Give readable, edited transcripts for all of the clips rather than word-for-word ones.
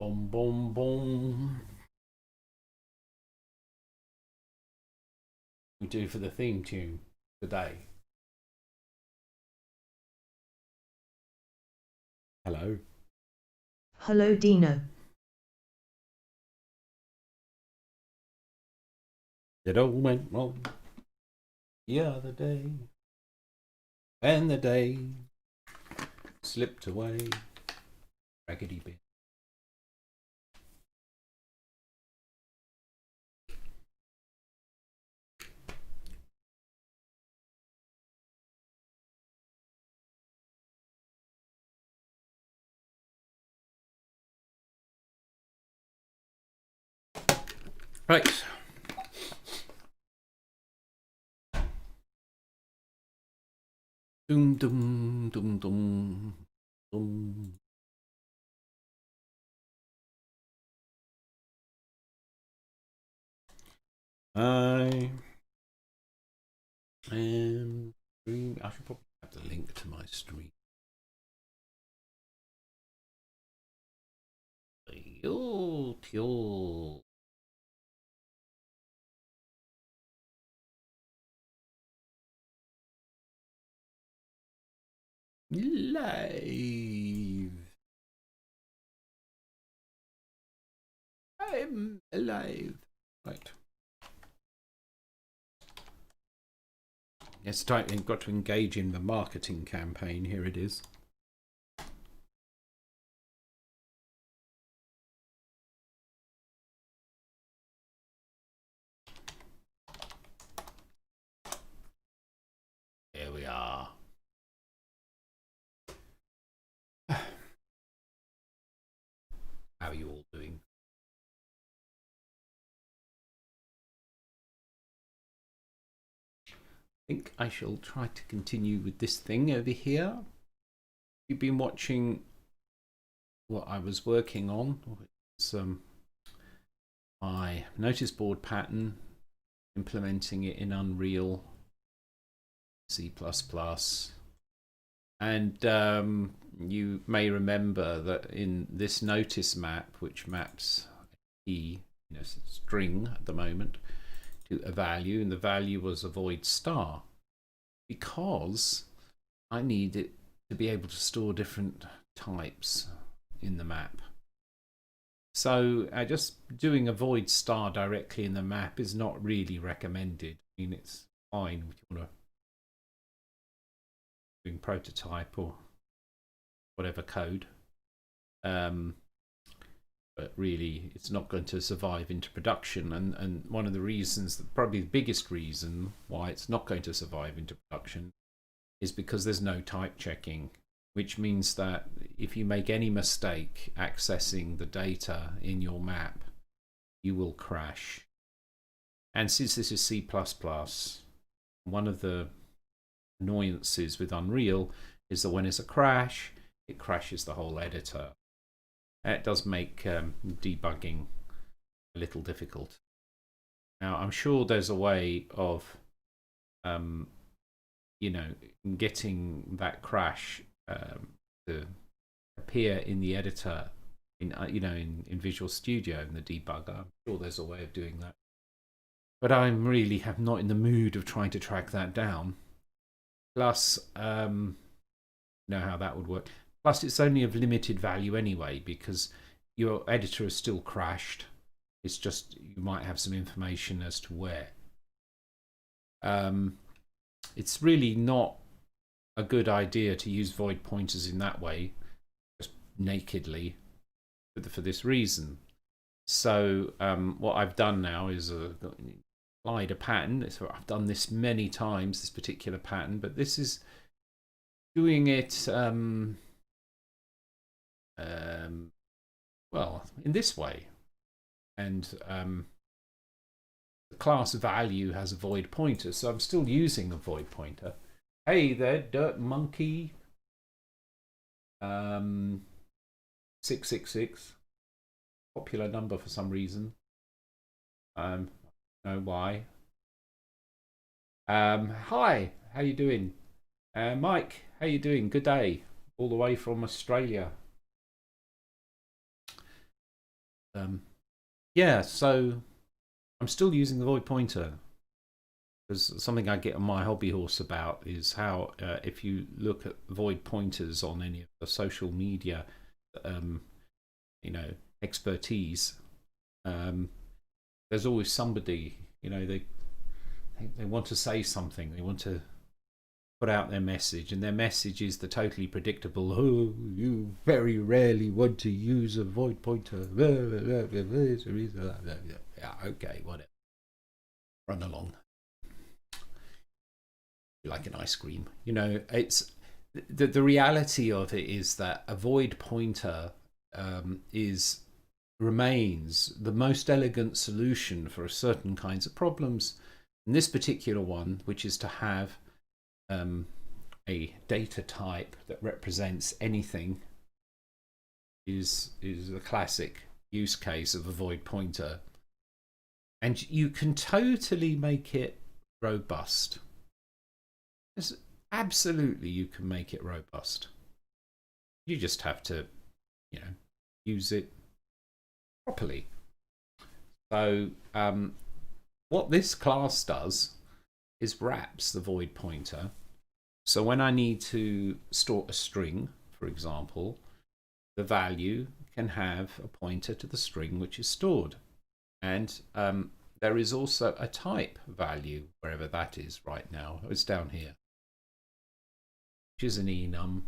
Boom, boom, boom. We do for the theme tune today. Hello. Hello, Dino. It all went wrong the other day, and the day slipped away. Raggedy bit. Right. Doom, doom, doom, doom, doom. I am streaming. I should probably have the link to my stream. Yo. Live. I'm alive. Right. It's time. You've got to engage in the marketing campaign. Here it is. Here we are. How are you all doing? I think I shall try to continue with this thing over here. You've been watching what I was working on. It's my notice board pattern, implementing it in Unreal, C++. And you may remember that in this notice map, which maps a key, string at the moment, to a value, and the value was a void star, because I need it to be able to store different types in the map. So just doing a void star directly in the map is not really recommended. I mean, it's fine if you want to doing prototype or whatever code, but really it's not going to survive into production. And one of the reasons, probably the biggest reason why it's not going to survive into production, is because there's no type checking, which means that if you make any mistake accessing the data in your map, you will crash. And since this is C++, one of the annoyances with Unreal is that when it's a crash, it crashes the whole editor. It does make debugging a little difficult. Now, I'm sure there's a way of getting that crash to appear in the editor in Visual Studio in the debugger. I'm sure there's a way of doing that, but I'm really not in the mood of trying to track that down. Plus, know how that would work. Plus, it's only of limited value anyway, because your editor has still crashed. It's just you might have some information as to where. It's really not a good idea to use void pointers in that way, just nakedly, for this reason. So what I've done now is applied a pattern. So I've done this many times, this particular pattern, but this is doing it well in this way. And the class value has a void pointer, so I'm still using a void pointer. Hey there, Dirt Monkey. 666, popular number for some reason. Know why. Hi, how you doing? Mike, how you doing? Good day, all the way from Australia. yeah, so I'm still using the void pointer, because something I get on my hobby horse about is how if you look at void pointers on any of the social media, um, expertise, there's always somebody, they want to say something, they want to put out their message, and their message is the totally predictable, oh, you very rarely want to use a void pointer. Yeah, okay, whatever. Run along. You like an ice cream. It's the reality of it is that a void pointer remains the most elegant solution for certain kinds of problems. And this particular one, which is to have a data type that represents anything, is a classic use case of a void pointer. And you can totally make it robust. Absolutely, you can make it robust. You just have to, use it properly. So what this class does is wraps the void pointer. So when I need to store a string, for example, the value can have a pointer to the string which is stored. And there is also a type value, wherever that is right now. It's down here, which is an enum.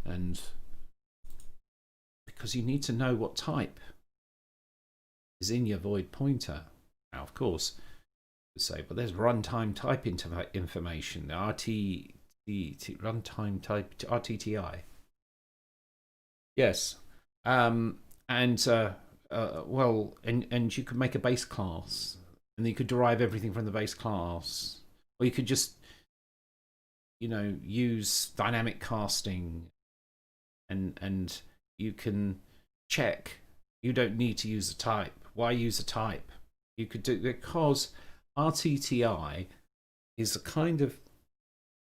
And because you need to know what type is in your void pointer. Now, of course, you say, but there's runtime type information, the runtime type, RTTI. Yes. And you could make a base class, and you could derive everything from the base class, or you could just, use dynamic casting, and you can check. You don't need to use a type. Why use a type? You could do, because RTTI is a kind of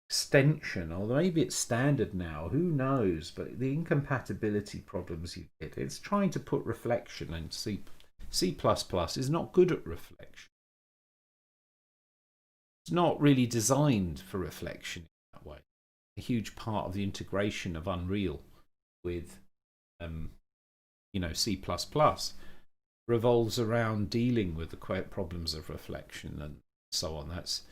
extension, or maybe it's standard now, who knows, but the incompatibility problems you get, it's trying to put reflection, and C++ is not good at reflection. It's not really designed for reflection in that way. A huge part of the integration of Unreal with C++ revolves around dealing with the problems of reflection and so on. That's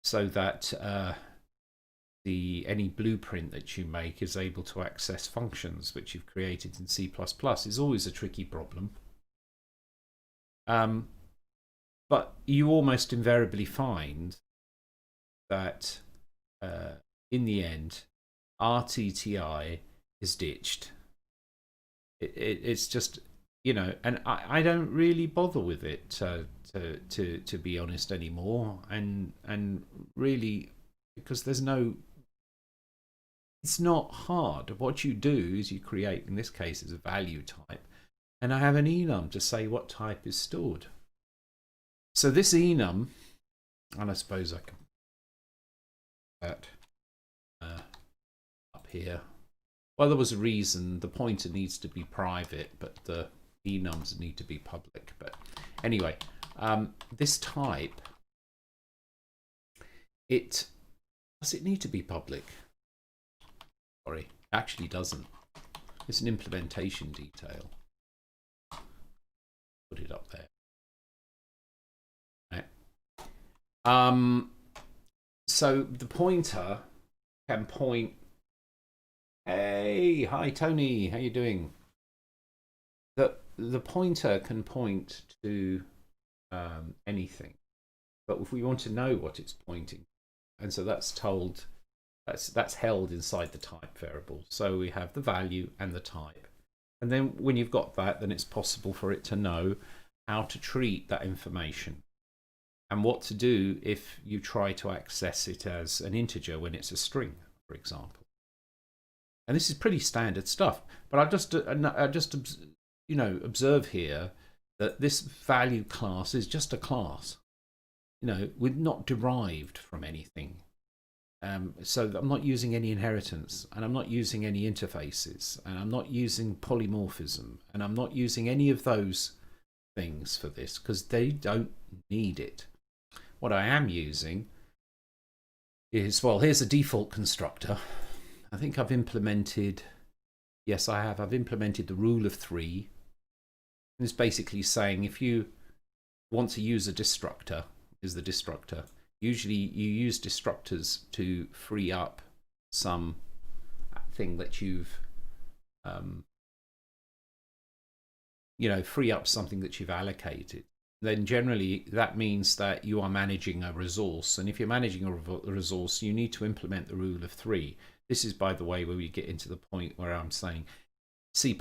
so that any blueprint that you make is able to access functions which you've created in C++ is always a tricky problem. But you almost invariably find that in the end, RTTI is ditched. It's just, and I don't really bother with it to be honest anymore, and really, because it's not hard. What you do is you create, in this case, is a value type, and I have an enum to say what type is stored. So this enum, and I suppose I can put that up here. Well, there was a reason. The pointer needs to be private, but the enums need to be public. But anyway, this type, does it need to be public? Sorry, it actually doesn't. It's an implementation detail. Put it up there. Okay. So the pointer can point. Hey, hi Tony, how you doing? The pointer can point to anything, but if we want to know what it's pointing, and so that's held inside the type variable. So we have the value and the type, and then when you've got that, then it's possible for it to know how to treat that information and what to do if you try to access it as an integer when it's a string, for example. And this is pretty standard stuff, but I just observe here that this value class is just a class, we're not derived from anything. So I'm not using any inheritance, and I'm not using any interfaces, and I'm not using polymorphism, and I'm not using any of those things for this because they don't need it. What I am using is, well, here's a default constructor. I think I've implemented, yes, I have. I've implemented the rule of 3. It's basically saying if you want to use a destructor, is the destructor. Usually you use destructors to free up some thing that you've, free up something that you've allocated. Then generally that means that you are managing a resource. And if you're managing a resource, you need to implement the rule of 3. This is, by the way, where we get into the point where I'm saying C++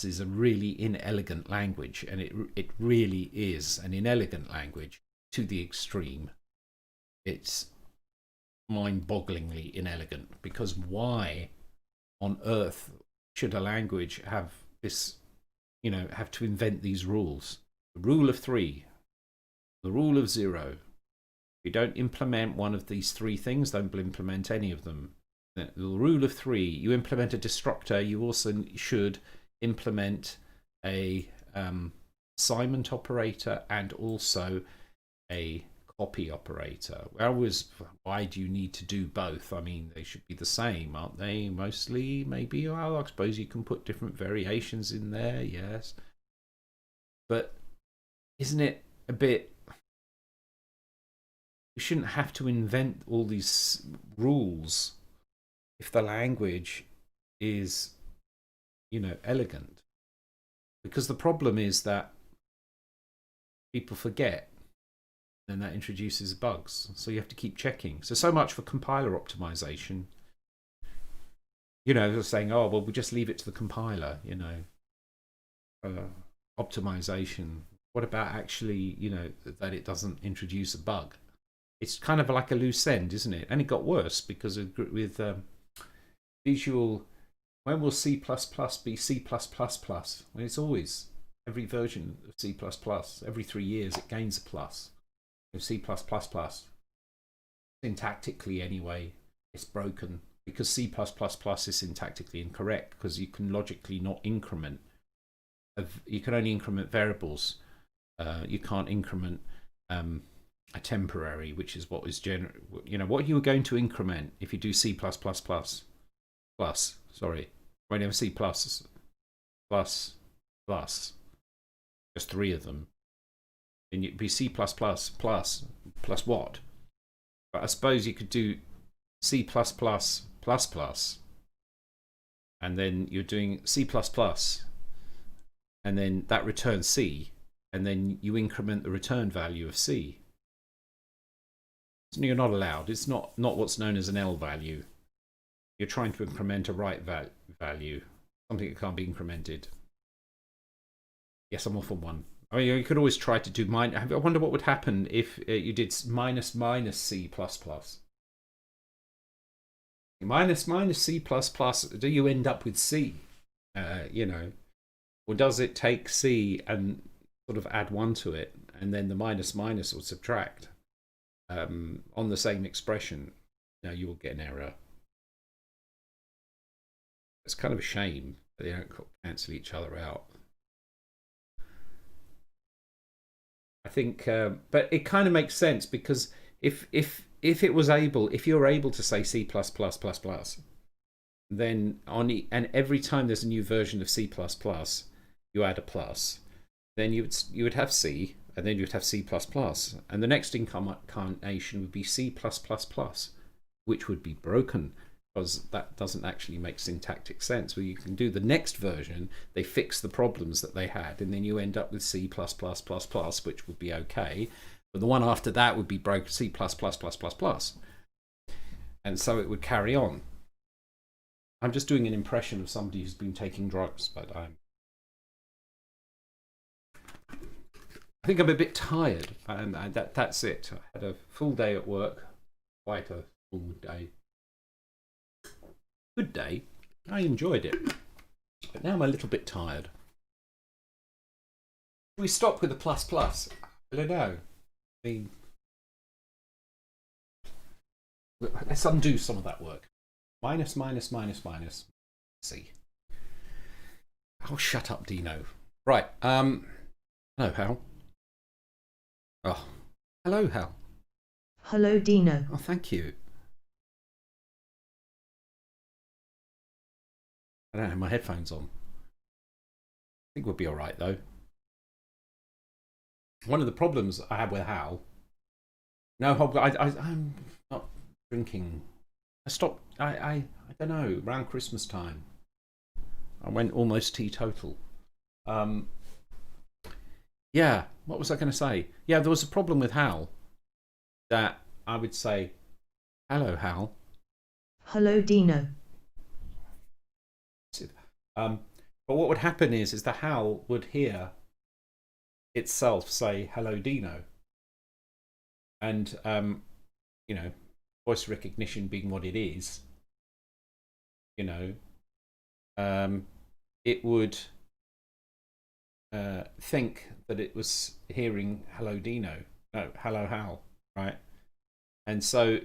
is a really inelegant language, and it really is an inelegant language to the extreme. It's mind-bogglingly inelegant, because why on earth should a language have this, have to invent these rules? The rule of 3, the rule of 0. If you don't implement one of these 3 things, don't implement any of them. The rule of 3, you implement a destructor, you also should implement a assignment operator and also a copy operator. Why do you need to do both? I mean, they should be the same, aren't they? Mostly, maybe. Well, I suppose you can put different variations in there, yes. But isn't it a bit... You shouldn't have to invent all these rules if the language is, elegant. Because the problem is that people forget, and that introduces bugs. So you have to keep checking. So much for compiler optimization. Saying, oh, well, we'll just leave it to the compiler, optimization. What about actually, that it doesn't introduce a bug? It's kind of like a loose end, isn't it? And it got worse because with visual, when will C++ be C++? Well, it's always, every version of C++, every 3 years it gains a plus. With C++, syntactically anyway, it's broken because C++ is syntactically incorrect, because you can logically not increment. You can only increment variables. You can't increment a temporary, which is what is what you were going to increment if you do C++. Whenever C++, just 3 of them. And it'd be C++ plus what? But I suppose you could do C++, and then you're doing C++, and then that returns C, and then you increment the return value of C. So you're not allowed. It's not what's known as an L value. You're trying to increment a right value, something that can't be incremented. Yes, I'm off on one. I mean, you could always try to do I wonder what would happen if you did minus C++. Minus C++, do you end up with C? Or does it take C and sort of add 1 to it, and then the minus will subtract on the same expression? No, you will get an error. It's kind of a shame that they don't cancel each other out. I think, but it kind of makes sense, because if you're able to say C++++, then and every time there's a new version of C++, you add a plus, then you would have C, and then you would have C++, and the next incarnation would be C+++, which would be broken, because that doesn't actually make syntactic sense. Well, you can do the next version, they fix the problems that they had, and then you end up with C++++, which would be okay. But the one after that would be broken C+++++. And so it would carry on. I'm just doing an impression of somebody who's been taking drugs, but I think I'm a bit tired, and that's it. I had a full day at work, quite a full day. Good day. I enjoyed it, but now I'm a little bit tired. We stop with the plus. I don't know. I mean, Let's undo some of that work. Minus, minus, minus, minus. C. Oh, shut up, Dino. Right. Hello, Hal. Oh, hello, Hal. Hello, Dino. Oh, thank you. I don't have my headphones on. I think we'll be all right, though. One of the problems I had with Hal. No, I'm not drinking. I stopped. I don't know. Around Christmas time, I went almost teetotal. Yeah. What was I going to say? Yeah, there was a problem with Hal. That I would say, "Hello, Hal." Hello, Dino. But what would happen is the Hal would hear itself say, "Hello, Dino," and you know, voice recognition being what it is, you know, it would think that it was hearing "Hello, Dino," no, "Hello, Hal," right? And so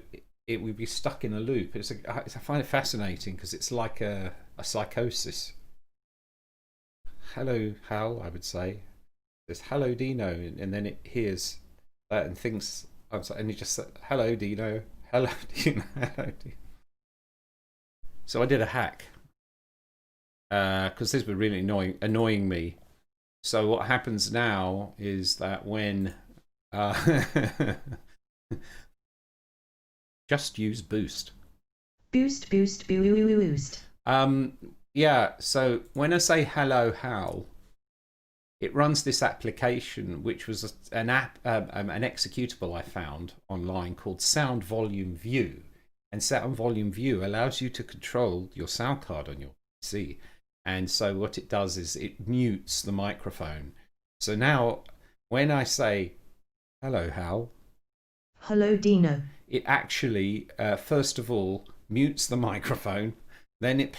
it would be stuck in a loop. I find it fascinating because it's like a psychosis. Hello, Hal, I would say. It's hello, Dino, and then it hears that and thinks, and it just said, hello, Dino, hello, Dino, hello, Dino. So I did a hack because this was really annoying me. So what happens now is that when just use boost. Boost, boost, boost. Yeah, so when I say hello, Hal, it runs this application, which was an executable I found online called Sound Volume View. And Sound Volume View allows you to control your sound card on your PC. And so what it does is it mutes the microphone. So now when I say, hello, Hal. Hello, Dino. It actually, first of all, mutes the microphone. Then it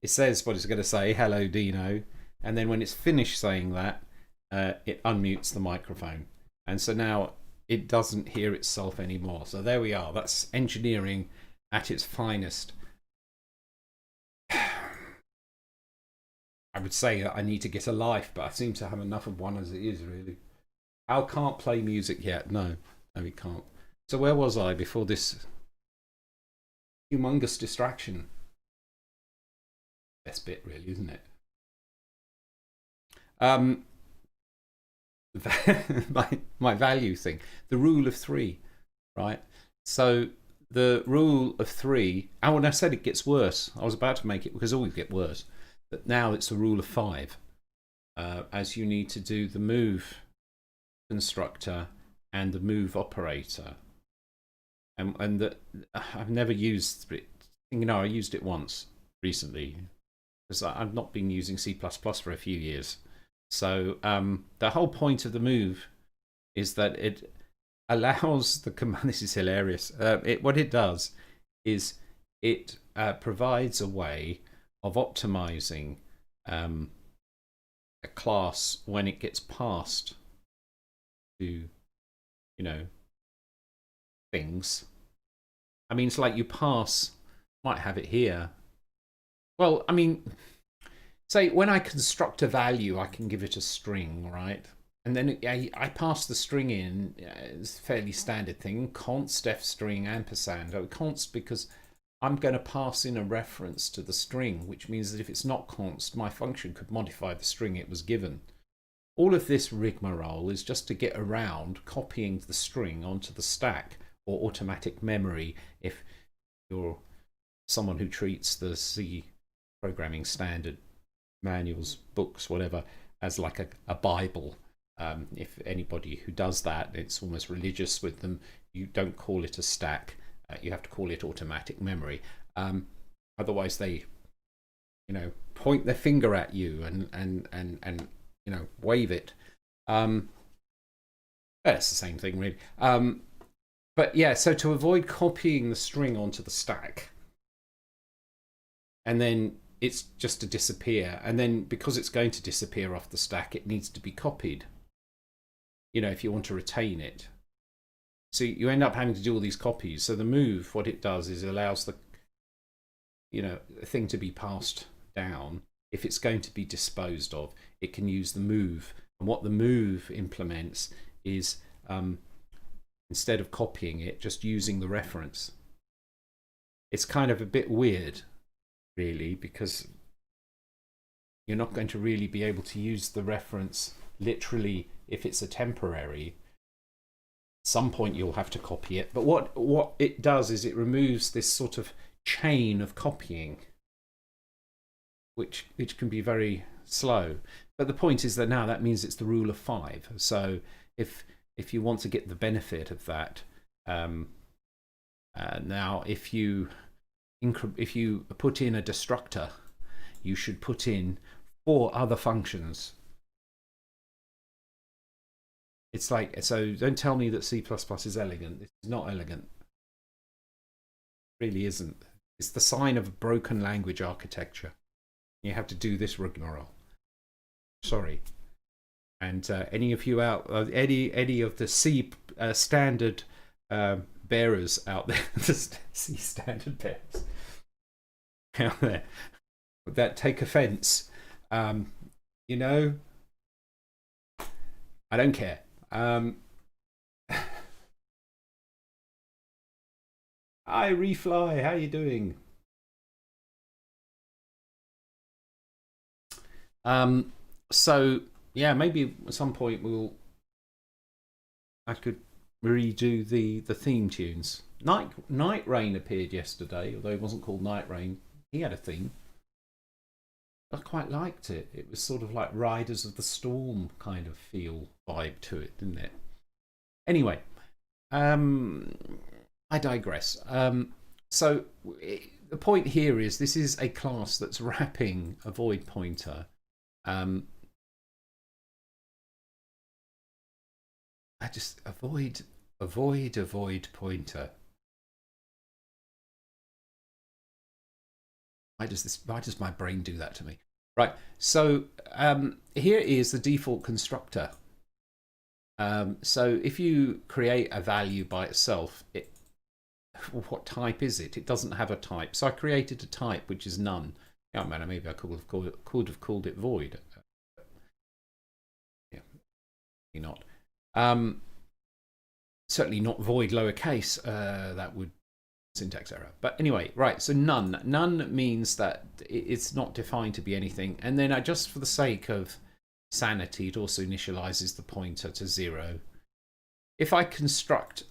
says what it's going to say, hello, Dino. And then when it's finished saying that, it unmutes the microphone. And so now it doesn't hear itself anymore. So there we are. That's engineering at its finest. I would say I need to get a life, but I seem to have enough of one as it is, really. Al can't play music yet. No, he can't. So where was I before this humongous distraction? Best bit, really, isn't it? My value thing, the rule of three, right? So the rule of three, and when I said it gets worse, I was about to make it because it always get worse, but now it's the rule of five, as you need to do the move constructor and the move operator, and that I've never used it. I used it once recently because I've not been using C++ for a few years. So the whole point of the move is that it allows the command. This is hilarious. What it does is it provides a way of optimizing a class when it gets passed to, things. I mean, it's like you pass. Might have it here. Well, I mean. Say, when I construct a value, I can give it a string, right? And then I pass the string in. It's a fairly standard thing. Const f string ampersand. Const because I'm going to pass in a reference to the string, which means that if it's not const, my function could modify the string it was given. All of this rigmarole is just to get around copying the string onto the stack or automatic memory if you're someone who treats the C programming standard manuals, books, whatever, as like a Bible. If anybody who does that, it's almost religious with them. You don't call it a stack. You have to call it automatic memory. Otherwise, they, point their finger at you and wave it. It's the same thing, really. But yeah, so to avoid copying the string onto the stack, and then it's just to disappear, and then because it's going to disappear off the stack, it needs to be copied, if you want to retain it. So you end up having to do all these copies. So the move, what it does is it allows the thing to be passed down. If it's going to be disposed of, it can use the move. And what the move implements is instead of copying it, just using the reference. It's kind of a bit weird, really, because you're not going to really be able to use the reference literally if it's a temporary. At some point you'll have to copy it. But what it does is it removes this sort of chain of copying, which can be very slow. But the point is that now that means it's the rule of 5. So if you want to get the benefit of that, now if you put in a destructor, you should put in 4 other functions. It's like, so don't tell me that C++ is elegant. This is not elegant. It really isn't. It's the sign of a broken language architecture. You have to do this rigmarole. Sorry. And any of you out, any of the C standard bearers out there, the C standard bearers out there that take offense, I don't care. Hi Refly, how you doing? So yeah, maybe at some point I could redo the theme tunes. Night Rain appeared yesterday, although it wasn't called Night Rain. He had a theme. I quite liked it. It was sort of like Riders of the Storm kind of vibe to it, didn't it? Anyway, I digress. So the point here is this is a class that's wrapping a void pointer. I just avoid pointer. Why does my brain do that to me? Right. So here is the default constructor. So if you create a value by itself, what type is it? It doesn't have a type. So I created a type which is none. Oh man, maybe I could have called it void. Yeah, maybe not. Certainly not void lowercase. That would syntax error. But anyway, right. So none. None means that it's not defined to be anything. And then just for the sake of sanity, it also initializes the pointer to 0. If I construct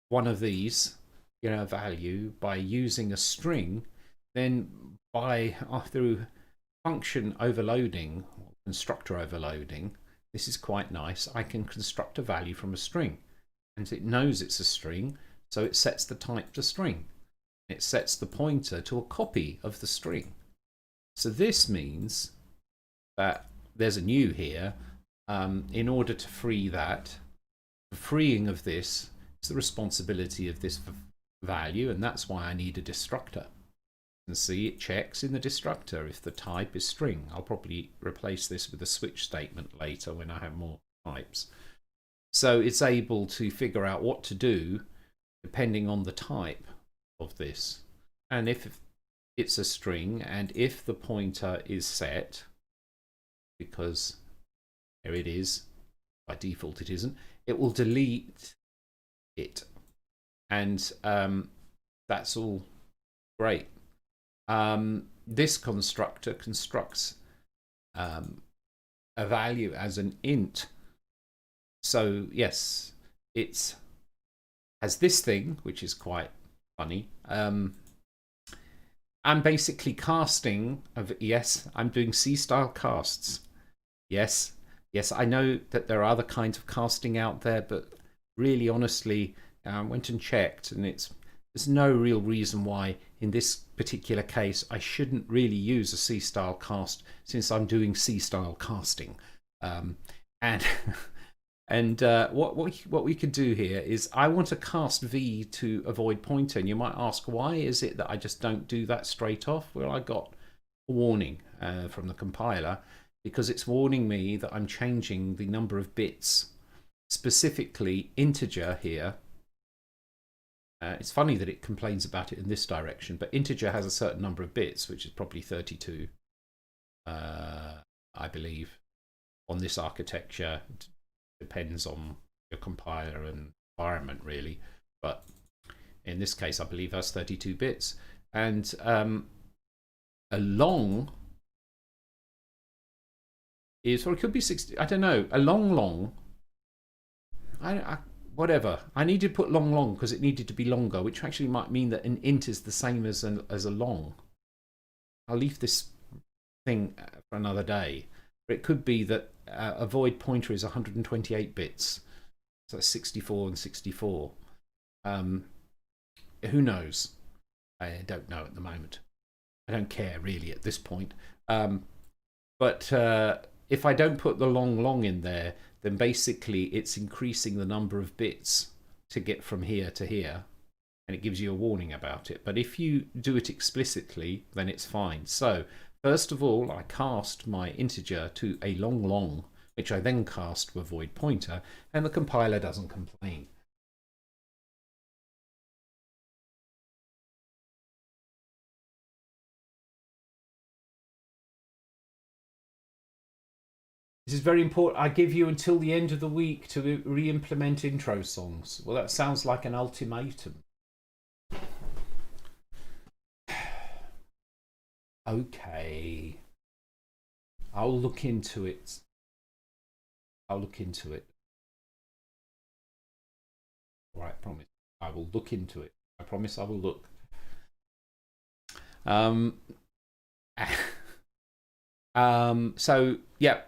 one of these, value by using a string, then through function overloading, constructor overloading, this is quite nice. I can construct a value from a string, and it knows it's a string, so it sets the type to string. It sets the pointer to a copy of the string. So this means that there's a new here. In order to free that, the freeing of this is the responsibility of this value, and that's why I need a destructor. And see, it checks in the destructor if the type is string. I'll probably replace this with a switch statement later when I have more types. So it's able to figure out what to do depending on the type of this. And if it's a string, and if the pointer is set, because there it is, by default it isn't, it will delete it. And that's all great. This constructor constructs a value as an int. So yes, it has this thing, which is quite funny. I'm basically casting I'm doing C-style casts. Yes, I know that there are other kinds of casting out there, but really, honestly, I went and checked, and there's no real reason why, in this particular case, I shouldn't really use a C-style cast, since I'm doing C-style casting. And what we could do here is I want to cast V to avoid pointer. And you might ask, why is it that I just don't do that straight off? Well, I got a warning from the compiler, because it's warning me that I'm changing the number of bits, specifically integer here, It's funny that it complains about it in this direction, but integer has a certain number of bits, which is probably 32, I believe, on this architecture. It depends on your compiler and environment, really. But in this case, I believe that's 32 bits. And a long is, or it could be 60, I don't know, a long, whatever. I needed to put long because it needed to be longer, which actually might mean that an int is the same as a long. I'll leave this thing for another day. But it could be that a void pointer is 128 bits. So that's 64 and 64. Who knows? I don't know at the moment. I don't care really at this point. But if I don't put the long in there, then basically it's increasing the number of bits to get from here to here, and it gives you a warning about it. But if you do it explicitly, then it's fine. So first of all, I cast my integer to a long, which I then cast to a void pointer, and the compiler doesn't complain. This is very important. I give you until the end of the week to re-implement intro songs. Well, that sounds like an ultimatum. Okay. I'll look into it. All right, promise. I will look into it. I promise I will look. So, yeah.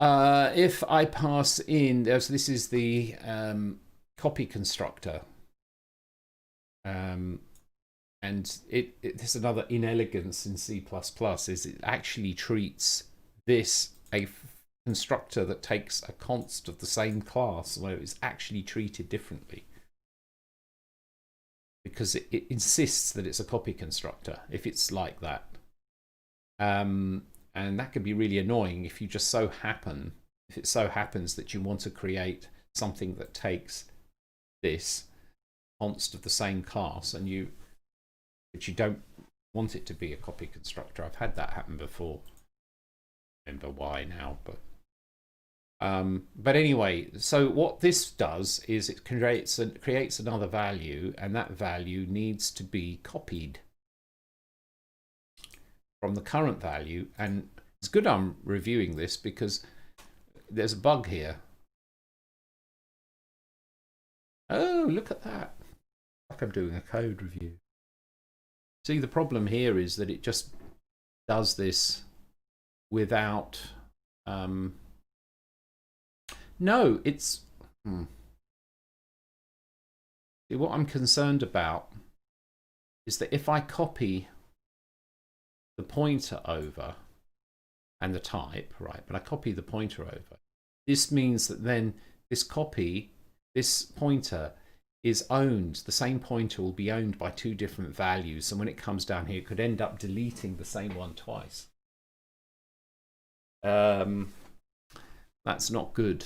If I pass in, this is the copy constructor, and there's another inelegance in C++, is it actually treats this a constructor that takes a const of the same class, where it's actually treated differently, because it insists that it's a copy constructor if it's like that. And that could be really annoying if it so happens that you want to create something that takes this const of the same class, but you don't want it to be a copy constructor. I've had that happen before. I remember why now, but anyway, so what this does is it creates another value, and that value needs to be copied from the current value. And it's good I'm reviewing this because there's a bug here. Oh, look at that. Like I'm doing a code review. See, the problem here is that it just does this without no, it's See, what I'm concerned about is that if I copy the pointer over and the type, right, but I copy the pointer over, this means that then this pointer is owned, the same pointer will be owned by two different values, and when it comes down here it could end up deleting the same one twice. That's not good.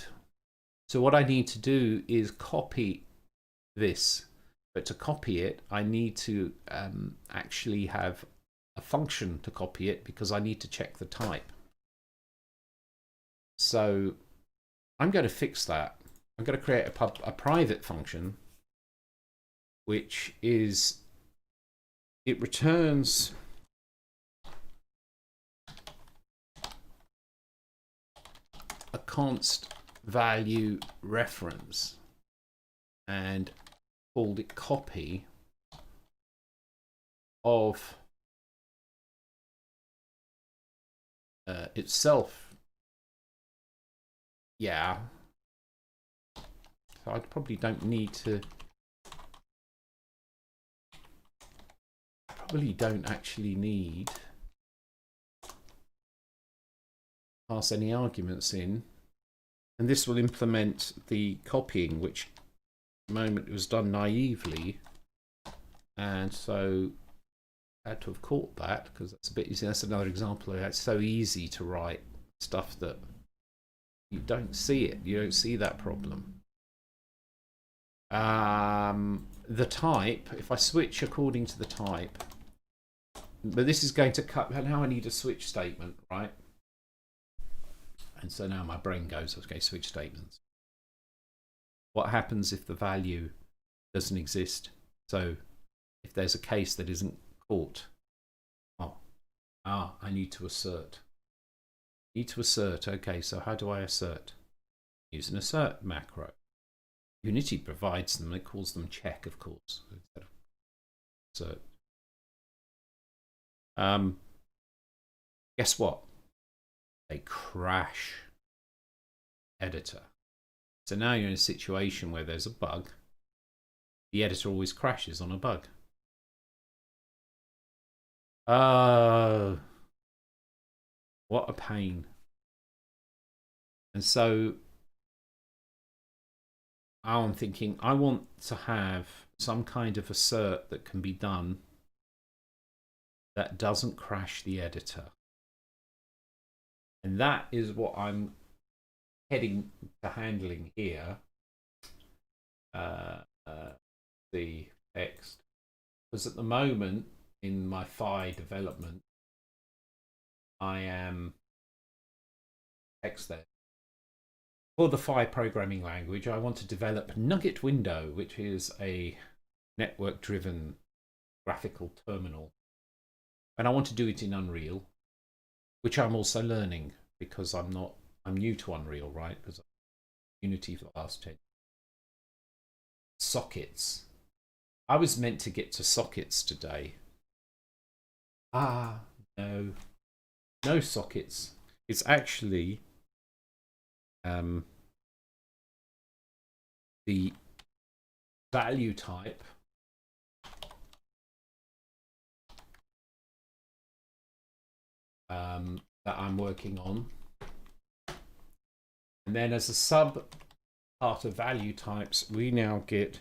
So what I need to do is copy this, but to copy it I need to actually have a function to copy it, because I need to check the type. So I'm going to fix that. I'm going to create a private function, which is, it returns a const value reference and called it copy of itself. Yeah. So I probably don't need to. I probably don't actually need pass any arguments in, and this will implement the copying, which at the moment it was done naively, and so I had to have caught that, because that's a bit easy. That's another example of how it's so easy to write stuff that you don't see it. You don't see that problem. the type, if I switch according to the type, but this is going to cut, and now I need a switch statement, right? And so now my brain goes, okay, switch statements. What happens if the value doesn't exist? So if there's a case that isn't caught, I need to assert. Okay, so how do I assert? Use an assert macro. Unity provides them, it calls them check, of course, instead of assert. Guess what? They crash editor. So now you're in a situation where there's a bug. The editor always crashes on a bug. Oh, what a pain. And so I'm thinking I want to have some kind of assert that can be done that doesn't crash the editor. And that is what I'm heading to handling here. The text. Because at the moment in my phi development, I am text there. For the phi programming language, I want to develop Nugget Window, which is a network-driven graphical terminal. And I want to do it in Unreal, which I'm also learning because I'm new to Unreal, right? Because I've Unity for the last 10 years. Sockets. I was meant to get to sockets today. No sockets. It's actually the value type that I'm working on. And then as a sub part of value types, we now get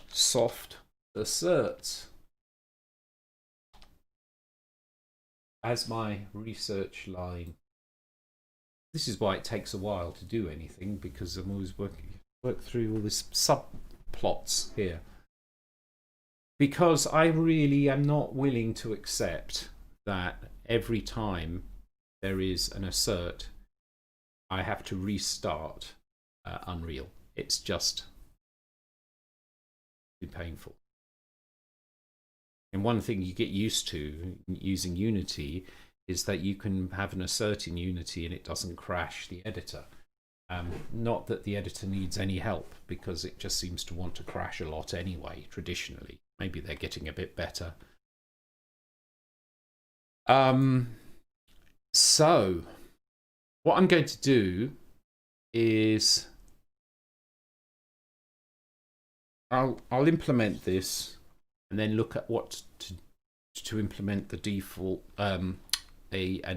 soft asserts as my research line. This is why it takes a while to do anything, because I'm always work through all this subplots here. Because I really am not willing to accept that every time there is an assert, I have to restart Unreal. It's just too painful. And one thing you get used to using Unity is that you can have an assert in Unity and it doesn't crash the editor. Not that the editor needs any help, because it just seems to want to crash a lot anyway, traditionally. Maybe they're getting a bit better. So what I'm going to do is I'll implement this and then look at what to implement the default an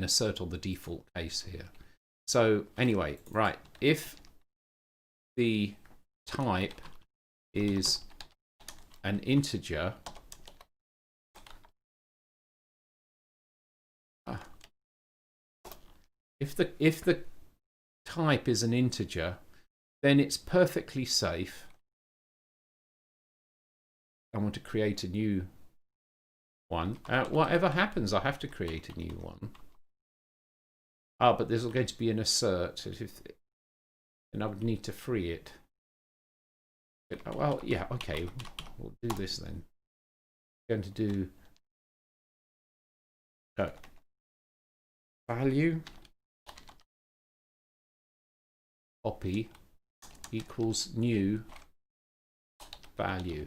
assert on the default case here. So anyway, right, if the type is an integer, if the type is an integer, then it's perfectly safe. I want to create a new one. Whatever happens, I have to create a new one. But there's going to be an assert, and I would need to free it. Well, yeah, okay, we'll do this then. I'm going to do value copy equals new value,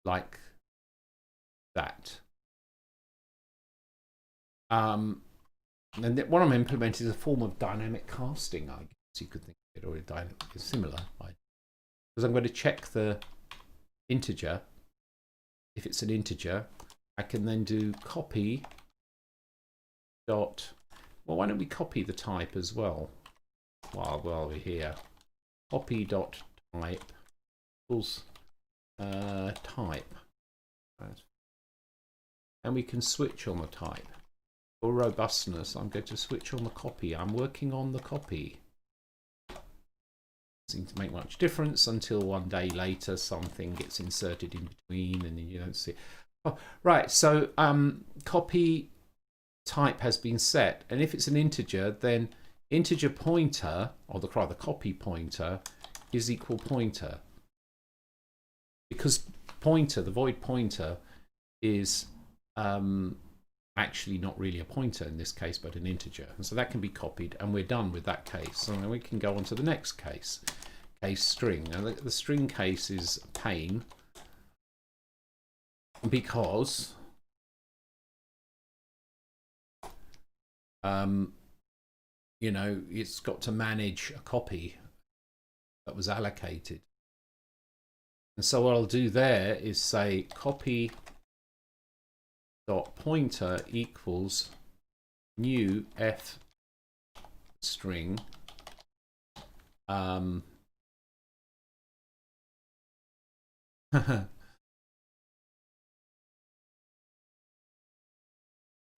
like that. And what I'm implementing is a form of dynamic casting, I guess you could think of it, or it's similar, right? Because I'm going to check the integer. If it's an integer, I can then do copy dot. Well, why don't we copy the type as well while we're here? Copy dot type equals type, right. And we can switch on the type. For robustness, I'm going to switch on the copy. I'm working on the copy. seem to make much difference until one day later something gets inserted in between and then you don't see it. Oh, right, so copy type has been set, and if it's an integer, then integer pointer, or the copy pointer, is equal pointer, because pointer, the void pointer, is actually not really a pointer in this case, but an integer, and so that can be copied, and we're done with that case. So now we can go on to the next case, case string. Now the string case is a pain because you know, it's got to manage a copy that was allocated. And so what I'll do there is say copy dot pointer equals new f string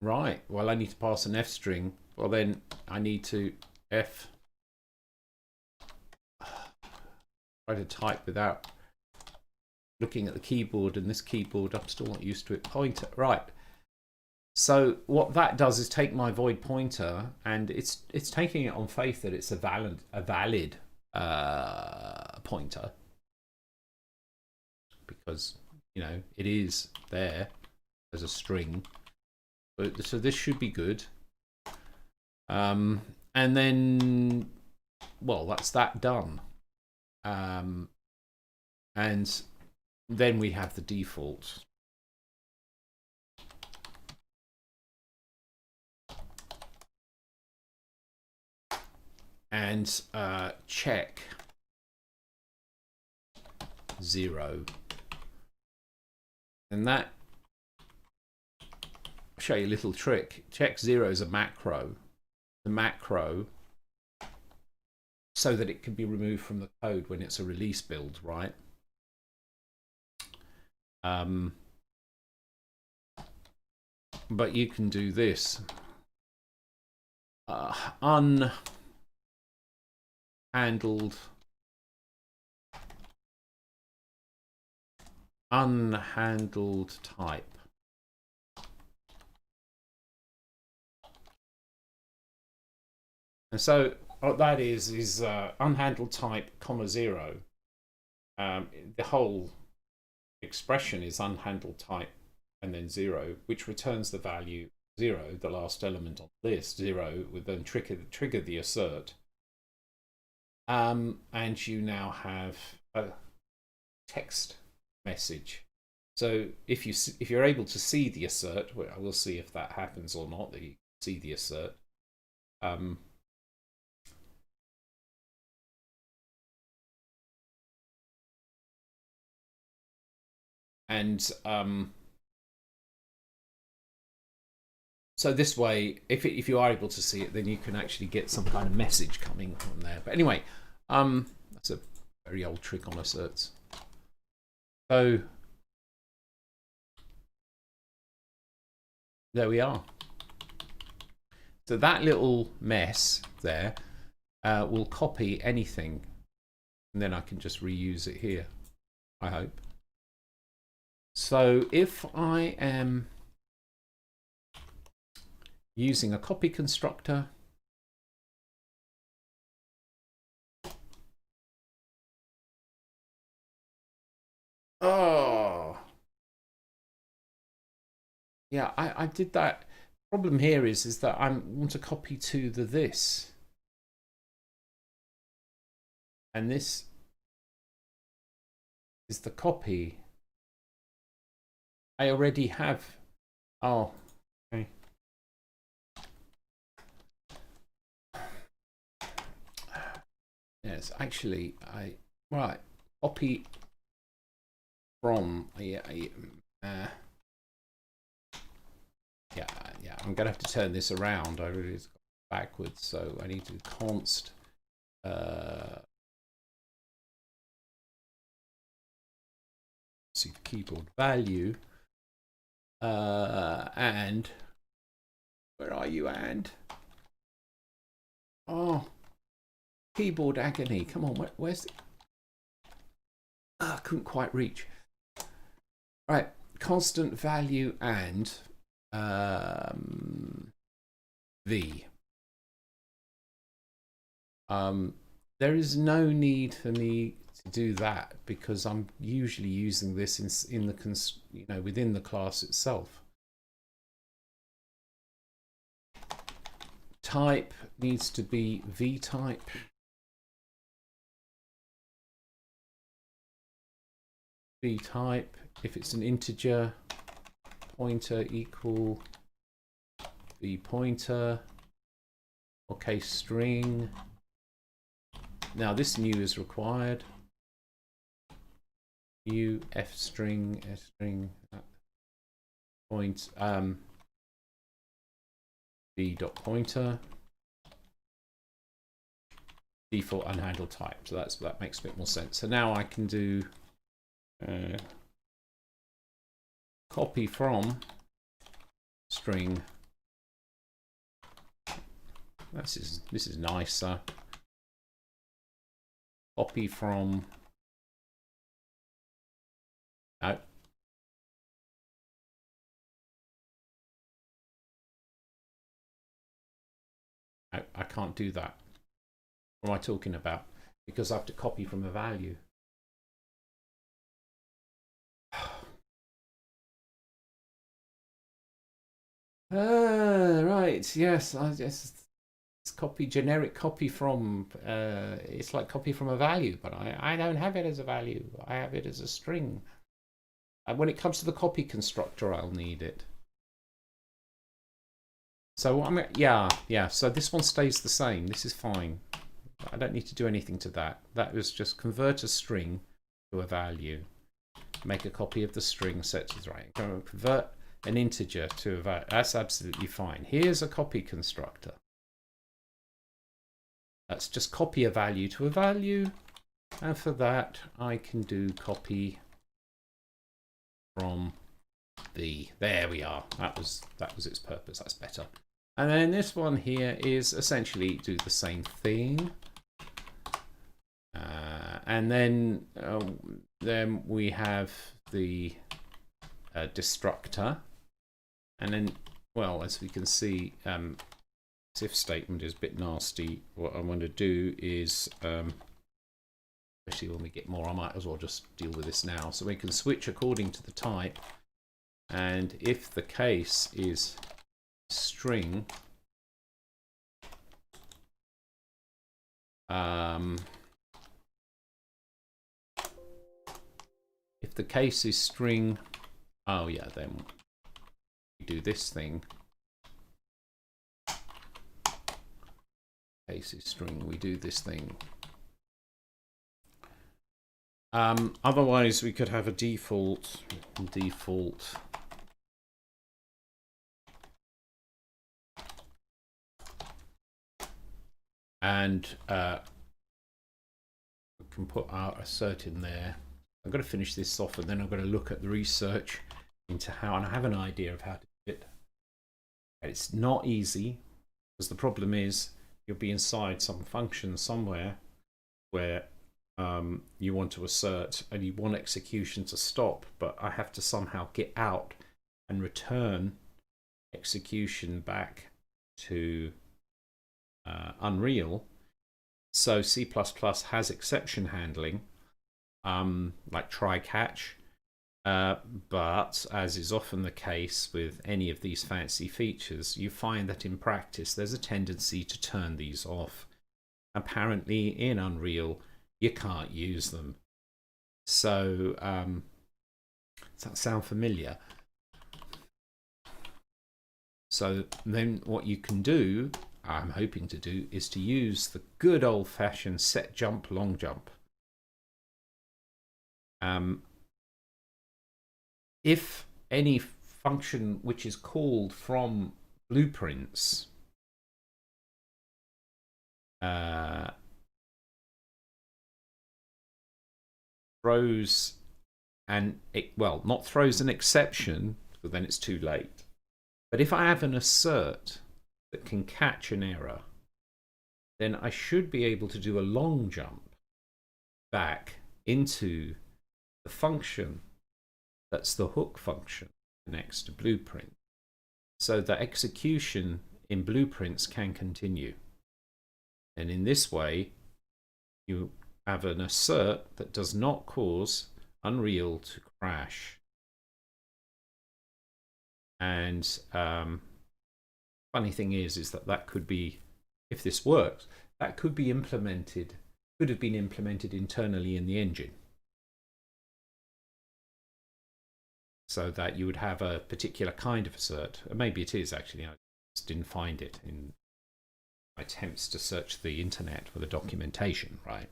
right, well I need to pass an f string. Well then I need to try to type without looking at the keyboard, and this keyboard I'm still not used to it. Pointer, right. So what that does is take my void pointer, and it's taking it on faith that it's a valid pointer, because you know it is there as a string. But so this should be good. And then, well, that's that done. And then we have the default. And check 0. And that, I'll show you a little trick. Check 0 is a macro. The macro, so that it can be removed from the code when it's a release build, right? But you can do this. Unhandled type. And so what that is unhandled type, comma 0. The whole expression is unhandled type and then 0, which returns the value 0, the last element on the list. 0 would then trigger the assert. And you now have a text message. So if you're able to see the assert, well, we'll see if that happens or not, that you see the assert. So this way, if you are able to see it, then you can actually get some kind of message coming from there. But anyway, that's a very old trick on asserts. So there we are. So that little mess there will copy anything, and then I can just reuse it here, I hope. So if I am using a copy constructor, oh yeah, I did that. Problem here is that I want to copy to the this, and this is the copy. I already have. Oh, okay. Yes, actually, right, copy from yeah, I'm gonna have to turn this around. I really got backwards, so I need to const see the keyboard value and where are you? And oh, Keyboard agony. Come on, where's it? I couldn't quite reach. Right, constant value and V. There is no need for me to do that because I'm usually using this in the within the class itself. Type needs to be V type. V type. If it's an integer, pointer equal V pointer. Or case string. Now this new is required. New f string, s string, point v dot pointer. Default unhandled type. So that makes a bit more sense. So now I can do copy from string. This is nicer. Copy from no. No, I can't do that. What am I talking about? Because I have to copy from a value. Right. Yes. I just. It's generic copy from, it's like copy from a value, but I don't have it as a value. I have it as a string. And when it comes to the copy constructor, I'll need it. So yeah. So this one stays the same. This is fine. I don't need to do anything to that. That was just convert a string to a value. Make a copy of the string set to the right. Convert an integer to a value. That's absolutely fine. Here's a copy constructor. Let's just copy a value to a value, and for that I can do copy from the. There we are. That was its purpose. That's better. And then this one here is essentially do the same thing, and then we have the destructor, and then as we can see. This if statement is a bit nasty. What I'm going to do is, especially when we get more, I might as well just deal with this now. So we can switch according to the type, and if the case is string, if the case is string, oh yeah, then we do this thing. Case is string, we do this thing. Otherwise we could have a default and we can put our assert in there. I'm going to finish this off and then I'm going to look at the research into how, and I have an idea of how to do it. It's not easy because the problem is you'll be inside some function somewhere where you want to assert and you want execution to stop, but I have to somehow get out and return execution back to Unreal. So C++ has exception handling, like try catch, but as is often the case with any of these fancy features, you find that in practice there's a tendency to turn these off. Apparently in Unreal you can't use them. So does that sound familiar? So then what you can do, I'm hoping to do, is to use the good old-fashioned set jump long jump. If any function which is called from blueprints throws not throws an exception, because then it's too late. But if I have an assert that can catch an error, then I should be able to do a long jump back into the function that's the hook function next to blueprint, so that execution in blueprints can continue. And in this way, you have an assert that does not cause Unreal to crash. And funny thing is that could be, if this works, that could be implemented, could have been implemented internally in the engine, so that you would have a particular kind of assert. Maybe it is actually. I just didn't find it in my attempts to search the internet for the documentation, right?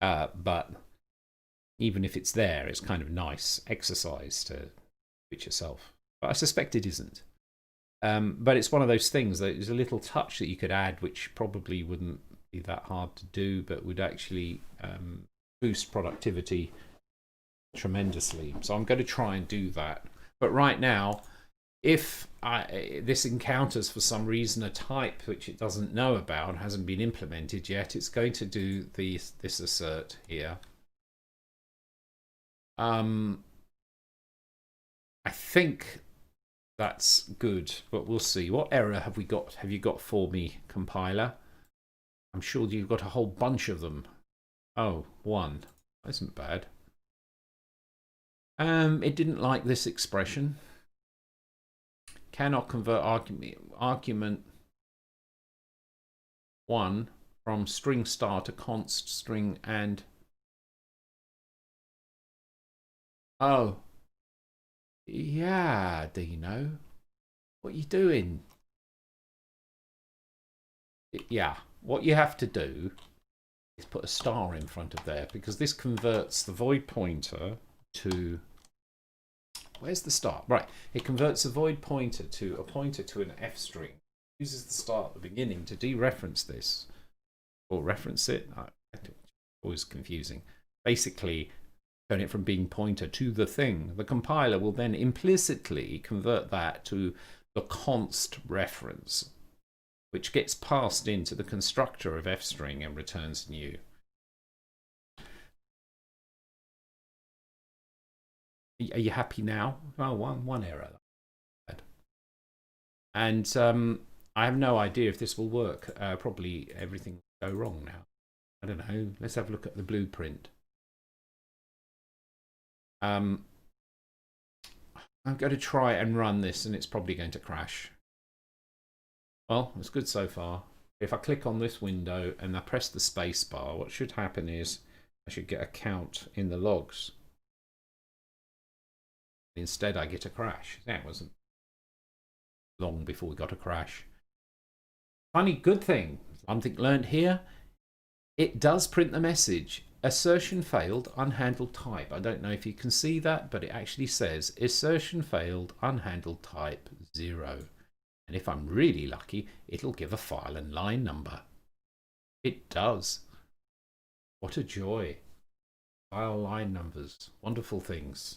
But even if it's there, it's kind of nice exercise to do it yourself. But I suspect it isn't. But it's one of those things that is a little touch that you could add, which probably wouldn't be that hard to do, but would actually boost productivity tremendously. So I'm going to try and do that. But right now, if this encounters for some reason a type which it doesn't know about and hasn't been implemented yet, it's going to do this assert here. I think that's good, but we'll see. What error have we got? Have you got for me, compiler? I'm sure you've got a whole bunch of them. Oh, one. That isn't bad. It didn't like this expression. Cannot convert argument 1 from string star to const string and... Oh. Yeah, Dino. What are you doing? Yeah, what you have to do is put a star in front of there, because this converts the void pointer to... Where's the star? Right, it converts a void pointer to a pointer to an f string. Uses the star at the beginning to dereference this, or reference it. Always confusing. Basically, turn it from being pointer to the thing. The compiler will then implicitly convert that to the const reference, which gets passed into the constructor of f string and returns new. Are you happy now? Oh, one error. And I have no idea if this will work. Probably everything will go wrong now. I don't know. Let's have a look at the blueprint. I'm going to try and run this, and it's probably going to crash. Well, it's good so far. If I click on this window and I press the space bar, what should happen is I should get a count in the logs. Instead, I get a crash. That wasn't long before we got a crash. Funny good thing, something learned here. It does print the message. Assertion failed, unhandled type. I don't know if you can see that, but it actually says assertion failed, unhandled type 0. And if I'm really lucky, it'll give a file and line number. It does. What a joy. File line numbers. Wonderful things.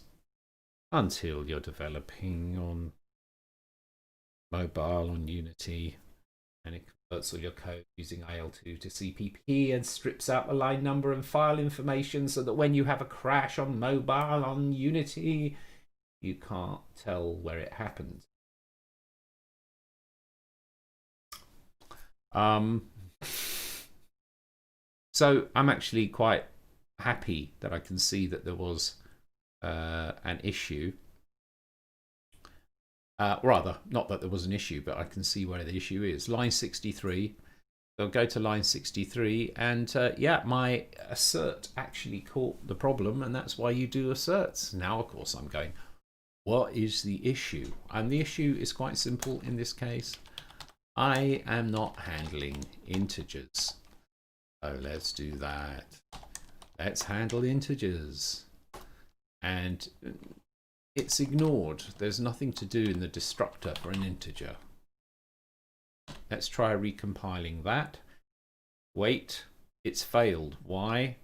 Until you're developing on mobile, on Unity, and it converts all your code using AL2 to CPP and strips out the line number and file information, so that when you have a crash on mobile, on Unity, you can't tell where it happened. So I'm actually quite happy that I can see that there was an issue. Rather, not that there was an issue, but I can see where the issue is. Line 63. So I'll go to line 63, and yeah, my assert actually caught the problem, and that's why you do asserts. Now, of course, I'm going, what is the issue? And the issue is quite simple in this case. I am not handling integers. So let's do that. Let's handle integers. And it's ignored. There's nothing to do in the destructor for an integer. Let's try recompiling that. Wait, it's failed. Why?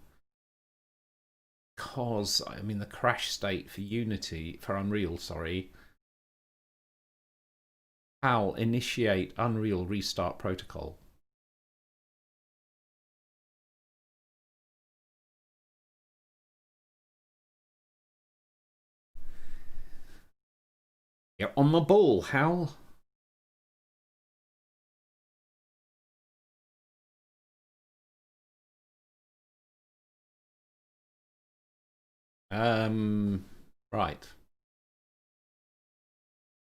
Because, I mean, the crash state for Unity, for Unreal, sorry, HAL initiate Unreal restart protocol. You're on the ball, Hal. Right.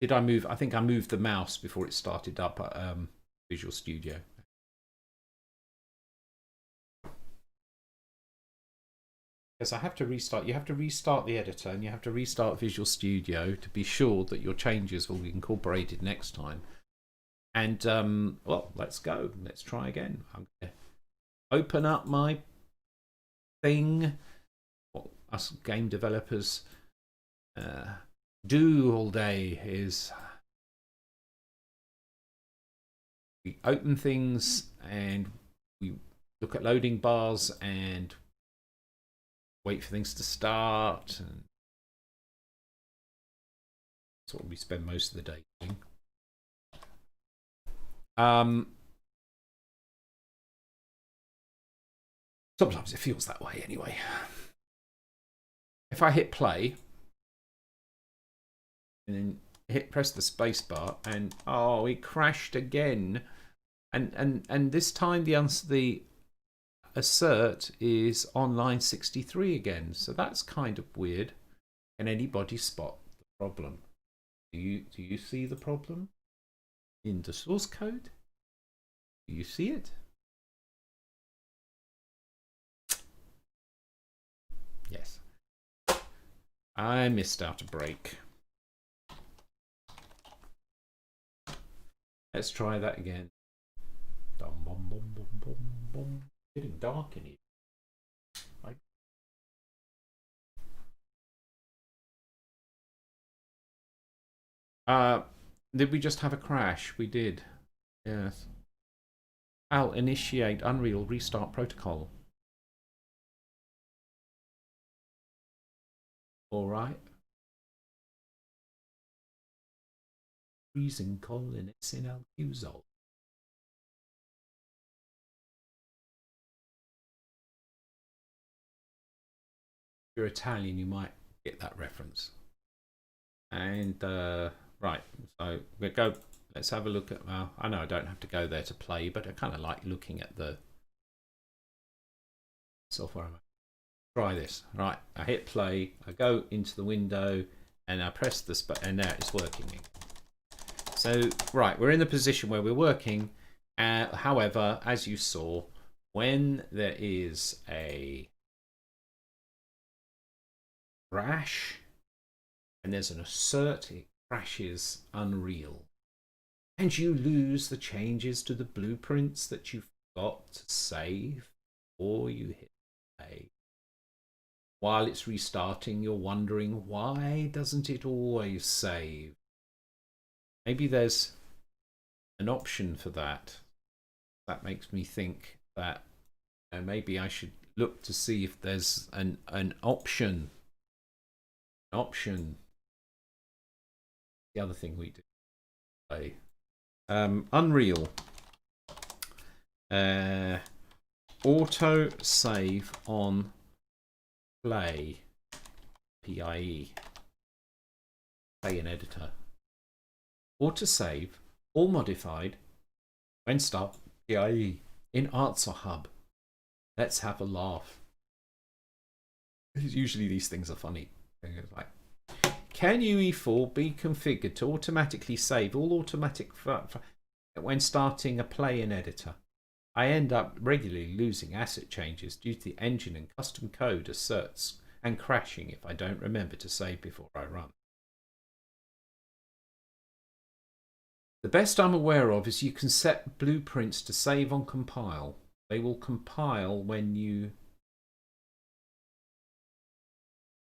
Did I move? I think I moved the mouse before it started up at Visual Studio. Because I have to restart. You have to restart the editor and you have to restart Visual Studio to be sure that your changes will be incorporated next time. And, well, let's go. Let's try again. I'm going to open up my thing. What us game developers do all day is we open things and we look at loading bars and wait for things to start, and that's what we spend most of the day doing. Sometimes it feels that way anyway. If I hit play and then press the space bar, and oh, it crashed again, and this time the assert is on line 63 again, so that's kind of weird. Can anybody spot the problem? Do you see the problem in the source code? Do you see it? Yes. I missed out a break. Let's try that again. Getting dark in here. Did we just have a crash? We did. Yes. I'll initiate Unreal Restart Protocol. All right. Freezing colon SNL Qzol. If you're Italian, you might get that reference. And right, so we go. Let's have a look at. Well, I know I don't have to go there to play, but I kind of like looking at the software. Try this. Right, I hit play. I go into the window, and I press the and now it's working. So right, we're in the position where we're working. However, as you saw, when there is a crash and there's an assert, it crashes Unreal. And you lose the changes to the blueprints that you forgot to save, or you hit play. While it's restarting, you're wondering, why doesn't it always save? Maybe there's an option for that. That makes me think that maybe I should look to see if there's an option. The other thing we do. Play. Unreal. Auto save on play. PIE. Play in editor. Auto save, all modified, when start PIE in Answer Hub. Let's have a laugh. Usually these things are funny. Like, can UE4 be configured to automatically save all automatic when starting a play in editor? I end up regularly losing asset changes due to the engine and custom code asserts and crashing if I don't remember to save before I run. The best I'm aware of is you can set blueprints to save on compile. They will compile when you...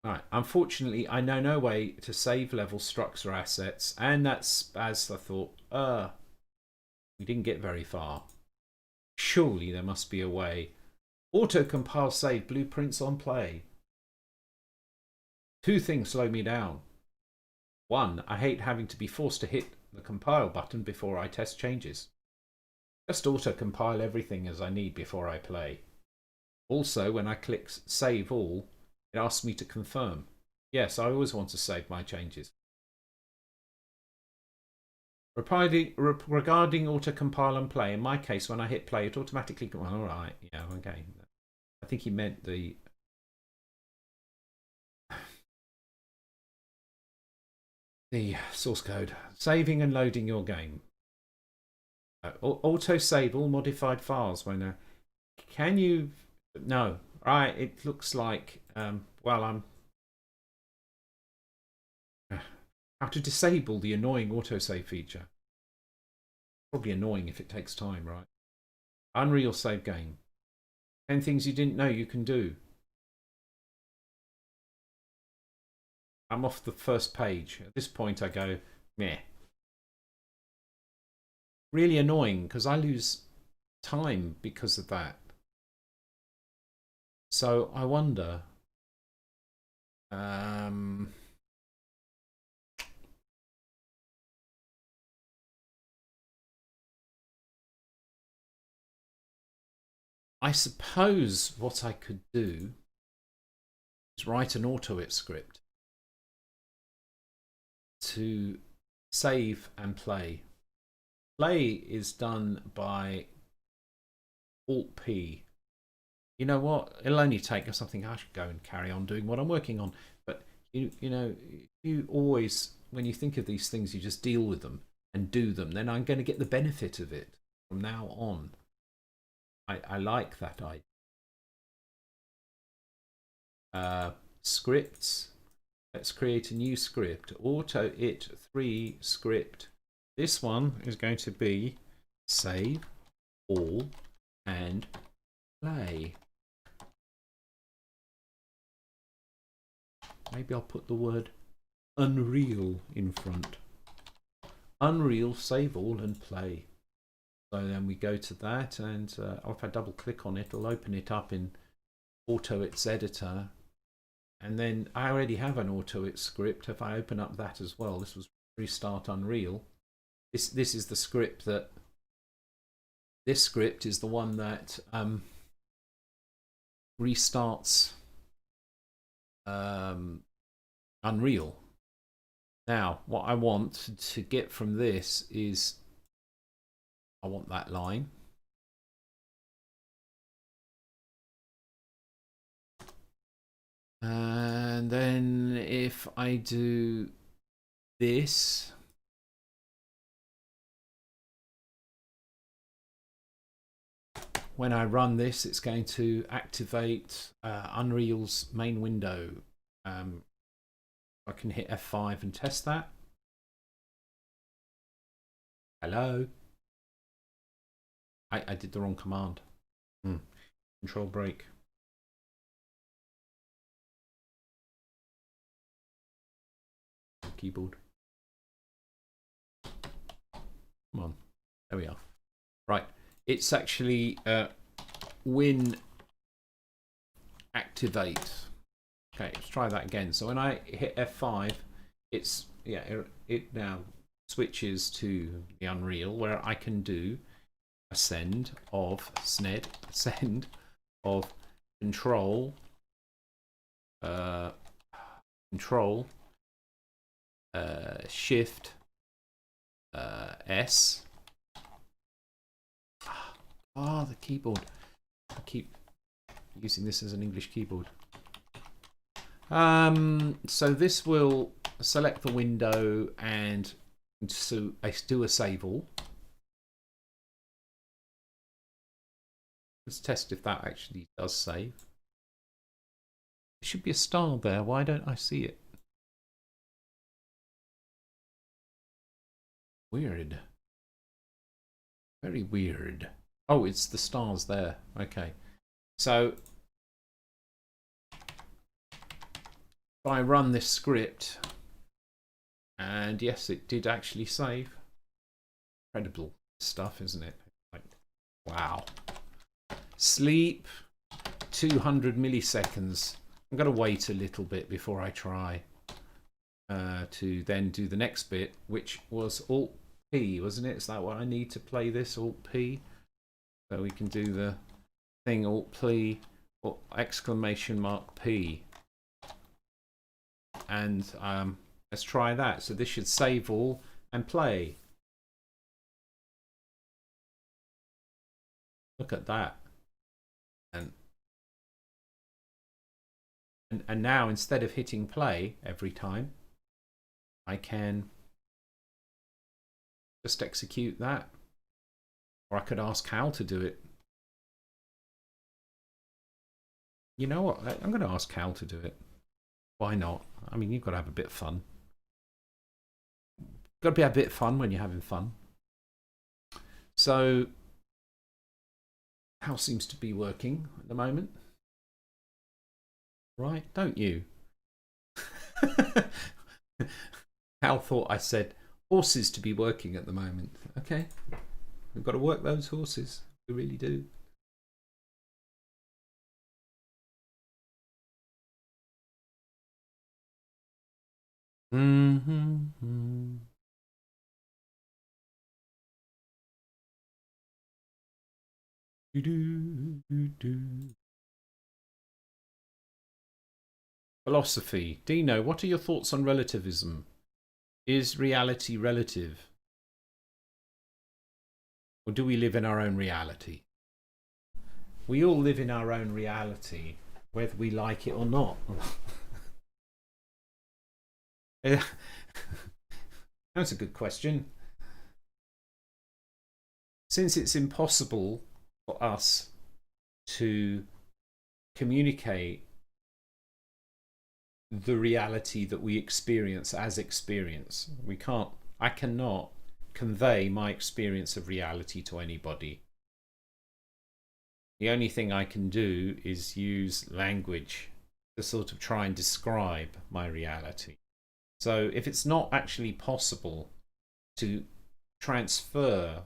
Right. Unfortunately, I know no way to save level structs or assets, and that's as I thought, we didn't get very far. Surely there must be a way. Auto compile save blueprints on play. Two things slow me down. One, I hate having to be forced to hit the compile button before I test changes. Just auto compile everything as I need before I play. Also, when I click save all, it asks me to confirm. Yes, I always want to save my changes. Regarding auto compile and play, in my case, when I hit play, it automatically. Well, all right, yeah, okay. I think he meant the source code. Saving and loading your game. Auto save all modified files. When can you? No, right. It looks like. Well, I'm. How to disable the annoying autosave feature. Probably annoying if it takes time, right? Unreal save game. 10 things you didn't know you can do. I'm off the first page. At this point I go, meh. Really annoying because I lose time because of that. So I wonder. I suppose what I could do is write an AutoIt script to save and play. Play is done by Alt-P. You know what? It'll only take something. I should go and carry on doing what I'm working on. But you know, you always, when you think of these things, you just deal with them and do them. Then I'm going to get the benefit of it from now on. I like that idea. Scripts. Let's create a new script. AutoIt 3 script. This one is going to be save all and play. Maybe I'll put the word Unreal in front. Unreal, save all and play. So then we go to that, and if I double click on it, it'll open it up in AutoIt's editor. And then I already have an AutoIt script. If I open up that as well, this was restart Unreal. This is the script that. This script is the one that restarts Unreal. Now, what I want to get from this is I want that line. And then if I do this, when I run this, it's going to activate Unreal's main window. I can hit F5 and test that. Hello. I did the wrong command. Control break. Keyboard. Come on. There we are. Right. It's actually win activate. Okay, let's try that again. So when I hit F5, it's it now switches to the Unreal where I can do a send of control shift S. The keyboard. I keep using this as an English keyboard. So this will select the window and so I do a save all. Let's test if that actually does save. There should be a star there. Why don't I see it? Weird. Very weird. Oh, it's the stars there. Okay. So if I run this script, and yes, it did actually save. Incredible stuff, isn't it? Like, wow. Sleep, 200 milliseconds. I'm going to wait a little bit before I try to then do the next bit, which was Alt-P, wasn't it? Is that what I need to play this? Alt-P? So we can do the thing Alt-P or exclamation mark P. And let's try that. So this should save all and play. Look at that. And now, instead of hitting play every time, I can just execute that. Or I could ask Hal to do it. You know what? I'm going to ask Hal to do it. Why not? I mean, you've got to have a bit of fun. Got to be a bit of fun when you're having fun. So, Hal seems to be working at the moment. Right, don't you? Hal thought I said horses to be working at the moment. Okay, we've got to work those horses. We really do. Mm-hmm. Philosophy. Dino, what are your thoughts on relativism? Is reality relative? Or do we live in our own reality? We all live in our own reality, whether we like it or not. That's a good question. Since it's impossible for us to communicate the reality that we experience as experience, I cannot convey my experience of reality to anybody. The only thing I can do is use language to sort of try and describe my reality. So if it's not actually possible to transfer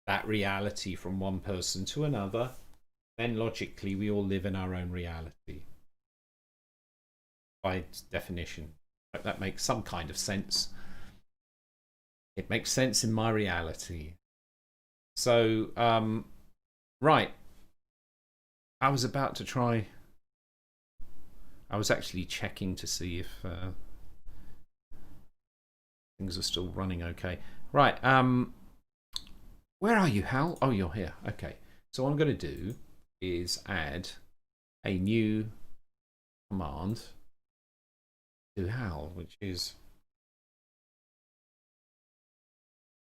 that reality from one person to another, then logically we all live in our own reality. By definition. That makes some kind of sense. It makes sense in my reality. So, right. I was about to try. I was actually checking to see if things are still running okay. Right. Where are you, Hal? Oh, you're here. Okay. So what I'm going to do is add a new command to Hal, which is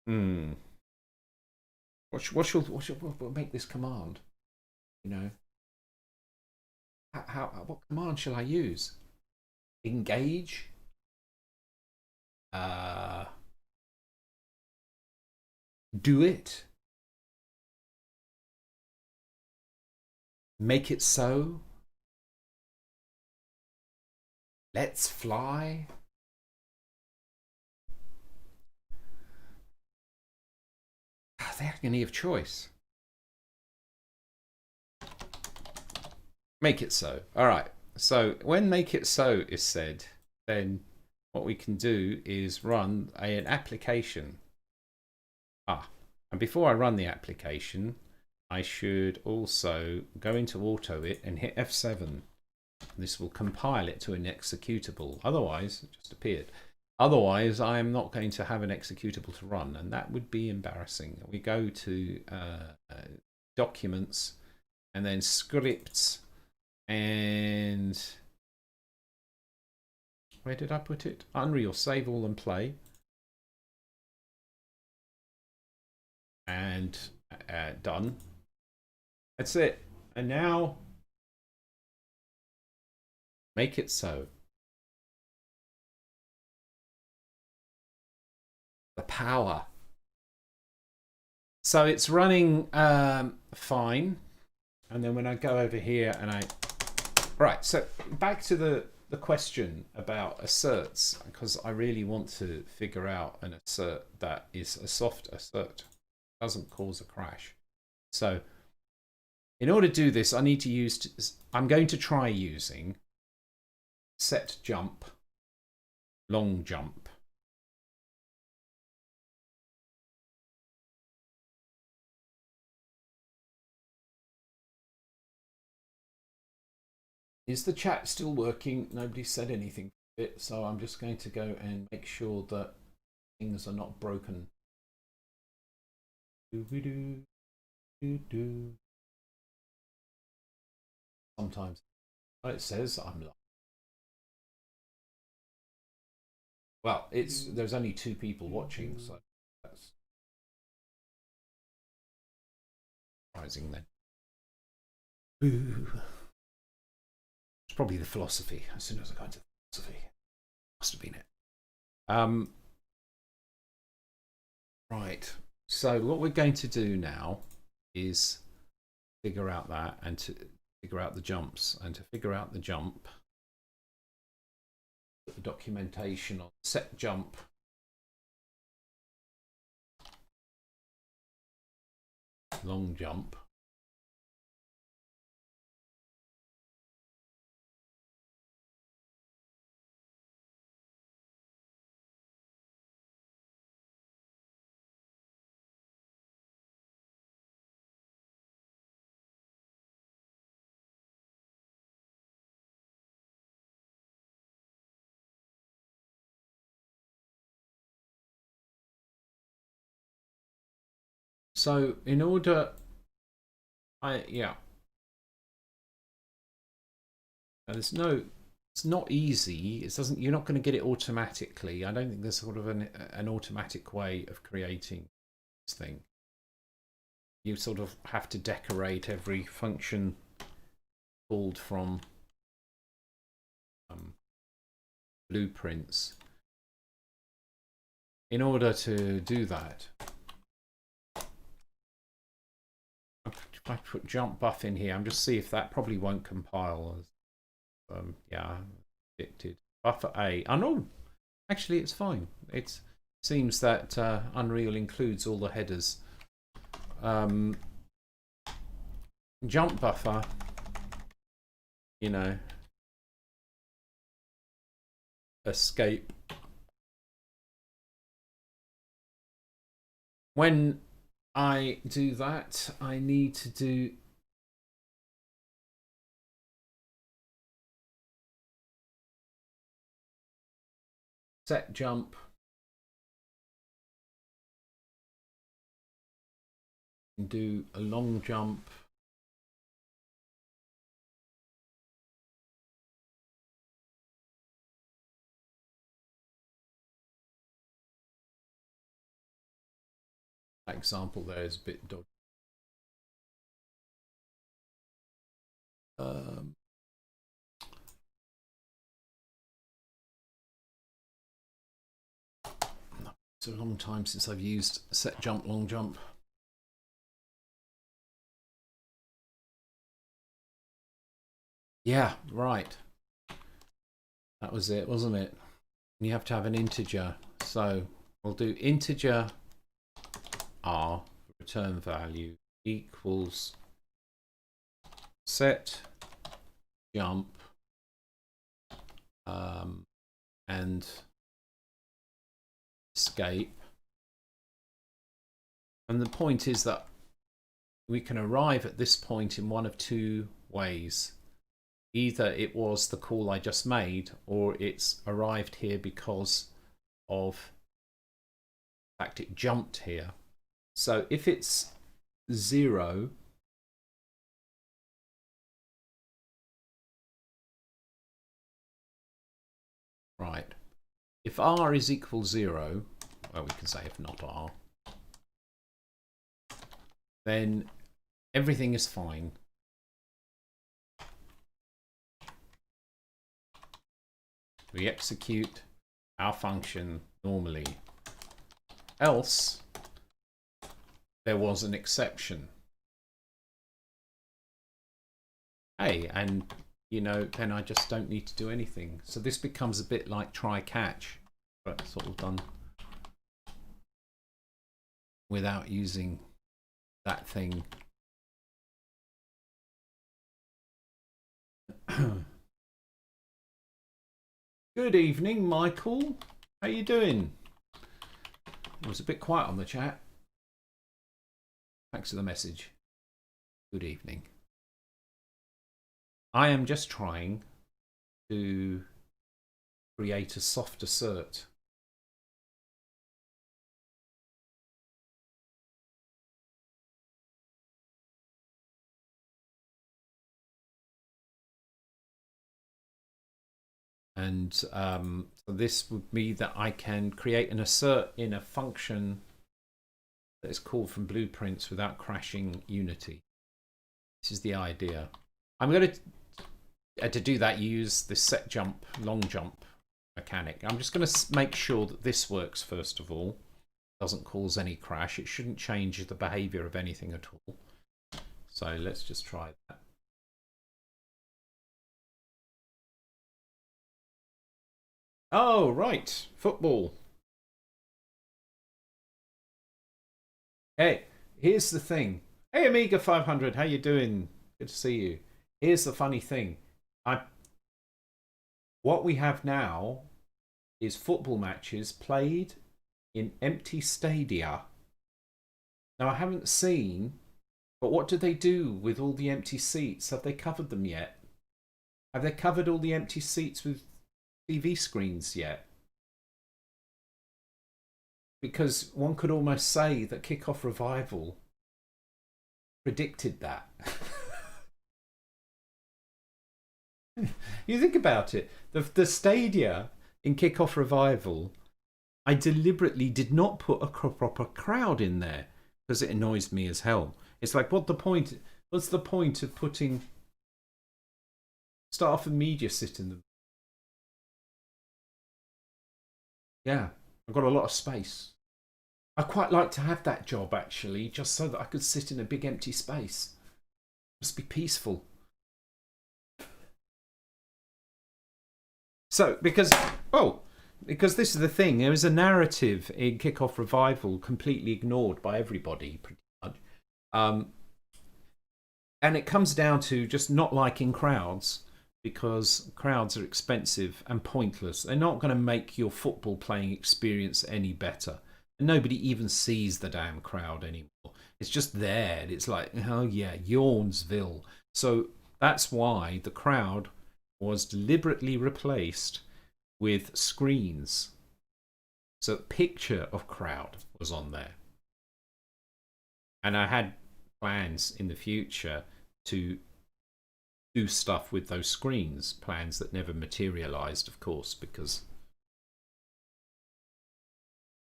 what make this command? You know, what command shall I use? Engage. Do it. Make it so. Let's fly. The agony of choice. Make it so. All right. So when make it so is said, then what we can do is run an application. And before I run the application, I should also go into auto it and hit F7. This will compile it to an executable. Otherwise, it just appeared. Otherwise, I am not going to have an executable to run, and that would be embarrassing. We go to documents, and then scripts, and where did I put it? Unreal, save all and play. And done. That's it. And now make it so. The power. So it's running fine. And then when I go over here and right, so back to the question about asserts, because I really want to figure out an assert that is a soft assert. Doesn't cause a crash. So in order to do this, I need to use, I'm going to try using set jump, long jump. Is the chat still working? Nobody said anything to it, so I'm just going to go and make sure that things are not broken. Sometimes it says I'm live. Well, there's only 2 people watching, so that's surprising then. It's probably the philosophy. As soon as I got into philosophy, must have been it. Right. So what we're going to do now is figure out that, and to figure out the jumps, and to figure out the jump, put the documentation on set jump. Long jump. So in order, it's not easy. It doesn't. You're not going to get it automatically. I don't think there's sort of an automatic way of creating this thing. You sort of have to decorate every function pulled from blueprints. In order to do that, if I put jump buff in here, I'm just see if that probably won't compile. Yeah, predicted. Buffer A. Oh no, actually it's fine. It seems that Unreal includes all the headers. Jump buffer, you know, escape. When I do that, I need to do set jump. And do a long jump. That example there is a bit dodgy. It's a long time since I've used set jump, long jump. Yeah, right. That was it, wasn't it? And you have to have an integer. So we'll do integer r, return value, equals set jump and escape. And the point is that we can arrive at this point in one of 2 ways. Either it was the call I just made, or it's arrived here because of the fact it jumped here. So if it's 0, right, if r is equal 0, well, we can say if not r, then everything is fine. We execute our function normally. Else, there was an exception. Hey, and you know, then I just don't need to do anything. So this becomes a bit like try catch, but sort of done without using that thing. Good evening, Michael. How you doing? It was a bit quiet on the chat. Thanks for the message. Good evening. I am just trying to create a soft assert. And so this would be that I can create an assert in a function that is called from blueprints without crashing Unity. This is the idea. I'm going to do that, use the set jump, long jump mechanic. I'm just going to make sure that this works first of all. Doesn't cause any crash. It shouldn't change the behavior of anything at all. So let's just try that. Oh, right. Football. Hey, here's the thing. Hey, Amiga 500, how you doing? Good to see you. Here's the funny thing. What we have now is football matches played in empty stadia. Now, I haven't seen, but what do they do with all the empty seats? Have they covered them yet? Have they covered all the empty seats with TV screens yet? Because one could almost say that Kickoff Revival predicted that. You think about it, the stadia in Kickoff Revival, I deliberately did not put a proper crowd in there because it annoys me as hell. It's like, what's the point of putting staff and media sit in them? Yeah, I've got a lot of space. I quite like to have that job actually, just so that I could sit in a big empty space. It must be peaceful. So, because this is the thing, there is a narrative in Kickoff Revival completely ignored by everybody, pretty much. And it comes down to just not liking crowds, because crowds are expensive and pointless. They're not going to make your football playing experience any better. And nobody even sees the damn crowd anymore. It's just there. It's like, oh yeah, Yawnsville. So that's why the crowd was deliberately replaced with screens. So a picture of crowd was on there. And I had plans in the future to do stuff with those screens, plans that never materialized, of course, because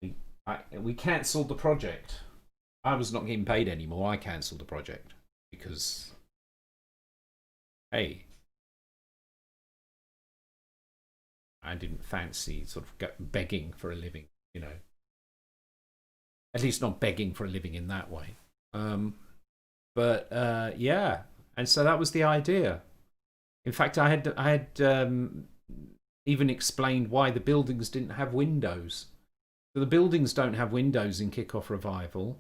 we cancelled the project. I was not getting paid anymore. I cancelled the project because, hey, I didn't fancy sort of begging for a living, you know. At least not begging for a living in that way. Yeah, and so that was the idea. In fact, I had even explained why the buildings didn't have windows. So the buildings don't have windows in Kickoff Revival.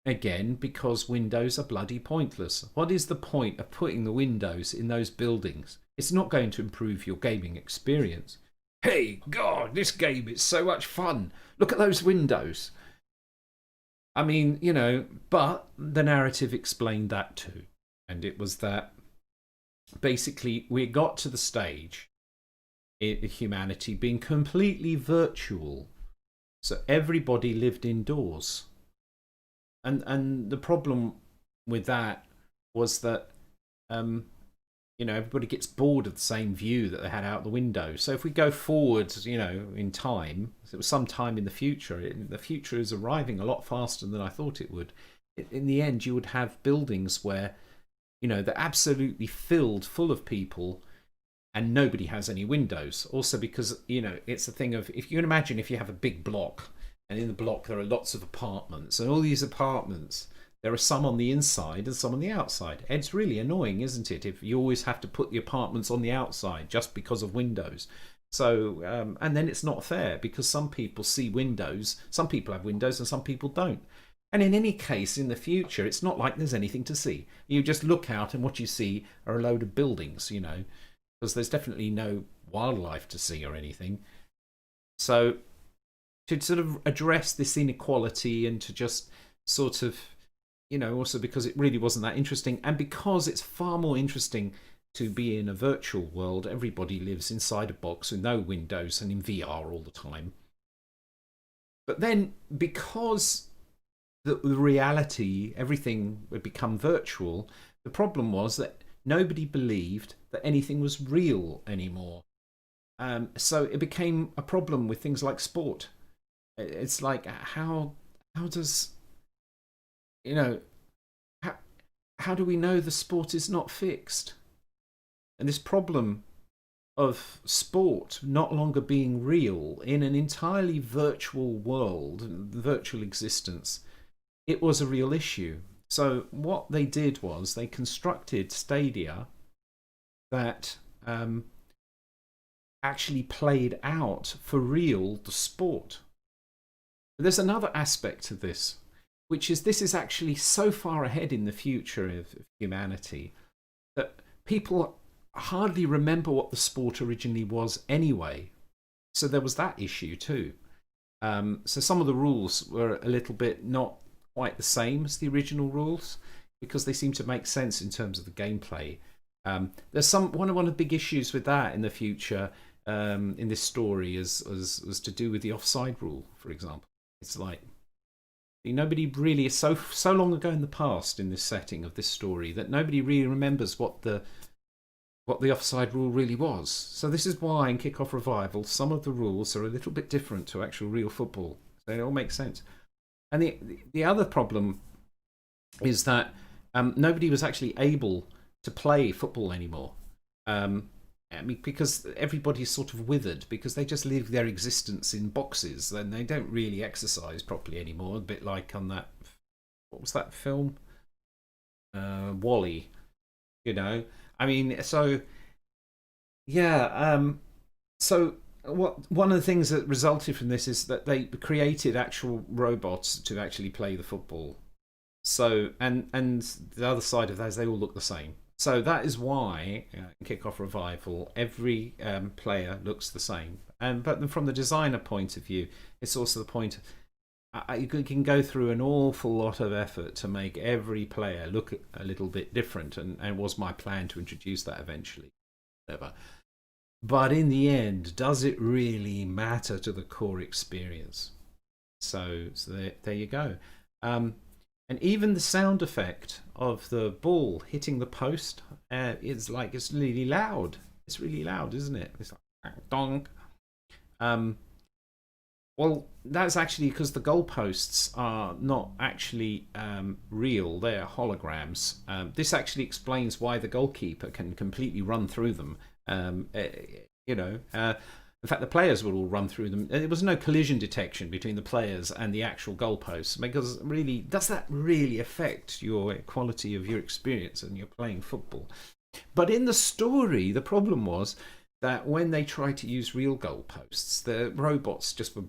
Again, because windows are bloody pointless. What is the point of putting the windows in those buildings? It's not going to improve your gaming experience. Hey, God, this game is so much fun. Look at those windows. I mean, you know, but the narrative explained that too. And it was that basically we got to the stage in humanity being completely virtual. So everybody lived indoors. And the problem with that was that, you know, everybody gets bored of the same view that they had out the window. So if we go forward, you know, in time, it was some time in the future. The future is arriving a lot faster than I thought it would. In the end, you would have buildings where, you know, they're absolutely filled full of people and nobody has any windows. Also because, you know, it's a thing of, if you can imagine if you have a big block, and in the block there are lots of apartments, and all these apartments, there are some on the inside and some on the outside. It's really annoying, isn't it, if you always have to put the apartments on the outside just because of windows. So, and then it's not fair because some people see windows, some people have windows and some people don't. And in any case, in the future, it's not like there's anything to see. You just look out and what you see are a load of buildings, you know, because there's definitely no wildlife to see or anything. So to sort of address this inequality and to just sort of, you know, also because it really wasn't that interesting, and because it's far more interesting to be in a virtual world. Everybody lives inside a box with no windows and in VR all the time. But then because the reality, everything would become virtual, the problem was that nobody believed that anything was real anymore. So it became a problem with things like sport. It's like, how does, you know, how do we know the sport is not fixed? And this problem of sport not longer being real in an entirely virtual world, virtual existence, it was a real issue. So what they did was they constructed stadia that actually played out for real the sport. But there's another aspect to this, which is this is actually so far ahead in the future of humanity that people hardly remember what the sport originally was anyway. So there was that issue too. So some of the rules were a little bit not quite the same as the original rules because they seem to make sense in terms of the gameplay. There's one of the big issues with that in the future in this story was to do with the offside rule, for example. It's like nobody really is so long ago in the past in this setting of this story that nobody really remembers what the offside rule really was. So this is why in Kickoff Revival some of the rules are a little bit different to actual real football. So it all makes sense. And the other problem is that nobody was actually able to play football anymore. I mean, because everybody's sort of withered because they just live their existence in boxes and they don't really exercise properly anymore. A bit like on that, what was that film? Wall-E, you know. I mean, so yeah. So one of the things that resulted from this is that they created actual robots to actually play the football. So and the other side of that is they all look the same. So that is why in Kickoff Revival every player looks the same. But from the designer point of view, it's also the point. You can go through an awful lot of effort to make every player look a little bit different, and it was my plan to introduce that eventually. Whatever. But in the end, does it really matter to the core experience? So there you go. And even the sound effect of the ball hitting the post is like it's really loud. It's really loud, isn't it? It's like dong. Well, that's actually because the goalposts are not actually real. They're holograms. This actually explains why the goalkeeper can completely run through them. In fact, the players would all run through them. There was no collision detection between the players and the actual goalposts because really, does that really affect your quality of your experience and you're playing football? But in the story, the problem was that when they tried to use real goalposts, the robots just were,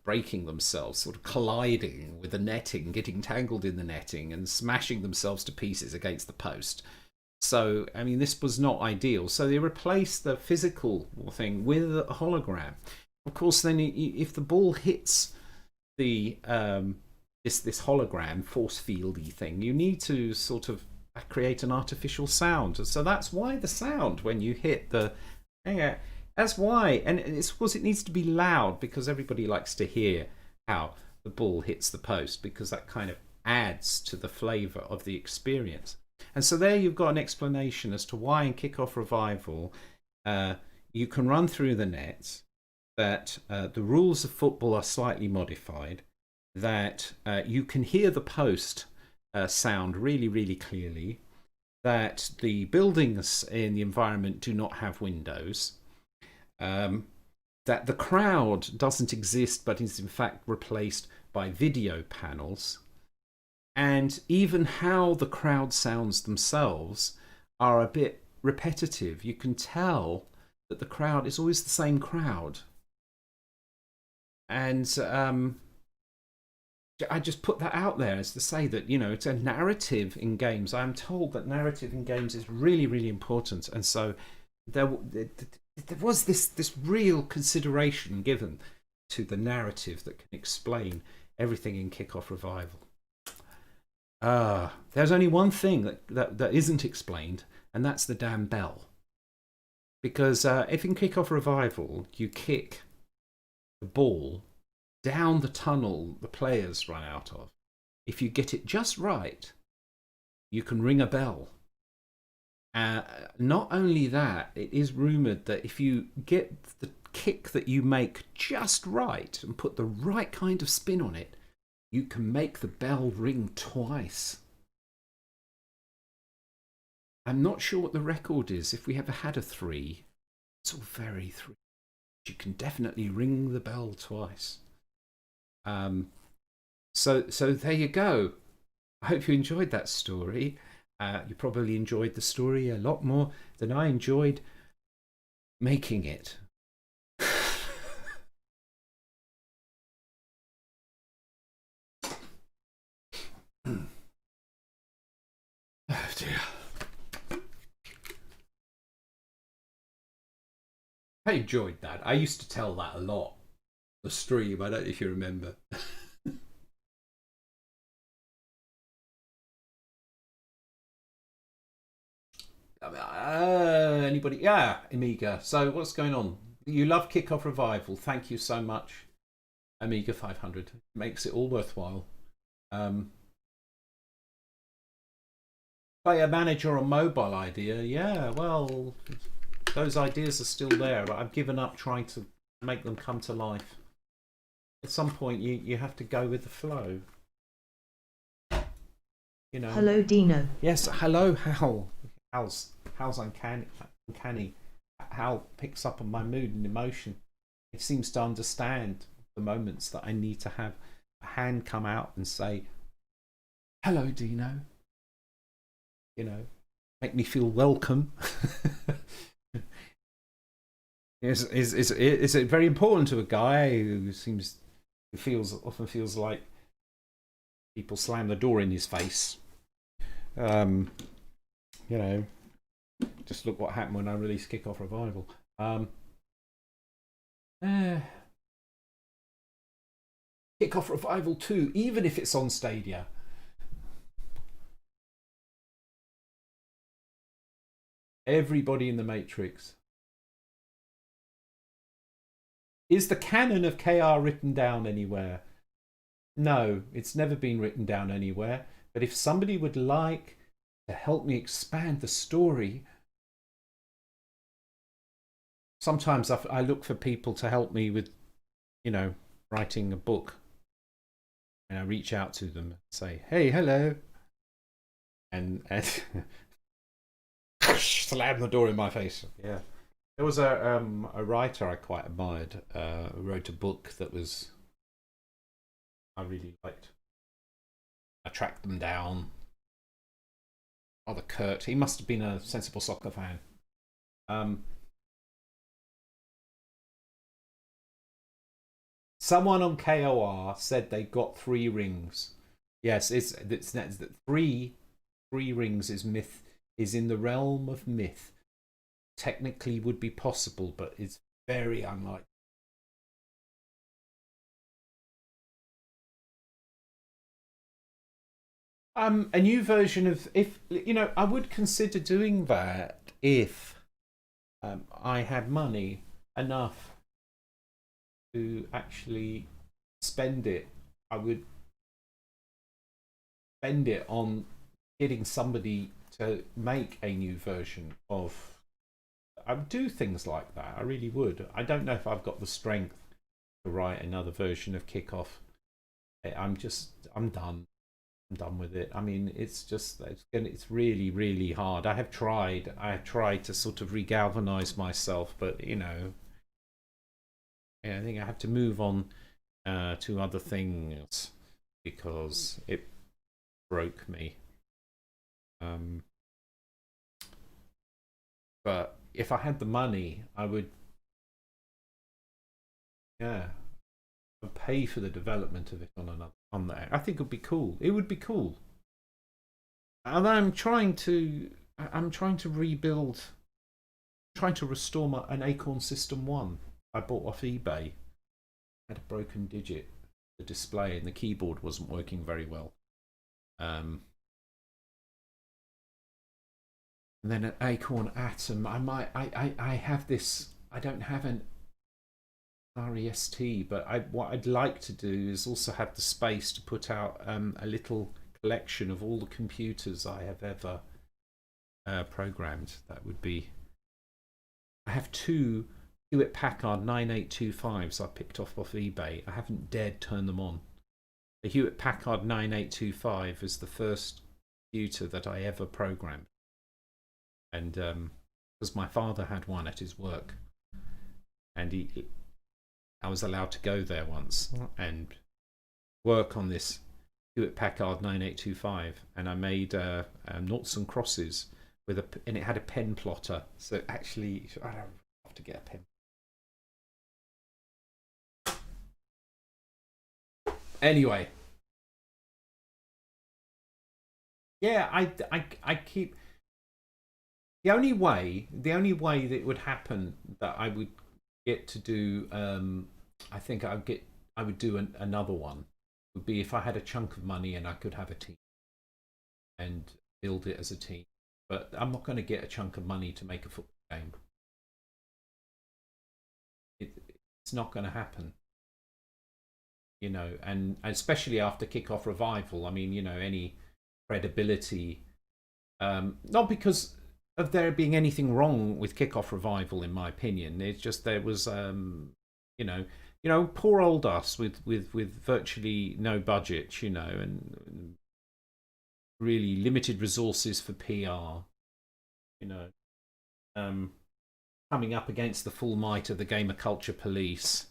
breaking themselves, sort of colliding with the netting, getting tangled in the netting and smashing themselves to pieces against the post. So, I mean, this was not ideal. So they replaced the physical thing with a hologram. Of course, then if the ball hits the this hologram force fieldy thing, you need to sort of create an artificial sound. So that's why the sound when you hit the that's why, and it's of course it needs to be loud because everybody likes to hear how the ball hits the post because that kind of adds to the flavour of the experience. And so there you've got an explanation as to why in Kickoff Revival you can run through the net, that the rules of football are slightly modified, that you can hear the post sound really, really clearly, that the buildings in the environment do not have windows, that the crowd doesn't exist but is in fact replaced by video panels, and even how the crowd sounds themselves are a bit repetitive. You can tell that the crowd is always the same crowd. And I just put that out there as to say that, it's a narrative in games. I'm told that narrative in games is really, really important. And so there was this real consideration given to the narrative that can explain everything in Kickoff Revival. There's only one thing that isn't explained, and that's the damn bell. Because if in Kickoff Revival you kick the ball down the tunnel the players run out of, if you get it just right, you can ring a bell. Not only that, it is rumoured that if you get the kick that you make just right and put the right kind of spin on it, you can make the bell ring twice. I'm not sure what the record is. If we ever had a 3, it's all very 3. You can definitely ring the bell twice. So there you go. I hope you enjoyed that story. You probably enjoyed the story a lot more than I enjoyed making it. Oh dear. I enjoyed that. I used to tell that a lot. The stream, I don't know if you remember. Anybody? Yeah, Amiga. So what's going on? You love Kickoff Revival. Thank you so much, Amiga 500. Makes it all worthwhile. Play a manager on mobile idea. Yeah, well, those ideas are still there, but I've given up trying to make them come to life. At some point, you have to go with the flow. You know. Hello, Dino. Yes, hello, Hal. Hal's uncanny. Hal picks up on my mood and emotion. He seems to understand the moments that I need to have a hand come out and say, "Hello, Dino." You know, make me feel welcome. Is it very important to a guy who often feels like people slam the door in his face? You know, just look what happened when I released Kickoff Revival. Kickoff Revival 2, even if it's on Stadia. Everybody in the Matrix. Is the canon of KR written down anywhere? No, it's never been written down anywhere. But if somebody would like to help me expand the story, sometimes I look for people to help me with, you know, writing a book. And I reach out to them and say, "Hey, hello." And slam the door in my face. Yeah. There was a writer I quite admired who wrote a book that I really liked. I tracked them down. Rather curt. He must have been a sensible soccer fan. Someone on KOR said they got 3 rings. Yes, it's that three rings is myth. Is in the realm of myth. Technically would be possible, but it's very unlikely. A new version of, if you know, I would consider doing that if I had money enough to actually spend it. I would spend it on getting somebody to make a new version of. I would do things like that. I really would. I don't know if I've got the strength to write another version of Kickoff. I'm done. I'm done with it. I mean, it's really, really hard. I have tried to sort of regalvanize myself, but you know, yeah, I think I have to move on to other things because it broke me. But if I had the money, I would, yeah, I'd pay for the development of it on there. I think it would be cool. It would be cool. And I'm trying to rebuild, trying to restore an Acorn System 1 I bought off eBay. Had a broken digit, the display and the keyboard wasn't working very well. And then an Acorn Atom. I have this. I don't have an REST, but what I'd like to do is also have the space to put out a little collection of all the computers I have ever programmed. That would be. I have two Hewlett Packard 9825s I picked off eBay. I haven't dared turn them on. The Hewlett Packard 9825 is the first computer that I ever programmed, and because my father had one at his work, and I was allowed to go there once and work on this Hewlett Packard 9825, and I made noughts and crosses and it had a pen plotter. So actually, I don't have to get a pen. Anyway, yeah, I keep the only way that it would happen that I would get to do. I think I would do another one would be if I had a chunk of money and I could have a team and build it as a team. But I'm not going to get a chunk of money to make a football game. It's not going to happen. And especially after Kickoff Revival, I mean, any credibility, not because of there being anything wrong with Kickoff Revival, in my opinion. It's just there was, poor old us with virtually no budget, and really limited resources for PR, coming up against the full might of the gamer culture police.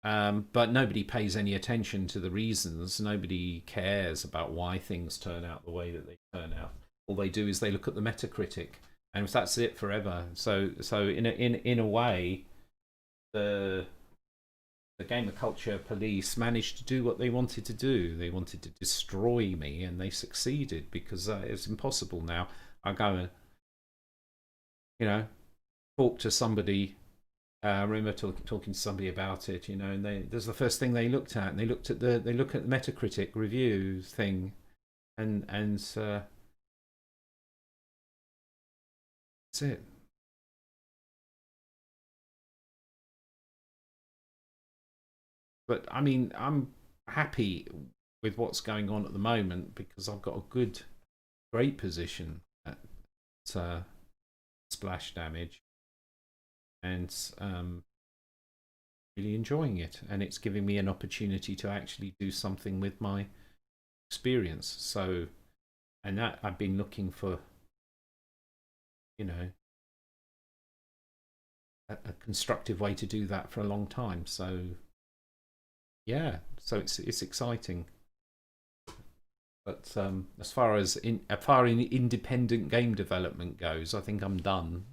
But nobody pays any attention to the reasons. Nobody cares about why things turn out the way that they turn out. All they do is they look at the Metacritic, and that's it forever. So in a way, the gamer culture police managed to do what they wanted to do. They wanted to destroy me, and they succeeded because it's impossible now. I go and talk to somebody. I remember talking to somebody about it, and there's the first thing they looked at, and they look at the Metacritic reviews thing, and that's it. But I mean, I'm happy with what's going on at the moment because I've got a great position at splash damage, and really enjoying it, and it's giving me an opportunity to actually do something with my experience. So, and that I've been looking for, a constructive way to do that for a long time. So, yeah, so it's exciting. But as far as independent game development goes, I think I'm done.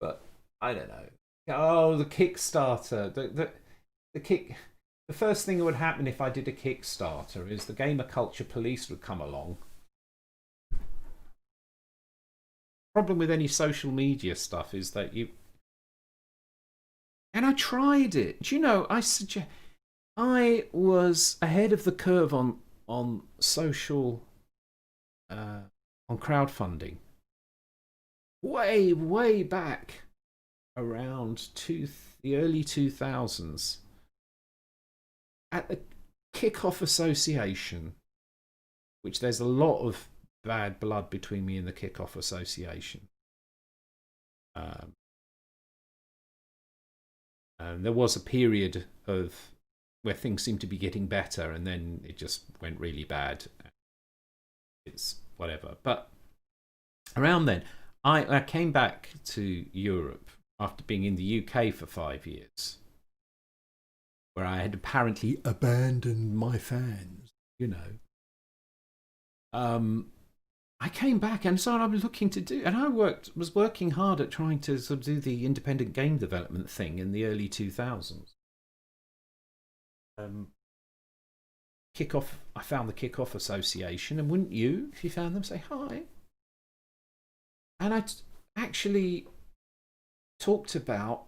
But I don't know. Oh, the Kickstarter. The first thing that would happen if I did a Kickstarter is the gamer culture police would come along. Problem with any social media stuff is that and I tried it. Do you know, I was ahead of the curve on social on crowdfunding. Way back around the early 2000s at the Kickoff Association, which there's a lot of bad blood between me and the Kickoff Association. And there was a period where things seemed to be getting better, and then it just went really bad. It's whatever. But around then, I came back to Europe after being in the UK for 5 years, where I had apparently abandoned my fans, I came back, and so I was looking to do, and I was working hard at trying to sort of do the independent game development thing in the early 2000s. I found the Kickoff Association, and wouldn't you, if you found them, say hi? And I actually talked about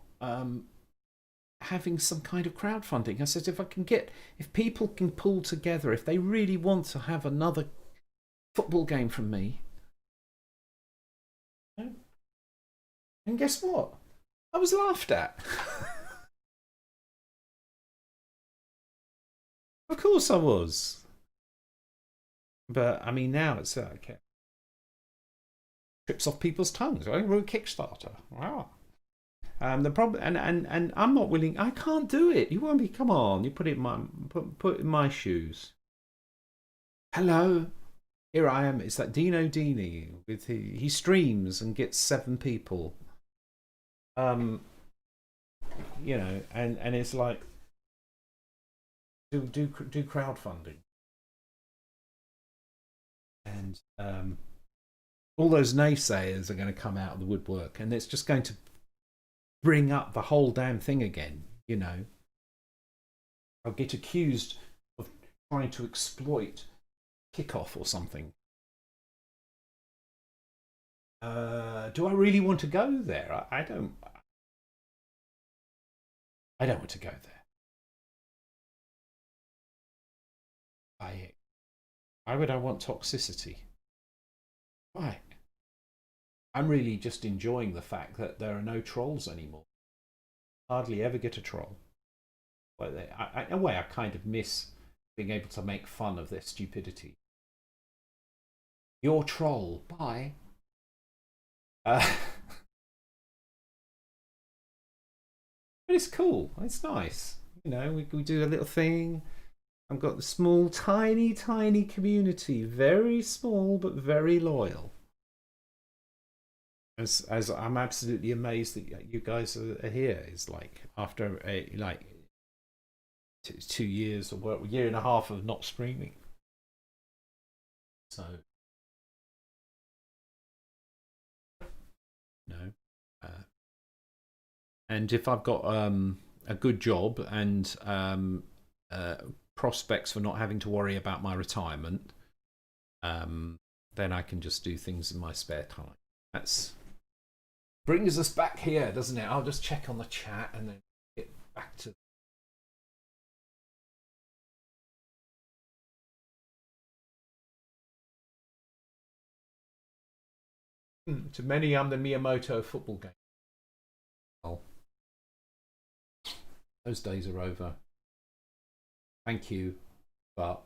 having some kind of crowdfunding. I said, if people can pull together, if they really want to have another football game from me, and guess what? I was laughed at. Of course I was. But I mean, now it's okay. trips off people's tongues. I wrote Kickstarter. Wow. The problem, and I'm not willing. I can't do it. You want me? Come on. You put it in my put in my shoes. Hello, here I am. It's that Dino Dini with he streams and gets 7 people. You know, and it's like do crowdfunding, and all those naysayers are going to come out of the woodwork, and it's just going to bring up the whole damn thing again. You know, I'll get accused of trying to exploit Kickoff or something. Do I really want to go there? I don't. I don't want to go there. Why would I want toxicity? Why? I'm really just enjoying the fact that there are no trolls anymore. Hardly ever get a troll. Well, in a way, I kind of miss being able to make fun of their stupidity. Your troll, bye. But it's cool. It's nice. You know, we do a little thing. I've got the small, tiny, tiny community. Very small, but very loyal. As I'm absolutely amazed that you guys are here. It's like after like 2 years or a year and a half of not streaming. So no. And if I've got a good job and prospects for not having to worry about my retirement, then I can just do things in my spare time. That's brings us back here, doesn't it? I'll just check on the chat and then get back to. To many, I'm the Miyamoto football game. Oh, those days are over. Thank you, but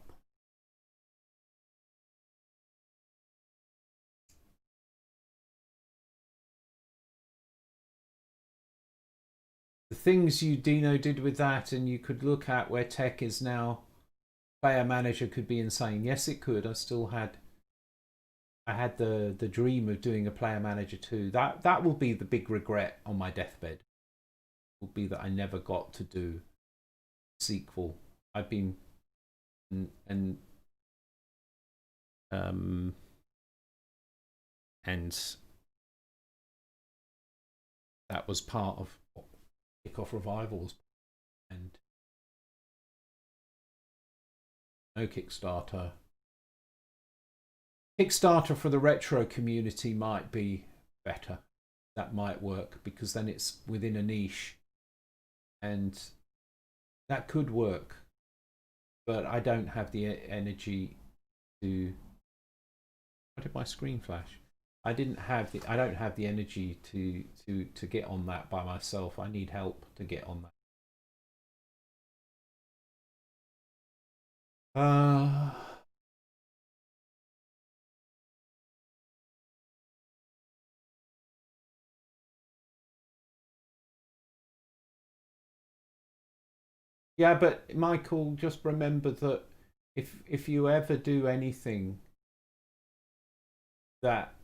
the things you, Dino, did with that, and you could look at where tech is now, player manager could be insane. Yes, it could. I had the dream of doing a player manager too. That will be the big regret on my deathbed. Will be that I never got to do a sequel. I've been and that was part of what Kickoff Revivals, and no Kickstarter. Kickstarter for the retro community might be better. That might work because then it's within a niche, and that could work. But I don't have the energy to. Why did my screen flash? I don't have the energy to get on that by myself. I need help to get on that. Yeah, but Michael, just remember that if you ever do anything that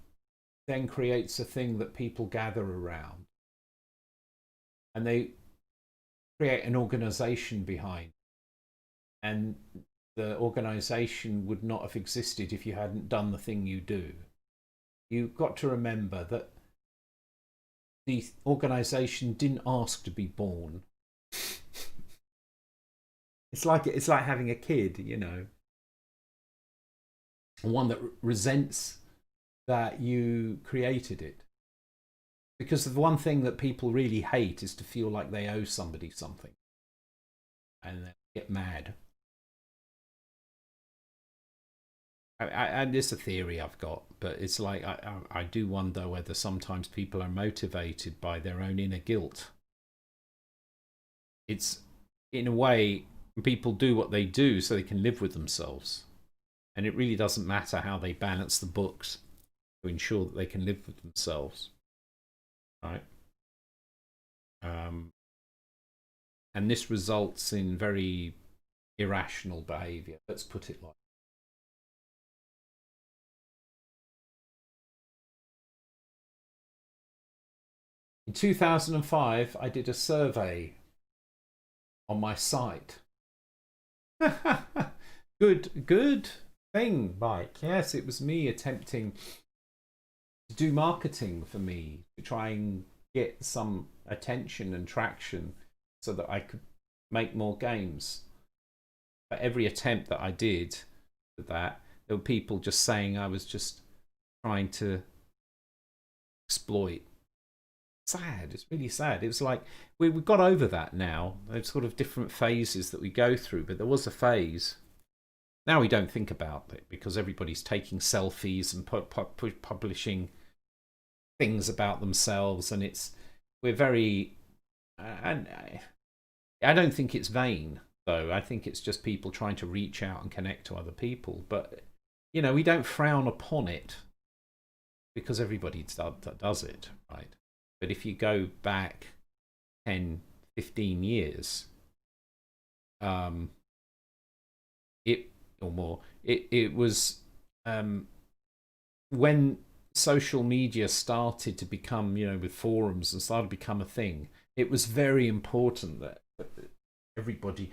then creates a thing that people gather around, and they create an organization behind, and the organization would not have existed if you hadn't done the thing you do. You've got to remember that the organization didn't ask to be born. It's like having a kid, you know, one that resents that you created it. Because the one thing that people really hate is to feel like they owe somebody something, and they get mad. And it's a theory I've got, but it's like I do wonder whether sometimes people are motivated by their own inner guilt. It's, in a way, people do what they do so they can live with themselves, and it really doesn't matter how they balance the books. to ensure that they can live with themselves, right? And this results in very irrational behavior. Let's put it like. In 2005, I did a survey on my site. Good thing, Mike. Yes, it was me attempting to do marketing for me to try and get some attention and traction so that I could make more games. But every attempt that I did with that, there were people just saying I was just trying to exploit. Sad. It's really sad. It was like we've got over that now. There's sort of different phases that we go through, but there was a phase. Now we don't think about it because everybody's taking selfies and publishing things about themselves, and we're very. And I don't think it's vain though. I think it's just people trying to reach out and connect to other people. But we don't frown upon it because everybody does it, right? But if you go back 10, 15 years, it or more, it was when social media started to become, with forums and started to become a thing, it was very important that everybody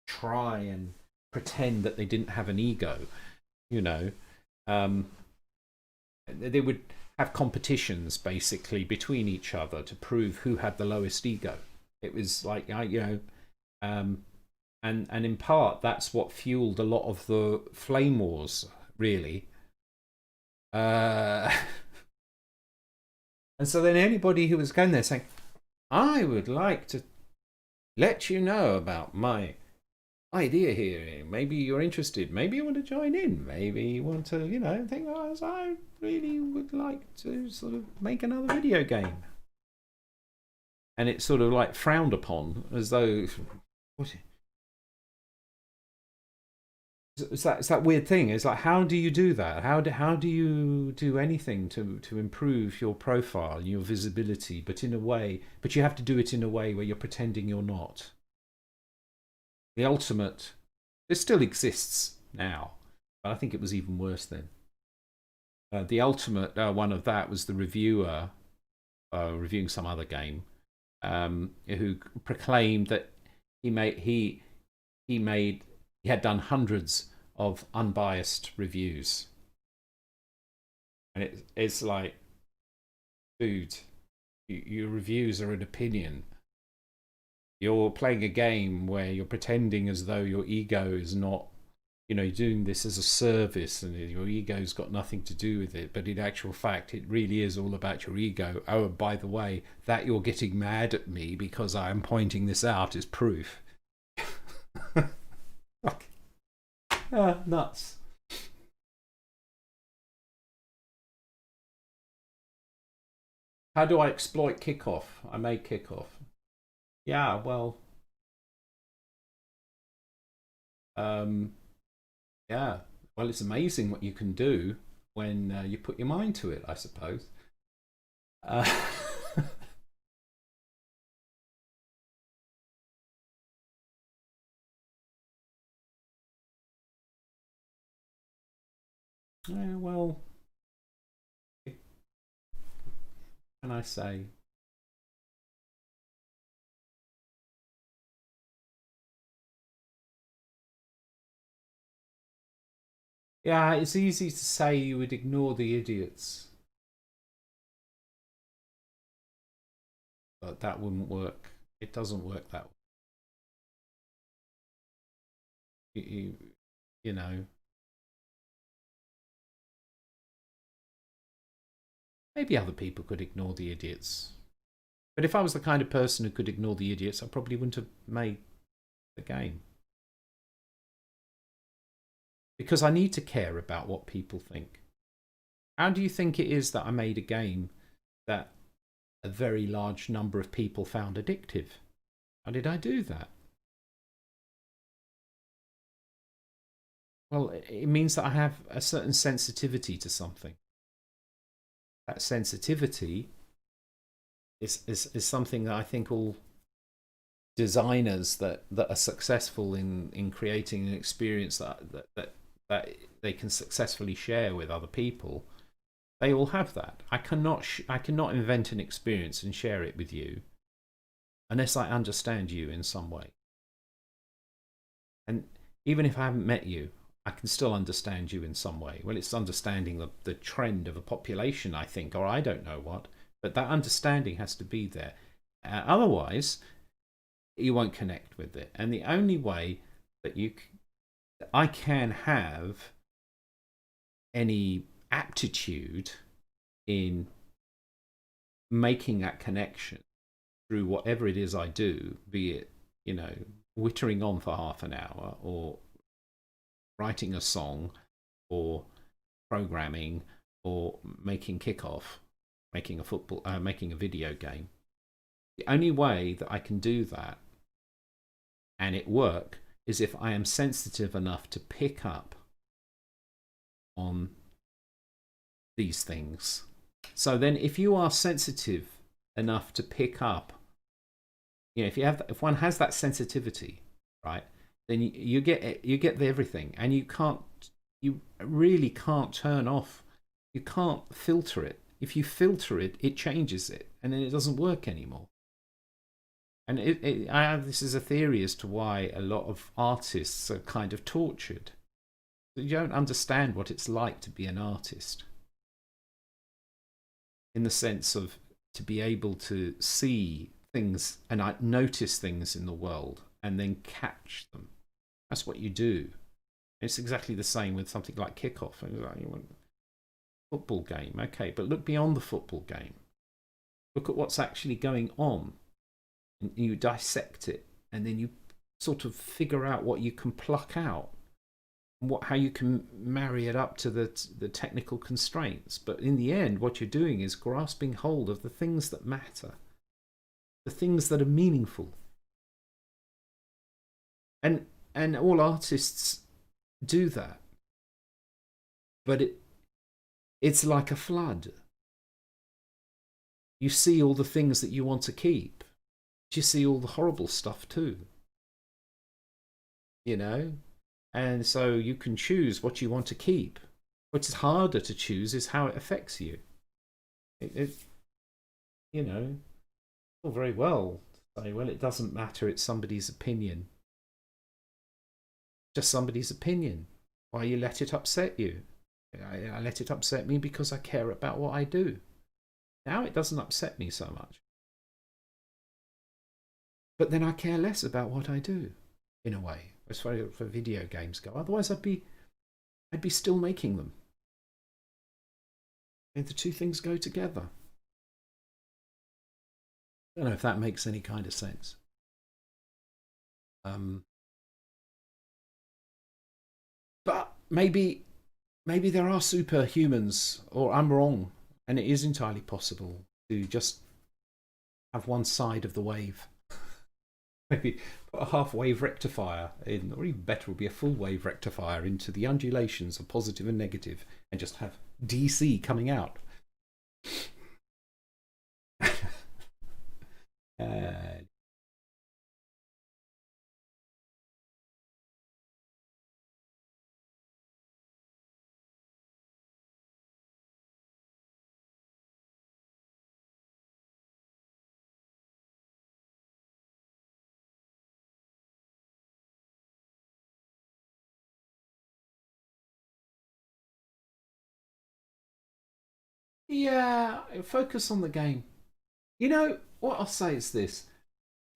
try and pretend that they didn't have an ego. They would have competitions basically between each other to prove who had the lowest ego. It was like, and in part that's what fueled a lot of the flame wars, really. And so then anybody who was going there saying, I would like to let you know about my idea here. Maybe you're interested. Maybe you want to join in. Maybe you want to, think, I really would like to sort of make another video game. And it's sort of like frowned upon as though, what? It's that weird thing. It's like, how do you do that? How do you do anything to improve your profile, your visibility, but you have to do it in a way where you're pretending you're not. The ultimate, it still exists now, but I think it was even worse then. The ultimate one of that was the reviewer reviewing some other game, who proclaimed that he had done hundreds of unbiased reviews, and it's like, dude, your reviews are an opinion. You're playing a game where you're pretending as though your ego is not, you're doing this as a service and your ego's got nothing to do with it. But in actual fact, it really is all about your ego. Oh, and by the way, that you're getting mad at me because I am pointing this out is proof. Nuts. How do I exploit kickoff? I made kickoff. Yeah, well, yeah, well, it's amazing what you can do when you put your mind to it, I suppose. Yeah, well, what can I say? Yeah, it's easy to say you would ignore the idiots, but that wouldn't work. It doesn't work that way. You know, maybe other people could ignore the idiots. But if I was the kind of person who could ignore the idiots, I probably wouldn't have made the game. Because I need to care about what people think. How do you think it is that I made a game that a very large number of people found addictive? How did I do that? Well, it means that I have a certain sensitivity to something. that sensitivity is something that I think all designers that are successful in creating an experience that they can successfully share with other people, they all have that. I cannot invent an experience and share it with you unless I understand you in some way. And even if I haven't met you, I can still understand you in some way. Well, it's understanding the trend of a population, I think, or I don't know what, but that understanding has to be there. Otherwise, you won't connect with it. And the only way that I can have any aptitude in making that connection through whatever it is I do, be it, wittering on for half an hour, or writing a song, or programming, or making kickoff, making a video game. The only way that I can do that and it work is if I am sensitive enough to pick up on these things. So then if you are sensitive enough to pick up, if one has that sensitivity, right, then you get everything, and you really can't turn off, you can't filter it. If you filter it, it changes it, and then it doesn't work anymore. And this is a theory as to why a lot of artists are kind of tortured. You don't understand what it's like to be an artist, in the sense of to be able to see things and notice things in the world and then catch them. That's what you do. It's exactly the same with something like kickoff. Football game, okay, but look beyond the football game. Look at what's actually going on. And you dissect it, and then you sort of figure out what you can pluck out, and how you can marry it up to the technical constraints. But in the end, what you're doing is grasping hold of the things that matter, the things that are meaningful. And all artists do that. But it's like a flood. You see all the things that you want to keep. You see all the horrible stuff too. And so you can choose what you want to keep. What's harder to choose is how it affects you. All very well to say, well, it doesn't matter, it's somebody's opinion. Just somebody's opinion. Why you let it upset you? I let it upset me because I care about what I do. Now it doesn't upset me so much. But then I care less about what I do, in a way, as far as video games go. Otherwise, I'd be still making them. And the two things go together. I don't know if that makes any kind of sense. But maybe there are superhumans, or I'm wrong, and it is entirely possible to just have one side of the wave. Maybe put a half-wave rectifier in, or even better would be a full-wave rectifier into the undulations of positive and negative, and just have DC coming out. Yeah, focus on the game. What I'll say is this.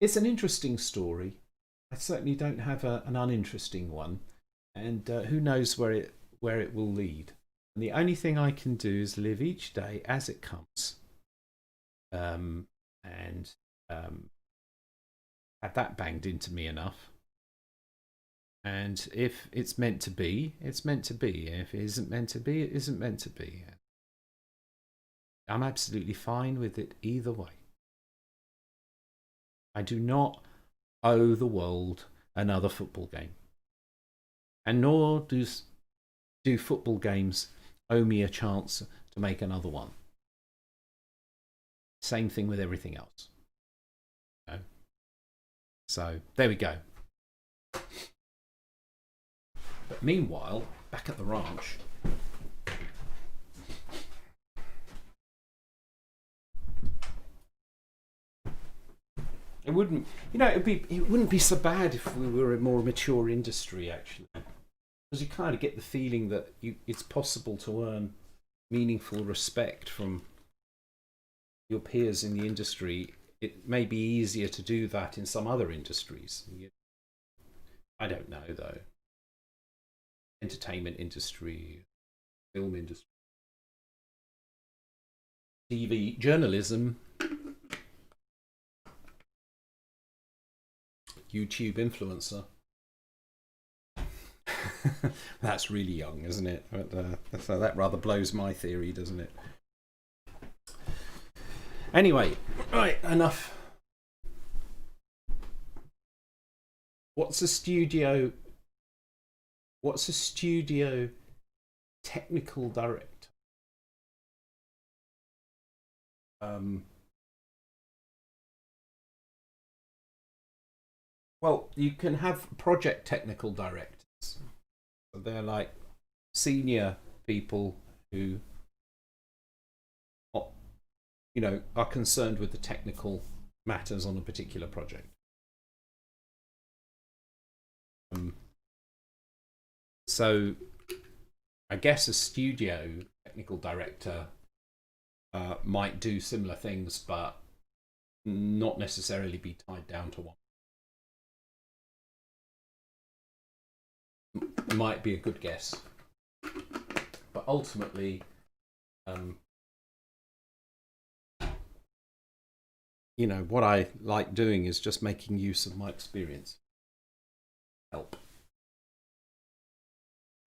It's an interesting story. I certainly don't have an uninteresting one. And who knows where it will lead. And the only thing I can do is live each day as it comes. And have that banged into me enough. And if it's meant to be, it's meant to be. If it isn't meant to be, it isn't meant to be. I'm absolutely fine with it either way. I do not owe the world another football game. And nor do football games owe me a chance to make another one. Same thing with everything else. You know? So there we go. But meanwhile, back at the ranch, it wouldn't, it wouldn't be so bad if we were a more mature industry, actually, because you kind of get the feeling that it's possible to earn meaningful respect from your peers in the industry. It may be easier to do that in some other industries. I don't know, though. Entertainment industry, film industry, TV, journalism, YouTube influencer. That's really young, isn't it? But, so that rather blows my theory, doesn't it? Anyway, right, enough. What's a studio technical director? Well, you can have project technical directors. So they're like senior people who are concerned with the technical matters on a particular project. So I guess a studio technical director might do similar things, but not necessarily be tied down to one. Might be a good guess, but ultimately, what I like doing is just making use of my experience. Help.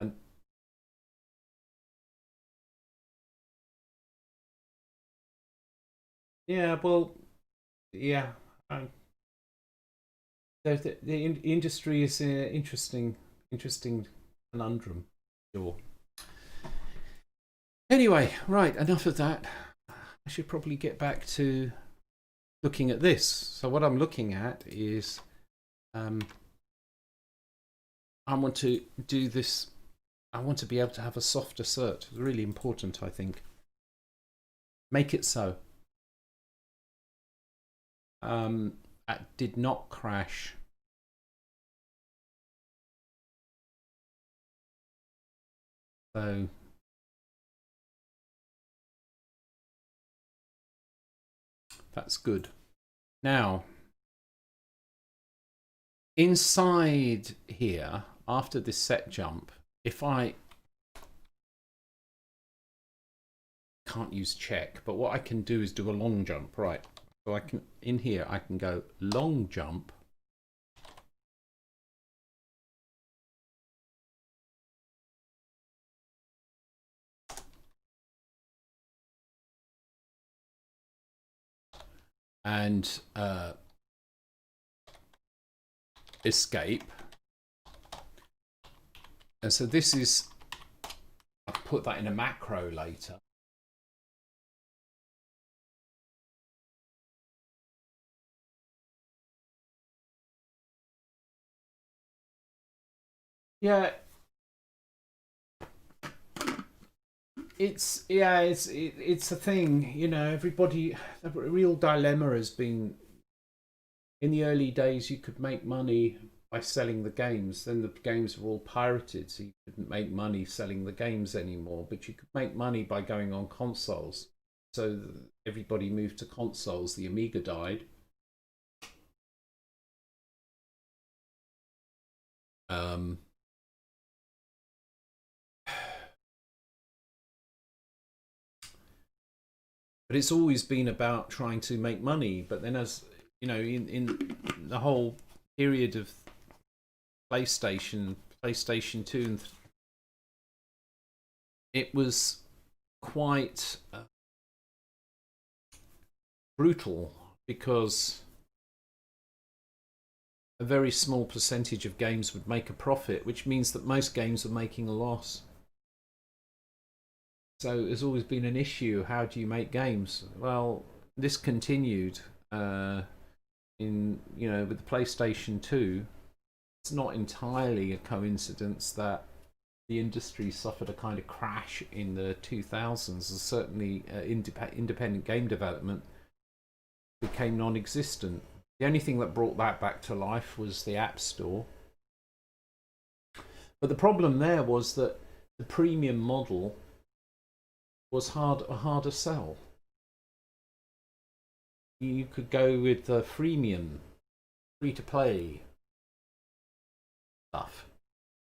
And yeah, well, yeah. The industry is an interesting conundrum. Sure. Anyway, right, enough of that. I should probably get back to looking at this. So what I'm looking at is I want to do this. I want to be able to have a soft assert. It's really important, I think. Make it so. That did not crash. So that's good. Now, inside here, after this set jump, if I can't use check, but what I can do is do a long jump, right? So I can, in here, I can go long jump. And escape. And so this is, I'll put that in a macro later. Yeah. It's a thing, everybody, the real dilemma has been, in the early days you could make money by selling the games, then the games were all pirated, so you couldn't make money selling the games anymore, but you could make money by going on consoles. So everybody moved to consoles. The Amiga died. But it's always been about trying to make money. But then, as you know, in the whole period of PlayStation 2, and it was quite brutal, because a very small percentage of games would make a profit, which means that most games are making a loss. So there's always been an issue. How do you make games? Well, this continued in with the PlayStation 2. It's not entirely a coincidence that the industry suffered a kind of crash in the 2000s, and certainly independent game development became non-existent. The only thing that brought that back to life was the App Store. But the problem there was that the premium model was a harder sell. You could go with the freemium, free-to-play stuff.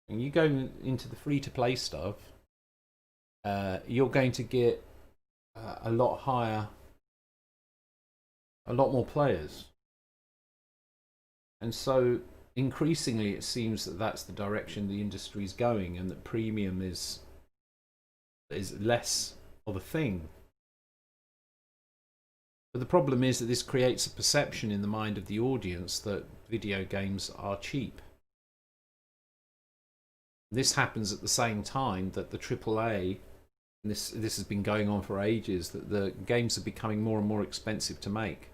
And you go into the free-to-play stuff, you're going to get a lot higher, a lot more players. And so increasingly it seems that that's the direction the industry is going, and that premium is less of a thing. But the problem is that this creates a perception in the mind of the audience that video games are cheap. This happens at the same time that the AAA, and this has been going on for ages, that the games are becoming more and more expensive to make.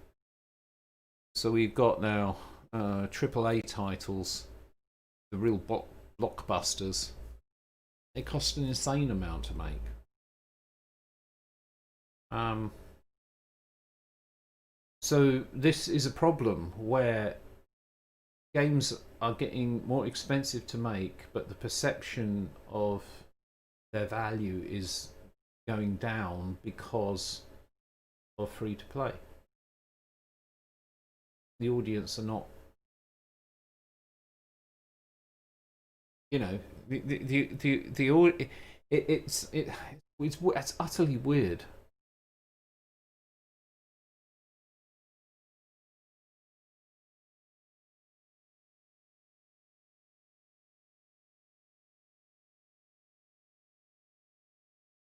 So we've got now AAA titles, the real blockbusters. They cost an insane amount to make. So this is a problem where games are getting more expensive to make, but the perception of their value is going down because of free to play. The audience are not, it's utterly weird.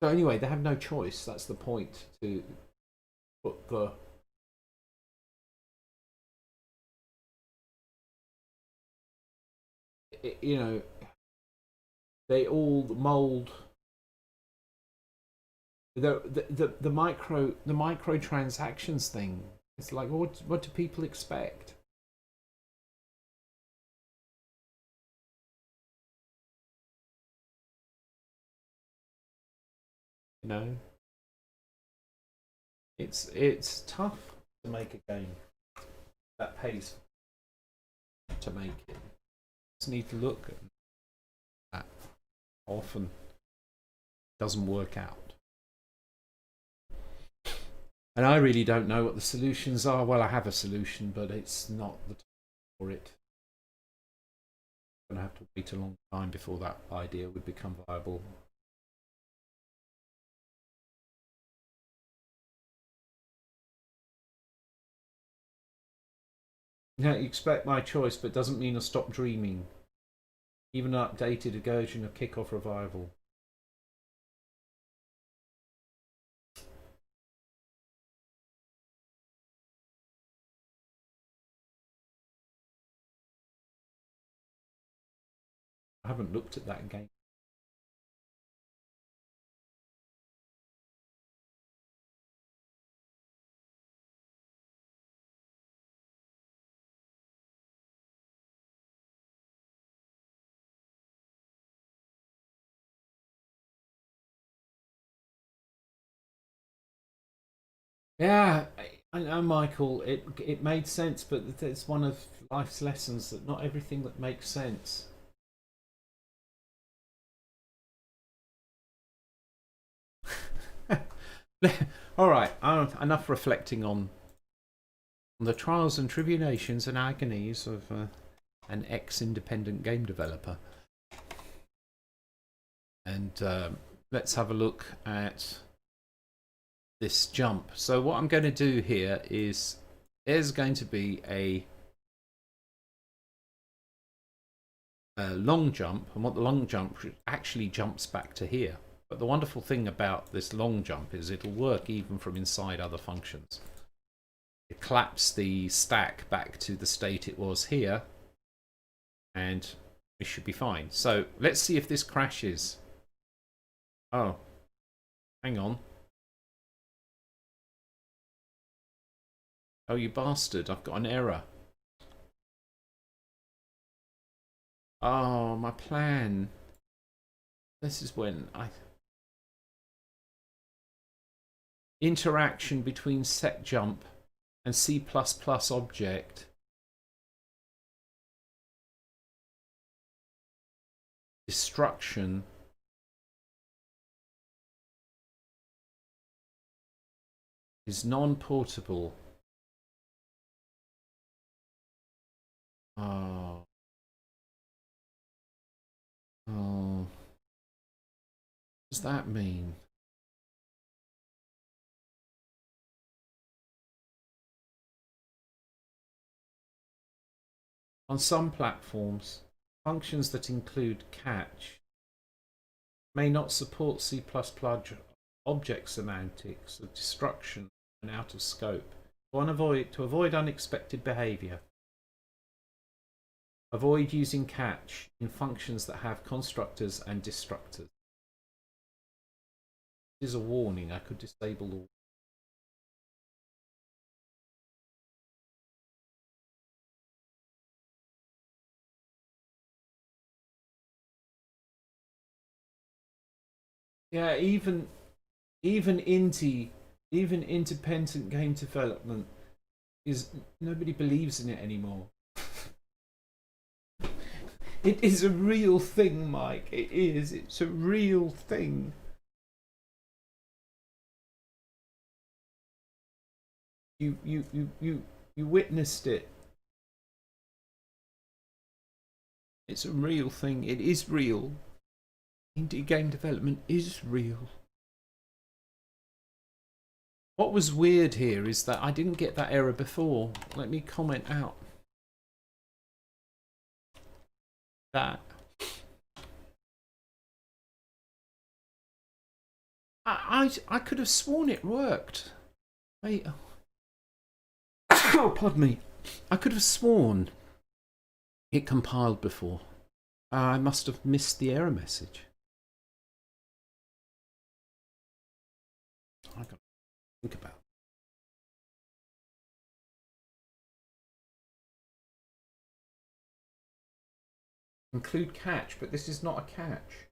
So anyway, they have no choice. That's the point, to put the they all mold the micro transactions thing. It's like, what do people expect? It's tough to make a game that pays to make it. Just need to look at that. Often doesn't work out, and I really don't know what the solutions are. Well, I have a solution, but it's not the time for it. I'm gonna have to wait a long time before that idea would become viable. Yeah, you expect my choice, but doesn't mean I stop dreaming. Even an updated version of Kickoff Revival. I haven't looked at that game. Yeah, I know, Michael. It made sense, but it's one of life's lessons that not everything that makes sense. All right, enough reflecting on the trials and tribulations and agonies of an ex-independent game developer. And let's have a look at this jump. So what I'm going to do here is there's going to be a long jump, and what the long jump actually jumps back to here. But the wonderful thing about this long jump is it'll work even from inside other functions. It claps the stack back to the state it was here, and it should be fine. So let's see if this crashes. Oh, hang on. Oh, you bastard, I've got an error. Oh, my plan. This is when interaction between set jump and C++ object. Destruction. Is non-portable. Oh. Oh. What does that mean? On some platforms, functions that include catch may not support C++ object semantics of destruction and out of scope. To avoid unexpected behavior, avoid using catch in functions that have constructors and destructors. This is a warning. I could disable all. Yeah, even independent game development is, nobody believes in it anymore. It is a real thing, Mike. It is. It's a real thing. You witnessed it. It's a real thing. It is real. Indie game development is real. What was weird here is that I didn't get that error before. Let me comment out that. I could have sworn it worked. Wait. Oh, pardon me. I could have sworn it compiled before. I must have missed the error message. I got to think about it. Include catch, but this is not a catch.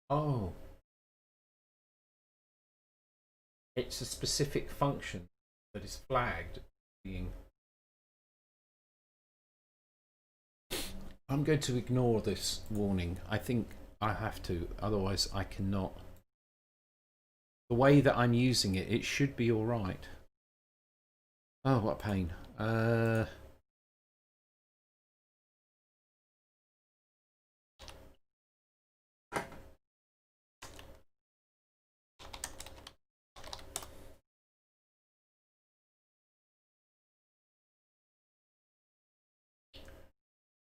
Oh. It's a specific function that is flagged being. I'm going to ignore this warning. I think I have to, otherwise I cannot. The way that I'm using it, it should be all right. Oh, what a pain.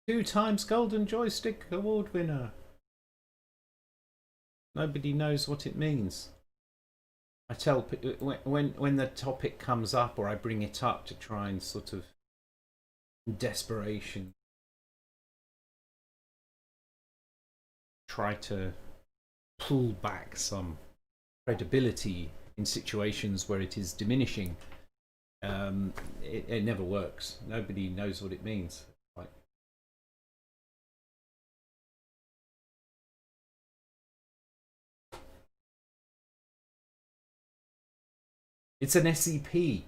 2 times Golden Joystick Award winner. Nobody knows what it means. I tell when the topic comes up, or I bring it up to try and sort of, in desperation, try to pull back some credibility in situations where it is diminishing. It never works. Nobody knows what it means. It's an SEP.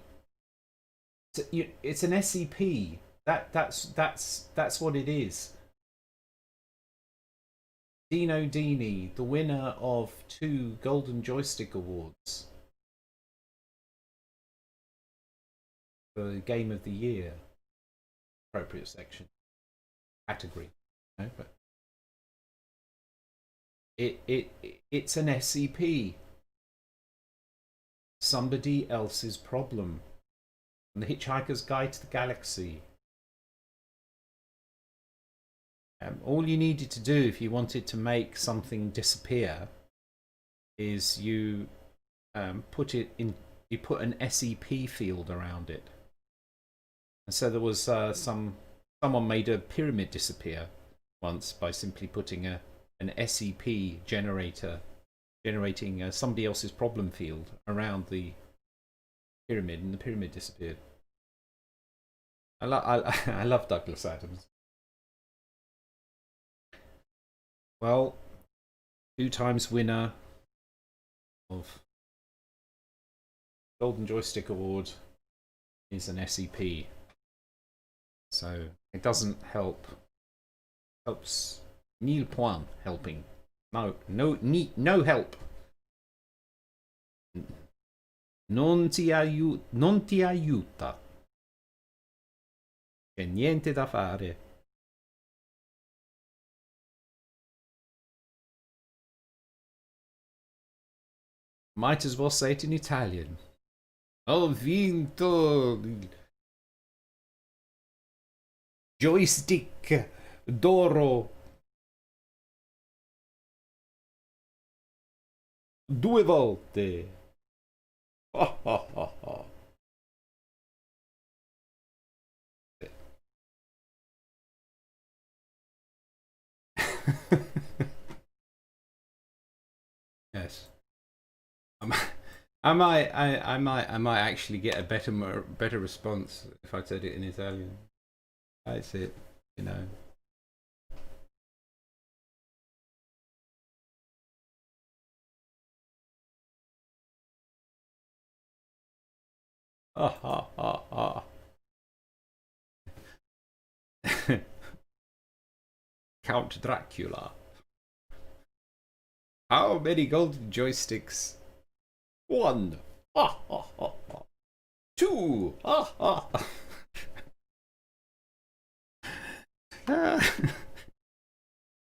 It's an SEP. That's what it is. Dino Dini, the winner of 2 Golden Joystick Awards for Game of the Year, appropriate section, category. No, but it's an SEP. Somebody else's problem. And the Hitchhiker's Guide to the Galaxy. All you needed to do if you wanted to make something disappear is you put it in. You put an SEP field around it. And so there was someone made a pyramid disappear once by simply putting an SEP generator generating somebody else's problem field around the pyramid, and the pyramid disappeared. I love Douglas Adams. Well, 2 times winner of Golden Joystick Award is an SCP. So it doesn't help. Helps nil point helping. No help. Non ti aiuta. C'è niente da fare. Might as well say it in Italian. Ho vinto il joystick d'oro 2 volte. Oh, oh, oh, oh. Yes. I might actually get a better response if I said it in Italian. That's it, you know. Count Dracula. How many golden joysticks? 1. 2.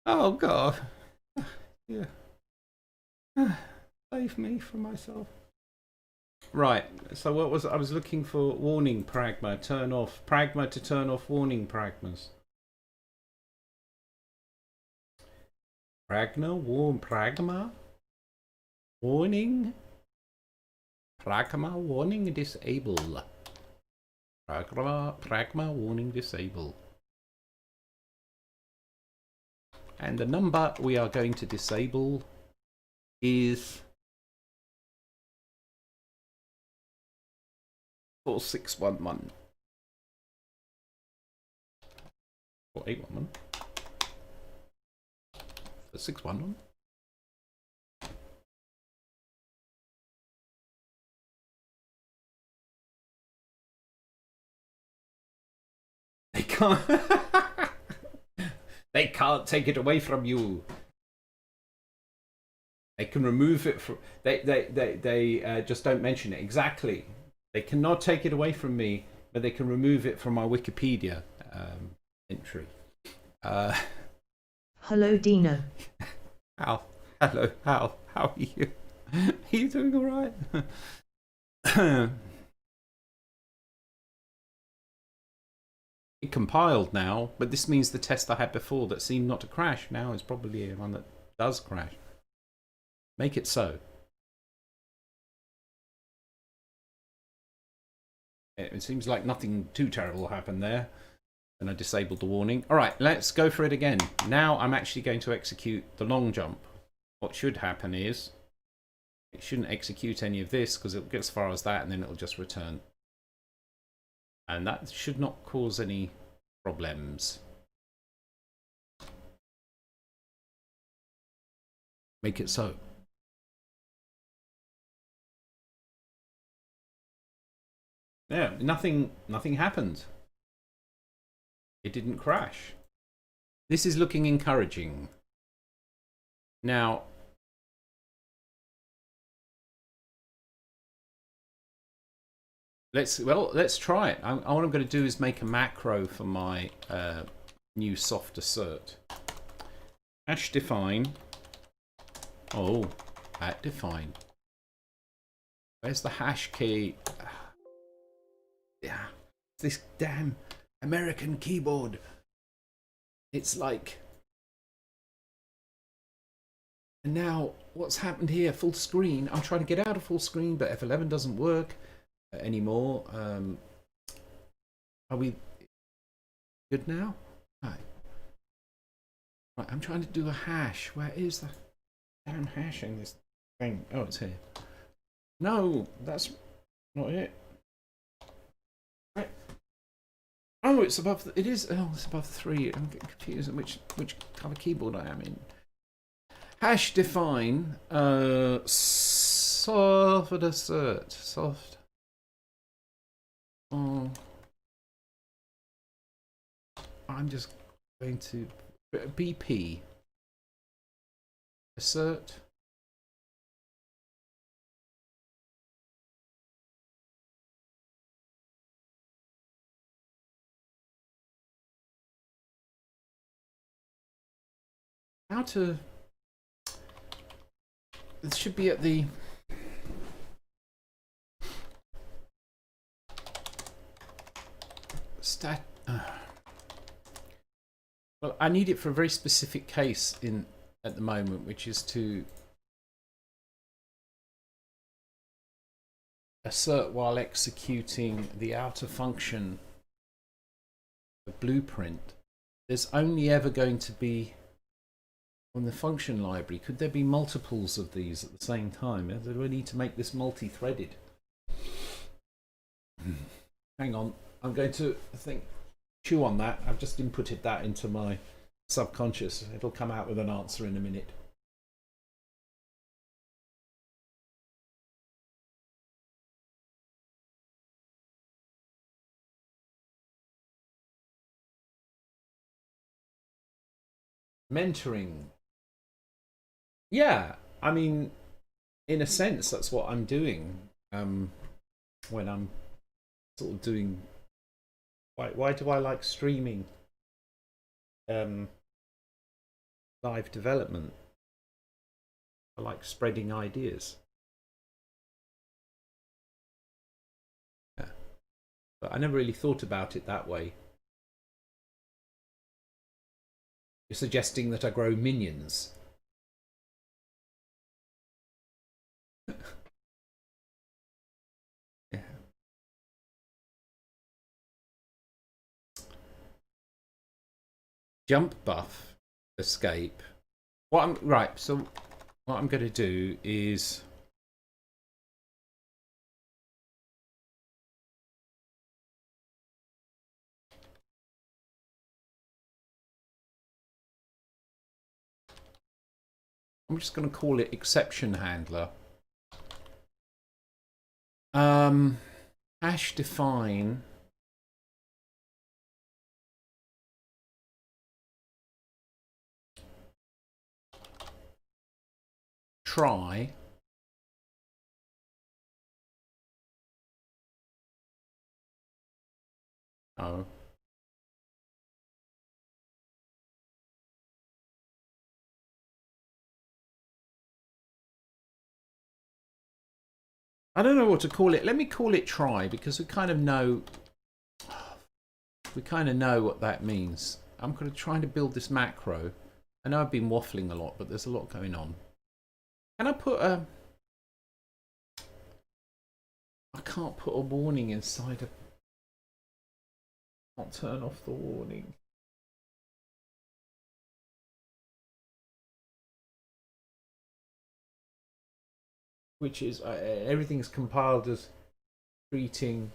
Oh God. Yeah. Save me from myself. Right. So what was I was looking for? Warning pragma. Turn off. Pragma to turn off warning pragmas. Pragma? Warning? Pragma warning disable. Pragma warning disable. And the number we are going to disable is 4611. Or 811. 611. They can't. They can't take it away from you. They can remove it from. They just don't mention it exactly. They cannot take it away from me, but they can remove it from my Wikipedia entry. Hello, Dino. How? Hello. How are you? Are you doing all right? It compiled now, but this means the test I had before that seemed not to crash now is probably one that does crash. Make it so. It seems like nothing too terrible happened there. And I disabled the warning. Alright, let's go for it again. Now I'm actually going to execute the long jump. What should happen is it shouldn't execute any of this because it'll get as far as that and then it'll just return. And that should not cause any problems. Make it so. Yeah, nothing happened. It didn't crash. This is looking encouraging. Now, let's try it. What I'm going to do is make a macro for my new soft assert. Hash define. Oh, at define. Where's the hash key? Yeah, this damn American keyboard. It's like. And now, what's happened here? Full screen. I'm trying to get out of full screen, but F11 doesn't work anymore. Are we good now? Right. I'm trying to do a hash. Where is the damn hash in this thing. Oh, it's here. No, that's not it. Right. Oh, it's above. It is. Oh, it's above 3. I'm getting confused on which type of keyboard I am in. Hash define. Soft assert. Soft. Oh. I'm just going to BP. Assert. How to. This should be at the. Stat. Well, I need it for a very specific case at the moment, which is to assert while executing the outer function, the blueprint. There's only ever going to be on the function library. Could there be multiples of these at the same time? Do we need to make this multi-threaded? Hang on, I'm going to chew on that. I've just inputted that into my subconscious. It'll come out with an answer in a minute. Mentoring. Yeah, I mean, in a sense, that's what I'm doing when I'm sort of doing. Why do I like streaming live development? I like spreading ideas. Yeah. But I never really thought about it that way. You're suggesting that I grow minions. Yeah. Jump buff, escape. So what I'm going to do is I'm just going to call it exception handler. Hash define try oh I don't know what to call it. Let me call it try because we kind of know what that means. I'm going to try to build this macro. I know I've been waffling a lot, but there's a lot going on. Can I put a... I can't put a warning inside a... Can't turn off the warning. Which is... everything's compiled as treating...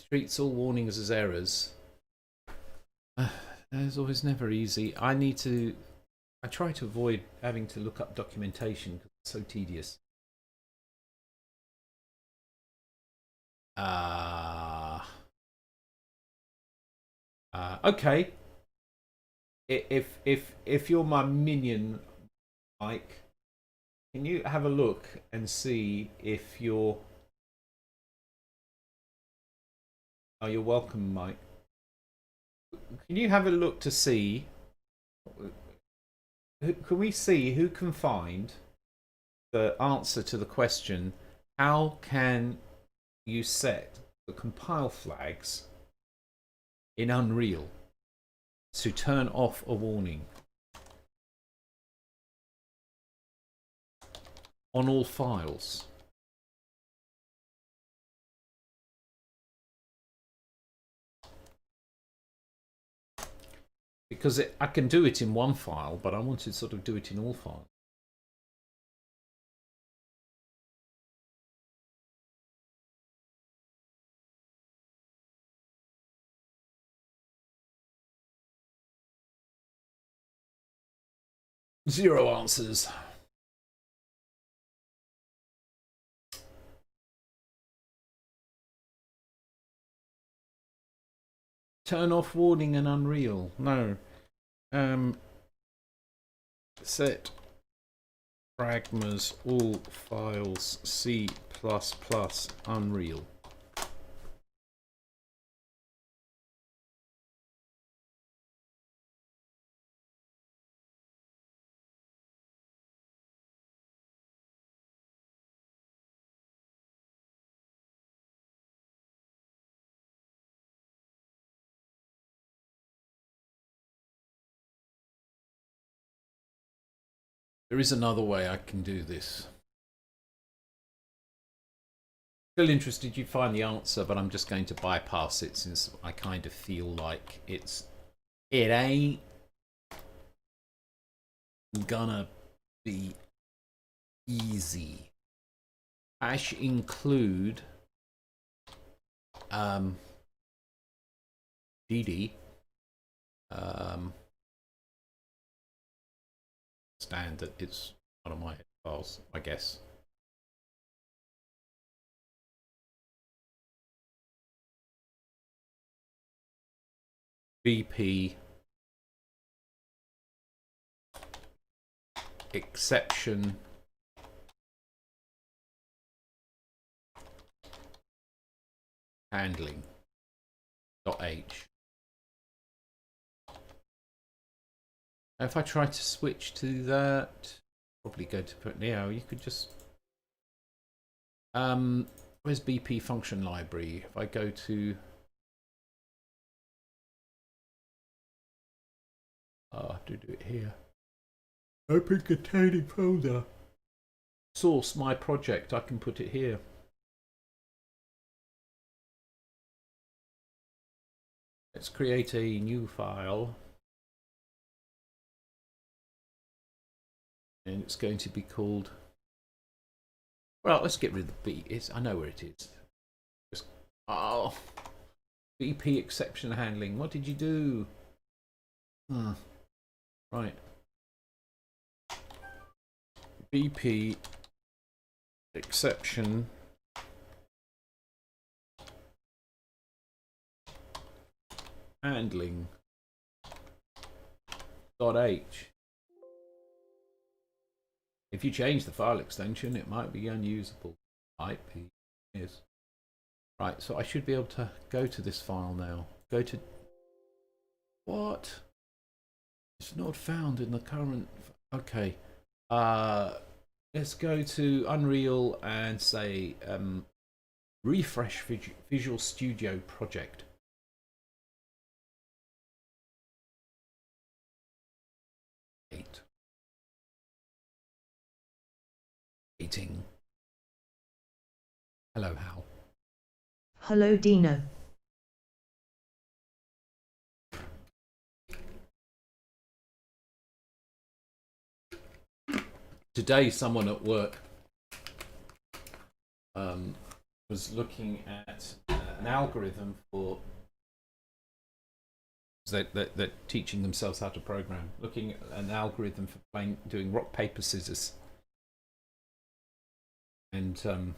treats all warnings as errors. It's always never easy. I try to avoid having to look up documentation because it's so tedious. Okay. If you're my minion, Mike, can you have a look and see if you're... Oh, you're welcome, Mike. Can you have a look to see? Can we see who can find the answer to the question? How can you set the compile flags in Unreal to turn off a warning on all files? because I can do it in one file, but I want to sort of do it in all files. Zero answers. Turn off warning and Unreal. No. Set pragmas all files C++ Unreal. There is another way I can do this. Still interested you find the answer, but I'm just going to bypass it since I kind of feel like it ain't gonna be easy. Hash include DD standard. It's one of my files, I guess. BP exception handling .h. If I try to switch to that, probably go to put you could just where's BP function library? If I go to I have to do it here. Open containing folder. Source my project, I can put it here. Let's create a new file. And it's going to be called, well, let's get rid of the B. I know where it is. Just, BP exception handling. What did you do? Right. BP exception handling .h. If you change the file extension, it might be unusable. IP is right. So I should be able to go to this file now. Go to what? It's not found in the current. Okay. Let's go to Unreal and say refresh Visual Studio project. Waiting. Hello, Hal. Hello, Dino. Today, someone at work was looking at an algorithm for. They're teaching themselves how to program. Looking at an algorithm for doing rock, paper, scissors. And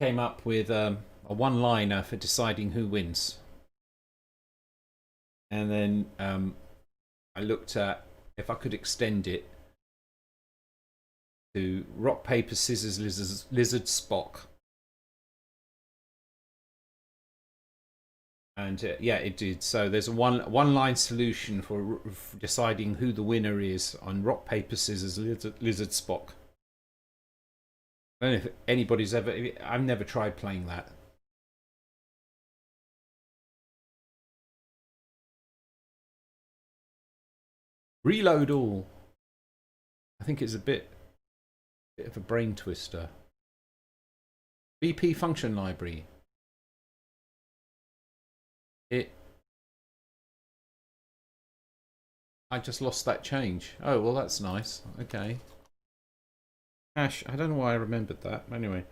came up with a one-liner for deciding who wins. And then I looked at if I could extend it to rock, paper, scissors, lizard, Spock. And yeah, it did. So there's a one-line solution for deciding who the winner is on rock, paper, scissors, lizard, Spock. I don't know if anybody's ever. I've never tried playing that. Reload all. I think it's a bit of a brain twister. BP function library. I just lost that change. Oh, well, that's nice. Okay. Hash, I don't know why I remembered that. Anyway,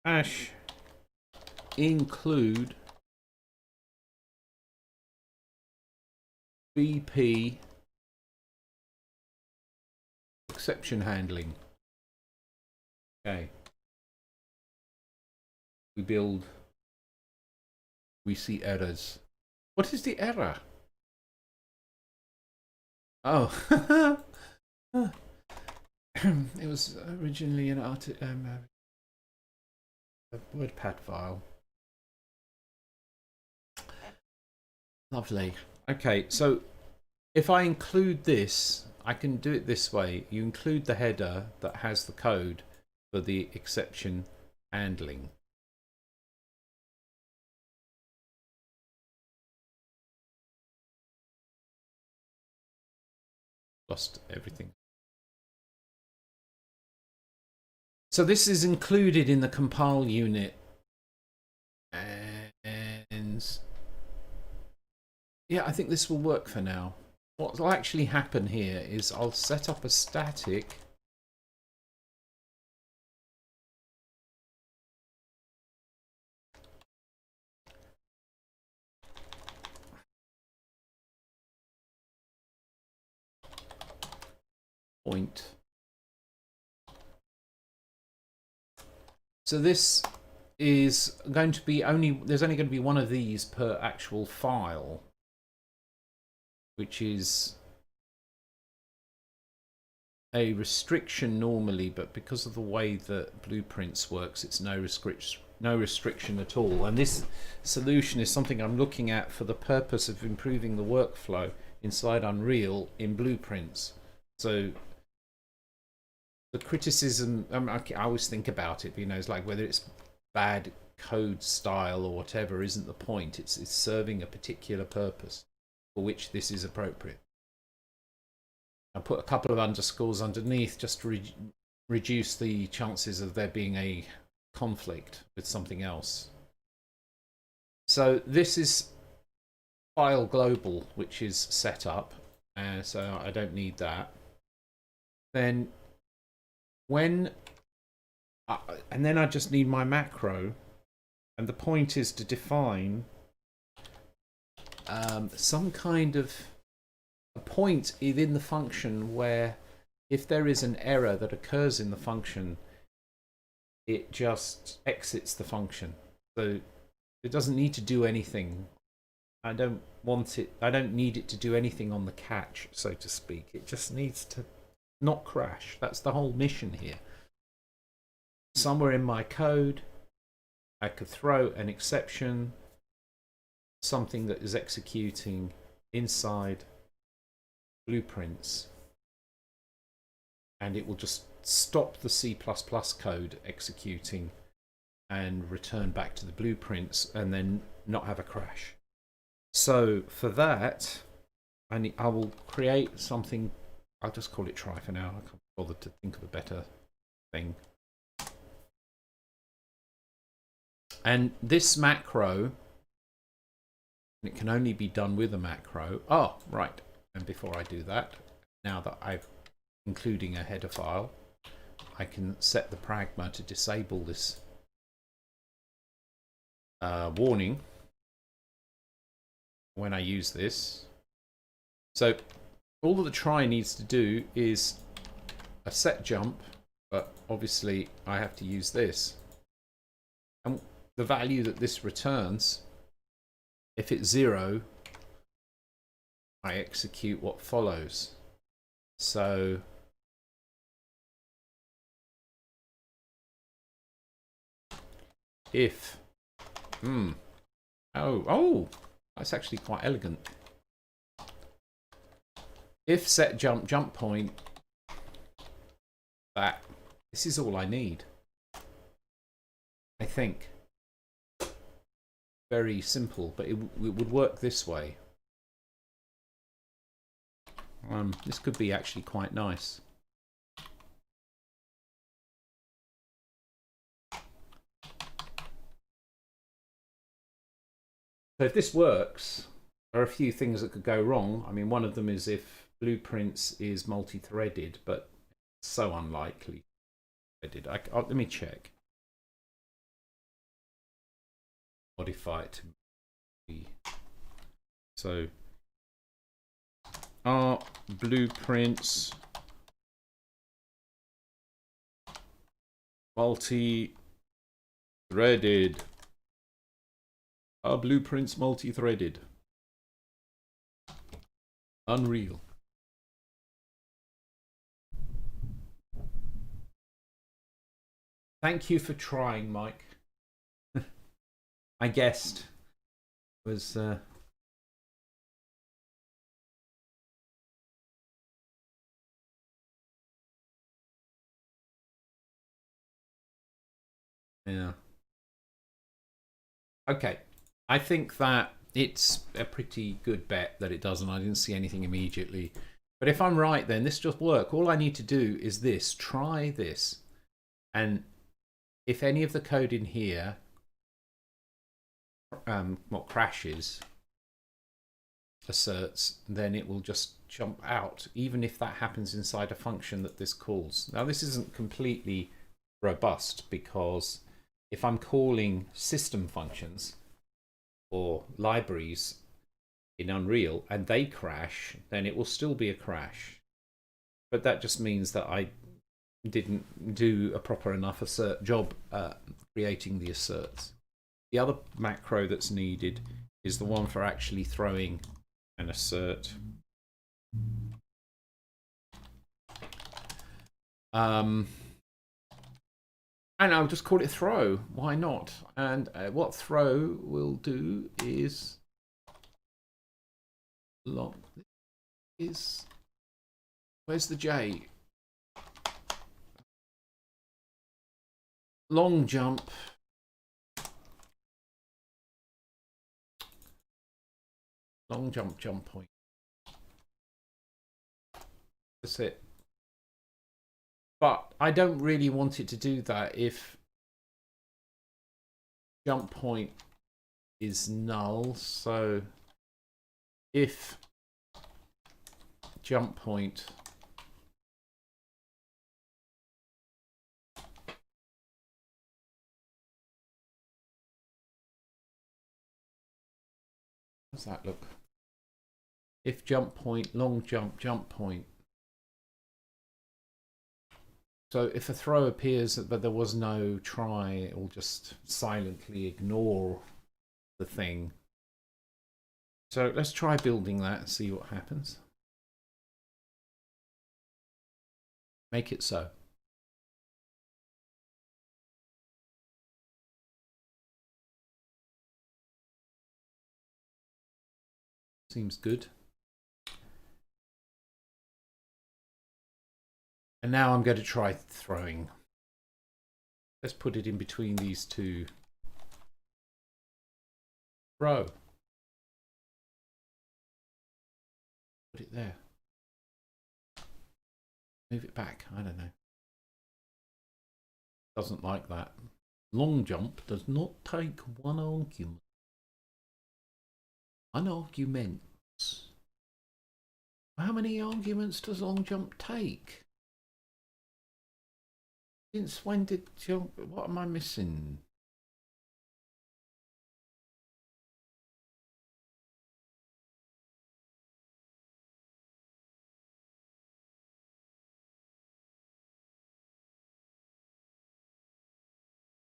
hash include BP exception handling. Okay. We build, we see errors. What is the error? Oh, it was originally an a WordPad file. Lovely. Okay, so if I include this, I can do it this way. You include the header that has the code for the exception handling. Lost everything. So this is included in the compile unit, and yeah, I think this will work for now. What will actually happen here is I'll set up a static point. So this is going to be there's only going to be one of these per actual file, which is a restriction normally, but because of the way that Blueprints works, it's no restriction at all. And this solution is something I'm looking at for the purpose of improving the workflow inside Unreal in Blueprints. So the criticism, I always think about it, you know, it's like whether it's bad code style or whatever isn't the point. It's serving a particular purpose for which this is appropriate. I put a couple of underscores underneath just to reduce the chances of there being a conflict with something else. So this is file global, which is set up, so I don't need that. Then and then I just need my macro, and the point is to define some kind of a point within the function where if there is an error that occurs in the function, it just exits the function. So it doesn't need to do anything. I don't need it to do anything on the catch, so to speak. It just needs to not crash. That's the whole mission here. Somewhere in my code, I could throw an exception, something that is executing inside Blueprints, and it will just stop the C++ code executing and return back to the Blueprints and then not have a crash. So for that, I will create something. I'll just call it try for now. I can't bother to think of a better thing. And this macro, it can only be done with a macro. Oh, right. And before I do that, now that I'm including a header file, I can set the pragma to disable this warning when I use this. So all that the try needs to do is a set jump, but obviously I have to use this. And the value that this returns, if it's 0, I execute what follows. So if oh, that's actually quite elegant. If set jump point, this is all I need, I think. Very simple, but it would work this way. This could be actually quite nice. So if this works, there are a few things that could go wrong. I mean, one of them is if blueprints is multi-threaded, but it's so unlikely. Let me check. Modify it to be. So are blueprints multi-threaded? Are blueprints multi-threaded? Unreal. Thank you for trying, Mike. I guessed was yeah. Okay. I think that it's a pretty good bet that it doesn't. I didn't see anything immediately. But if I'm right, then this just work. All I need to do is this. Try this. And if any of the code in here what crashes, asserts, then it will just jump out, even if that happens inside a function that this calls. Now, this isn't completely robust, because if I'm calling system functions or libraries in Unreal and they crash, then it will still be a crash. But that just means that I didn't do a proper enough assert job creating the asserts. The other macro that's needed is the one for actually throwing an assert. And I'll just call it throw. Why not? And what throw will do is where's the J? Long jump. Long jump, jump point. That's it. But I don't really want it to do that if jump point is null. So if jump point how's that look? If jump point, long jump, jump point. So if a throw appears but there was no try, it will just silently ignore the thing. So let's try building that and see what happens. Make it so. Seems good. And now I'm going to try throwing. Let's put it in between these two. Throw. Put it there. Move it back. I don't know. Doesn't like that. Long jump does not take one argument. An argument. How many arguments does long jump take? Since when did jump? What am I missing?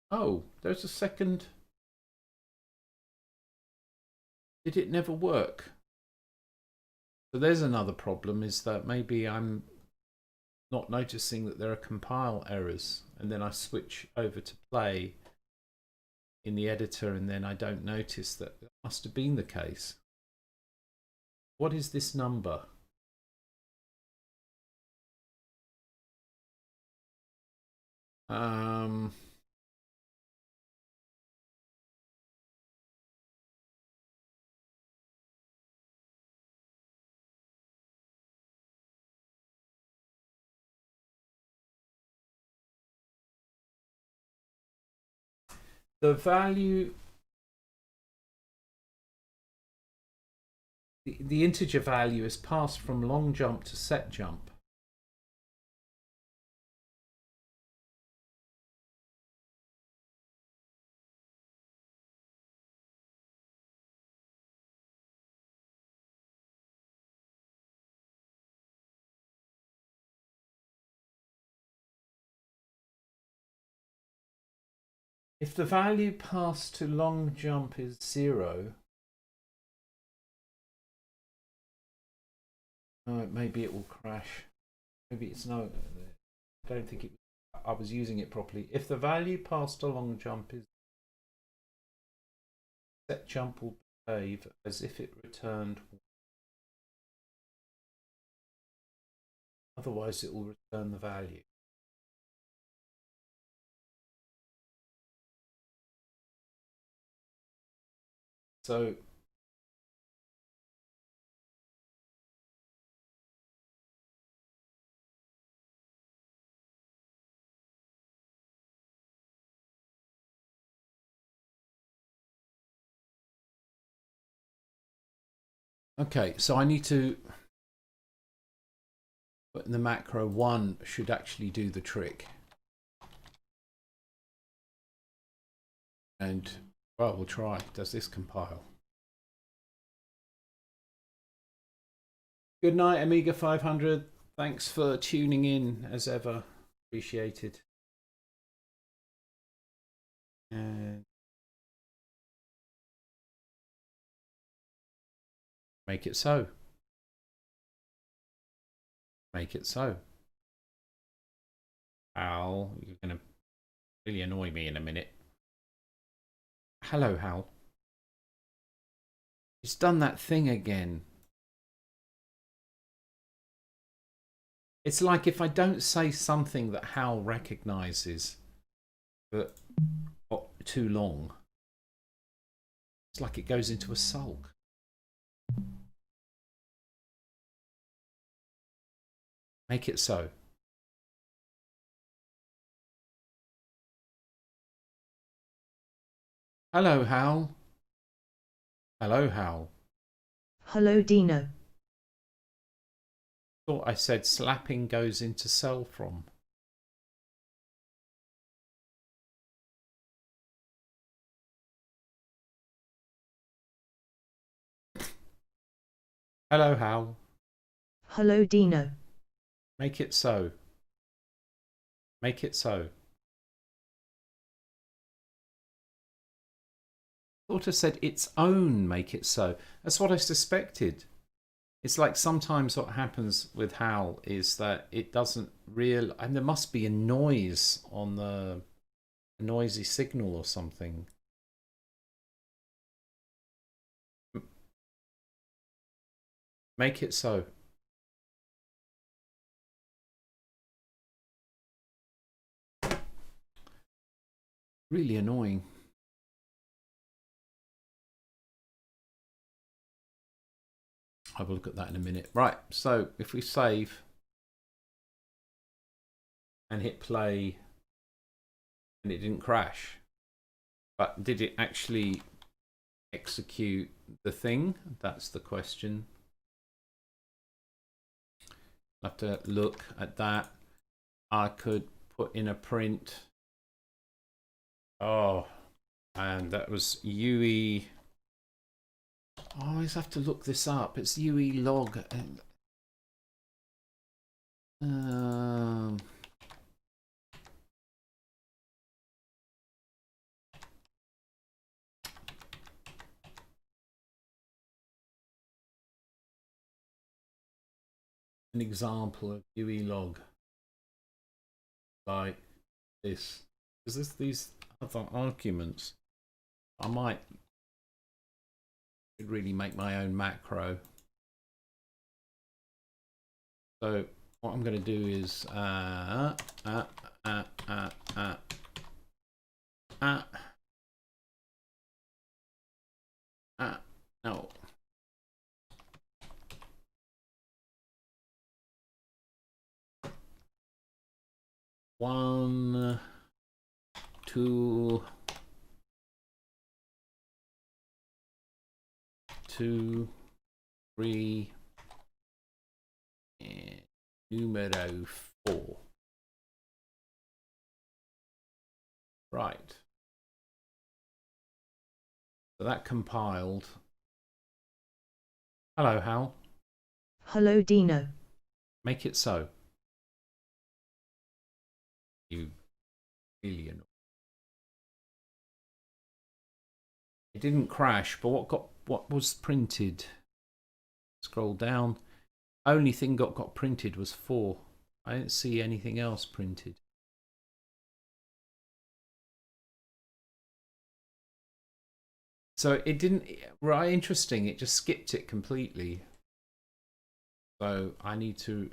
Oh, there's a second. Did it never work? So there's another problem, is that maybe I'm not noticing that there are compile errors, and then I switch over to play in the editor and then I don't notice that. That must have been the case. What is this number? The value the integer value is passed from long jump to set jump. If the value passed to long jump is 0, maybe it will crash. Maybe it's no. I don't think it. I was using it properly. If the value passed to long jump is set jump will behave as if it returned. Otherwise, it will return the value. So okay, so I need to put in the macro 1 should actually do the trick. And well, we'll try. Does this compile? Good night, Amiga 500. Thanks for tuning in as ever. Appreciated. And make it so. Make it so. Hal, you're going to really annoy me in a minute. Hello, Hal. It's done that thing again. It's like if I don't say something that Hal recognizes for too long, it's like it goes into a sulk. Make it so. Hello, Hal. Hello, Hal. Hello, Dino. Thought I said slapping goes into sell from. Hello, Hal. Hello, Dino. Make it so. Make it so. Thought I said its own make it so. That's what I suspected. It's like sometimes what happens with Hal is that it doesn't and there must be a noise on a noisy signal or something. Make it so. Really annoying. Have a look at that in a minute. Right, so if we save and hit play and it didn't crash, but did it actually execute the thing? That's the question. I have to look at that. I could put in a print. Oh, and that was UE. I always have to look this up. It's UE log. An example of UE log like this. Is this these other arguments? I might really make my own macro. So what I'm going to do is no. One, two, 3 and numero 4. Right. So that compiled. Hello, Hal. Hello, Dino. Make it so. You really annoying. It didn't crash, but what was printed? Scroll down. Only thing got printed was 4. I didn't see anything else printed. So it didn't. Right, interesting. It just skipped it completely. So I need to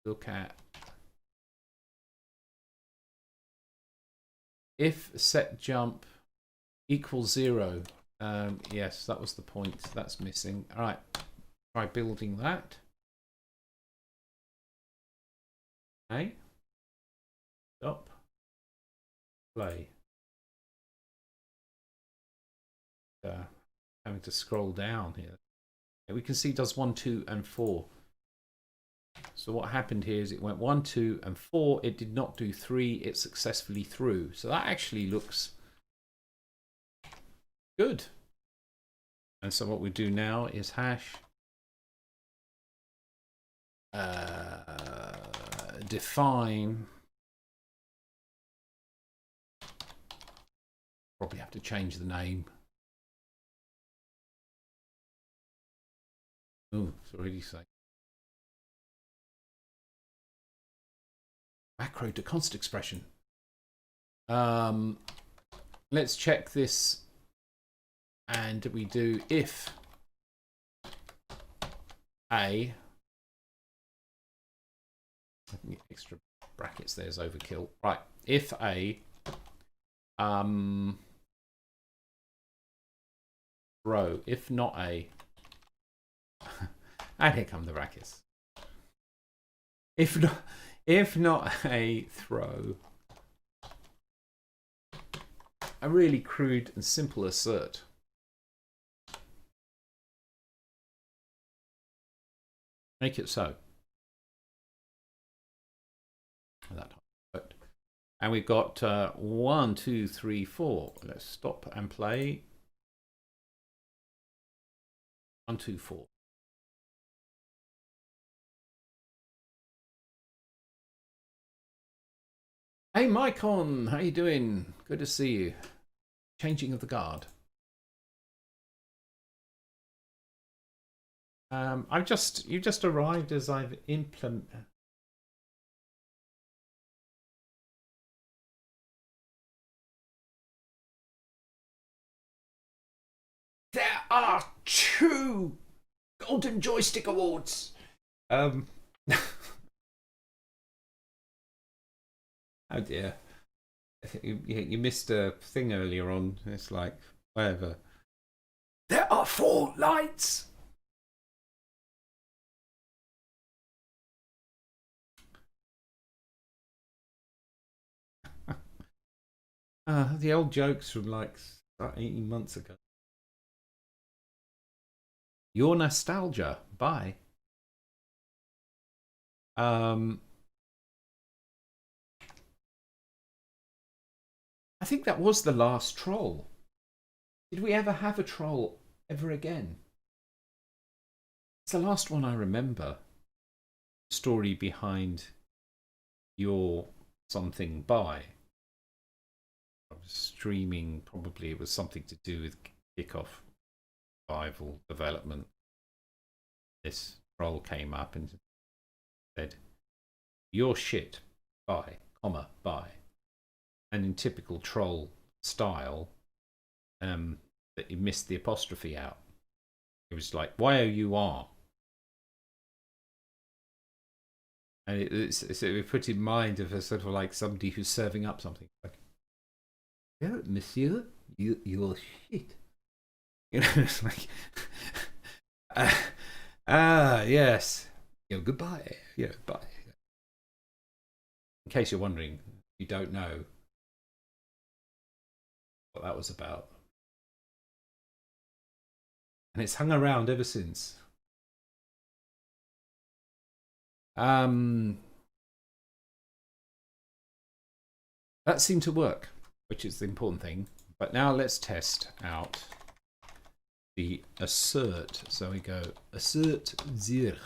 look at if set jump equals 0. Yes, that was the point. That's missing. All right, try building that. Okay. Stop. Play. Having to scroll down here. We can see it does 1, 2, and 4. So what happened here is it went 1, 2, and 4. It did not do 3. It successfully threw. So that actually looks good. And so what we do now is hash define. Probably have to change the name. Oh, it's already saying macro to const expression. Let's check this, and we do if a. Extra brackets there's overkill. Right, if a row, if not a. And here come the brackets. If not a throw. A really crude and simple assert. Make it so. That worked. And we've got 1, 2, 3, 4. Let's stop and play. 1, 2, 4. Hey, Mycon, how you doing? Good to see you. Changing of the guard. You just arrived as I've implemented. There are 2 Golden Joystick Awards. Oh dear. You missed a thing earlier on. It's like, whatever. There are 4 lights. The old jokes from like 18 months ago. Your nostalgia. Bye. I think that was the last troll. Did we ever have a troll ever again? It's the last one I remember. Story behind your something by. I was streaming, probably it was something to do with kickoff survival development. This troll came up and said, "Your shit, bye, comma, bye." And in typical troll style, that he missed the apostrophe out. It was like, "YOUR." And it put in mind of a sort of like somebody who's serving up something. Like, "Yeah, monsieur, you're shit." You know, it's like, yes. Goodbye. Yeah, bye. In case you're wondering, you don't know what that was about. And it's hung around ever since. That seemed to work, which is the important thing. But now let's test out the assert. So we go assert 0.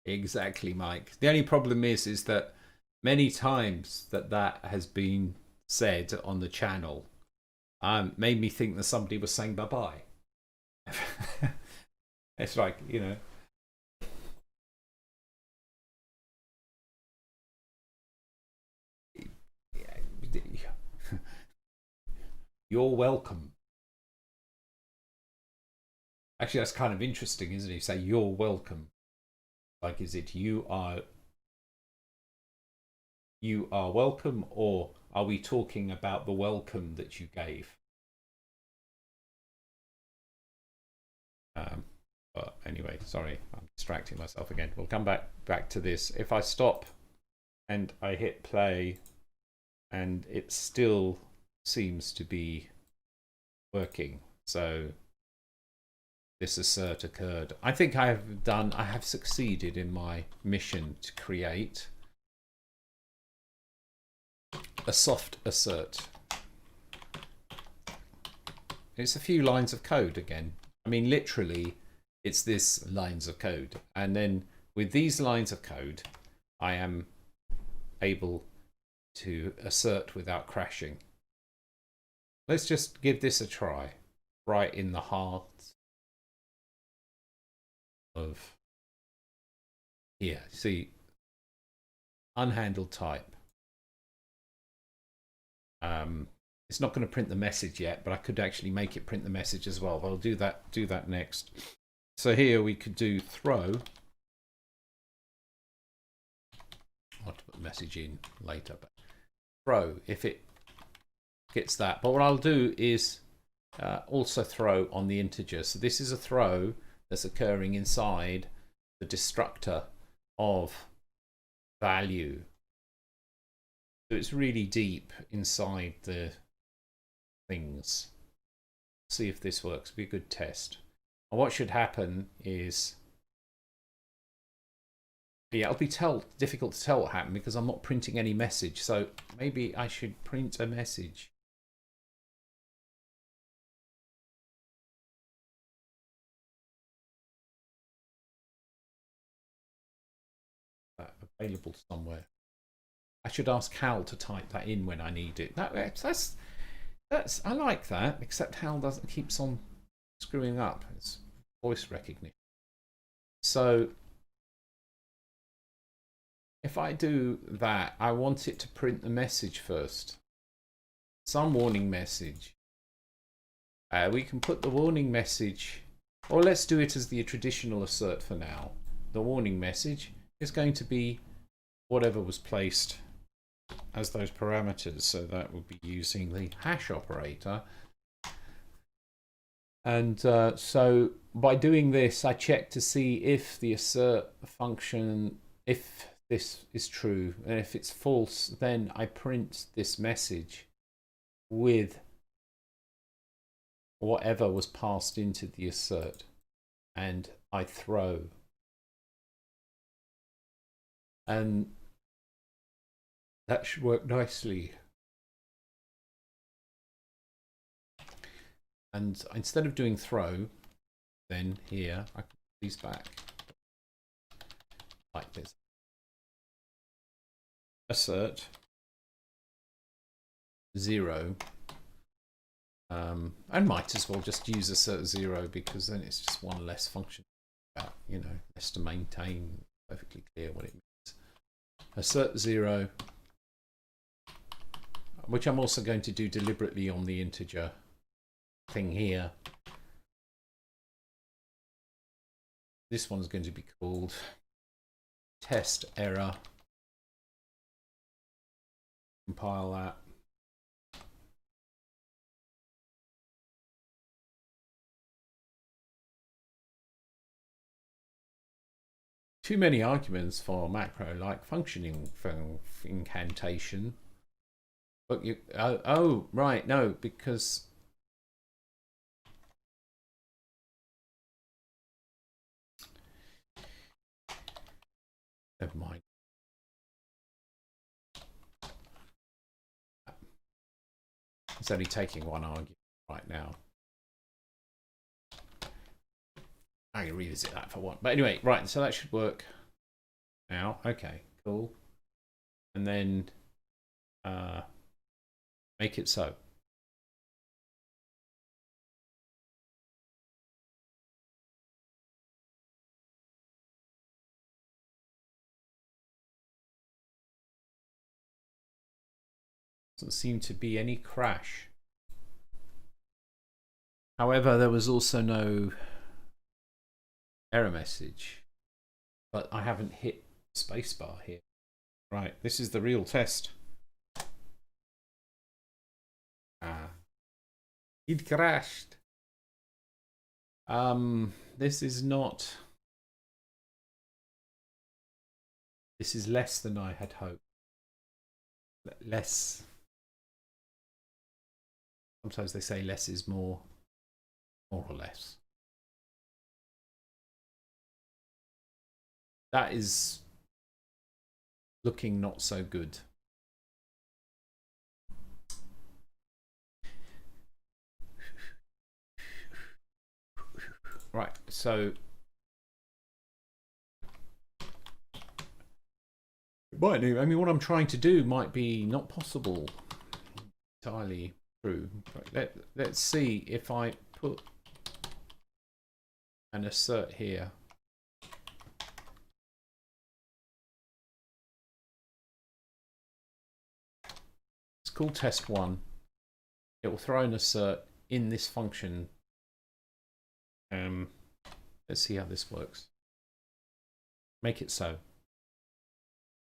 Exactly, Mike. The only problem is that many times that has been said on the channel made me think that somebody was saying bye-bye. It's like, you know. You're welcome. Actually, that's kind of interesting, isn't it? You say you're welcome. Like, is it you are welcome, or are we talking about the welcome that you gave? But anyway, sorry, I'm distracting myself again. We'll come back to this. If I stop and I hit play and it still seems to be working, so this assert occurred. I think I have succeeded in my mission to create a soft assert. It's a few lines of code again. I mean, literally, it's this lines of code. And then with these lines of code, I am able to assert without crashing. Let's just give this a try. Right in the heart of here. See, unhandled type. It's not going to print the message yet, but I could actually make it print the message as well. But I'll do that next. So here we could do throw. I'll have to put the message in later, but throw if it gets that. But what I'll do is also throw on the integer. So this is a throw that's occurring inside the destructor of value. So it's really deep inside the things. See if this works. It'll be a good test. And what should happen is, yeah, it'll be difficult to tell what happened because I'm not printing any message. So maybe I should print a message. Available somewhere. I should ask Hal to type that in when I need it. That's I like that, except Hal keeps on screwing up. It's voice recognition. So if I do that, I want it to print the message first. Some warning message. We can put the warning message, or let's do it as the traditional assert for now. The warning message is going to be whatever was placed as those parameters. So that would be using the hash operator. And so by doing this, I check to see if the assert function, if this is true, and if it's false, then I print this message with whatever was passed into the assert, and I throw. And that should work nicely. And instead of doing throw, then here I can put these back like this. Assert 0. And might as well just use assert 0 because then it's just one less function. You know, less to maintain. Perfectly clear what it means. Assert 0, which I'm also going to do deliberately on the integer thing here. This one's going to be called test error. Compile that. too many arguments for macro like functioning incantation. But you oh right, no, because never mind. It's only taking one argument right now. I can revisit that if I want. But anyway, right, so that should work now. Okay, cool. And then make it so. Doesn't seem to be any crash. However, there was also no error message, but I haven't hit spacebar here. Right, this is the real test. It crashed. This is not. This is less than I had hoped. Less. Sometimes they say less is more or less. That is looking not so good. Right, so I mean, what I'm trying to do might be not possible entirely true. Let's see if I put an assert here. It's called test1. It will throw an assert in this function. Let's see how this works. Make it so.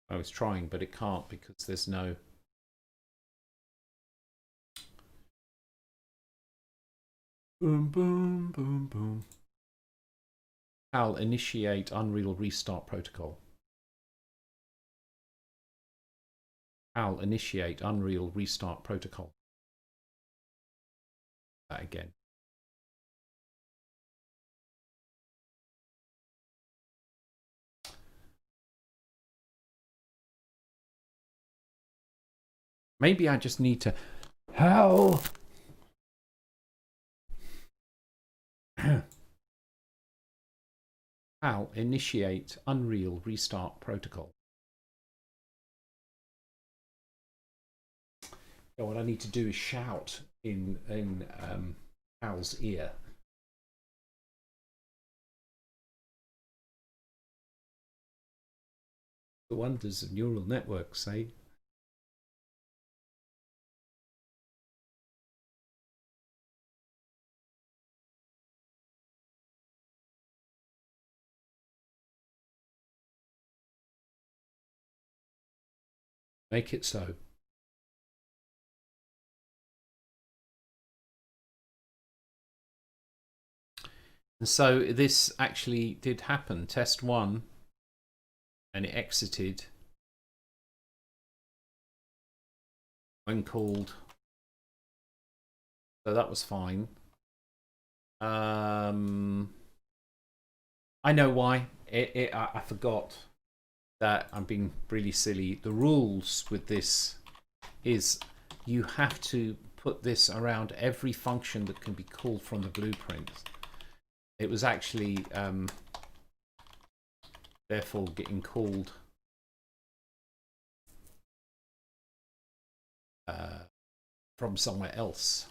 I was trying, but it can't because there's no. Boom, boom, boom, boom. I'll initiate Unreal Restart Protocol. I'll initiate Unreal Restart Protocol. That again. Maybe I just need to. How? I'll initiate Unreal Restart Protocol. Yeah, what I need to do is shout in Hal's ear. The wonders of neural networks, eh? Make it so. And so this actually did happen. Test 1, and it exited when called. So that was fine. I know why. I forgot that I'm being really silly. The rules with this is you have to put this around every function that can be called from the blueprint. It was actually therefore getting called from somewhere else.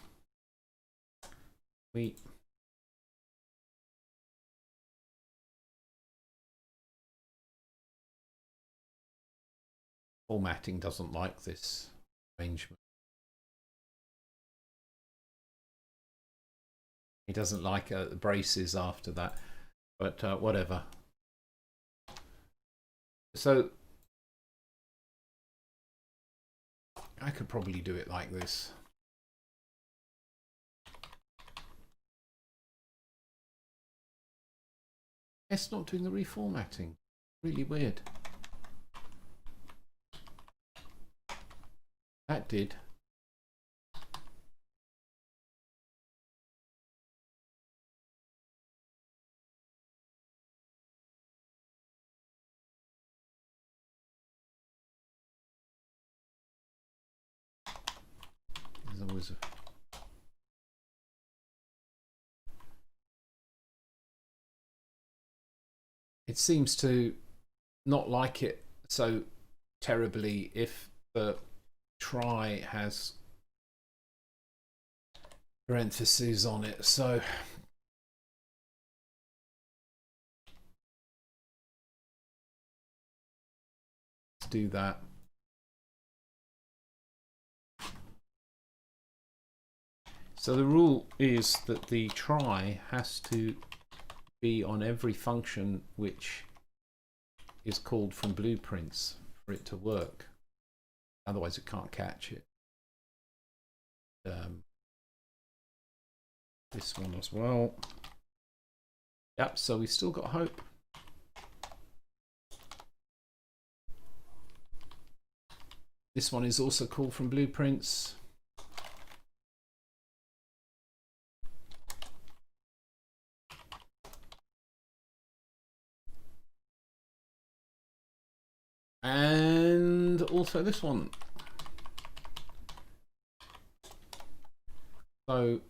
Formatting doesn't like this arrangement. He doesn't like the braces after that, but whatever. So I could probably do it like this. It's not doing the reformatting. Really weird. That did. There's always a... It seems to not like it so terribly if the try has parentheses on it. So let's do that. So the rule is that the try has to be on every function which is called from blueprints for it to work. Otherwise it can't catch it. This one as well. Yep, so we've still got hope. This one is also called from blueprints. And also this one. So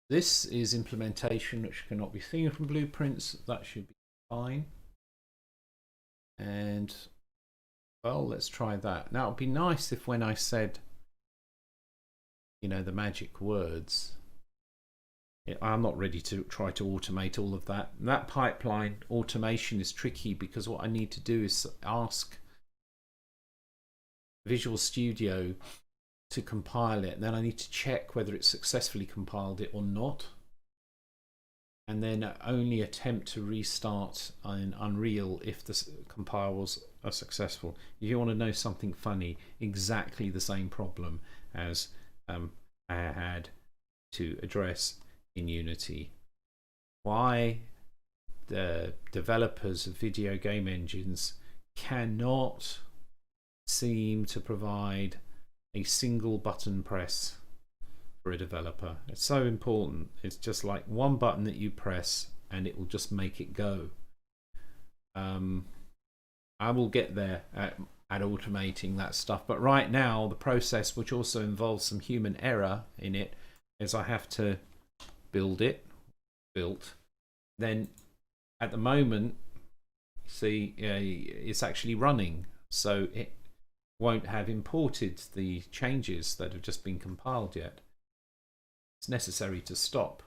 this is implementation which cannot be seen from blueprints. That should be fine. And well, let's try that. Now it'd be nice if when I said, you know, the magic words, I'm not ready to try to automate all of that. That pipeline automation is tricky because what I need to do is ask Visual Studio to compile it, and then I need to check whether it successfully compiled it or not, and then only attempt to restart in Unreal if the compiles are successful. If you want to know something funny, exactly the same problem as I had to address in Unity. Why the developers of video game engines cannot seem to provide a single button press for a developer. It's so important. It's just like one button that you press and it will just make it go. I will get there at automating that stuff, but right now the process, which also involves some human error in it, is I have to build it, then at the moment, see, it's actually running, so it won't have imported the changes that have just been compiled yet. It's necessary to stop.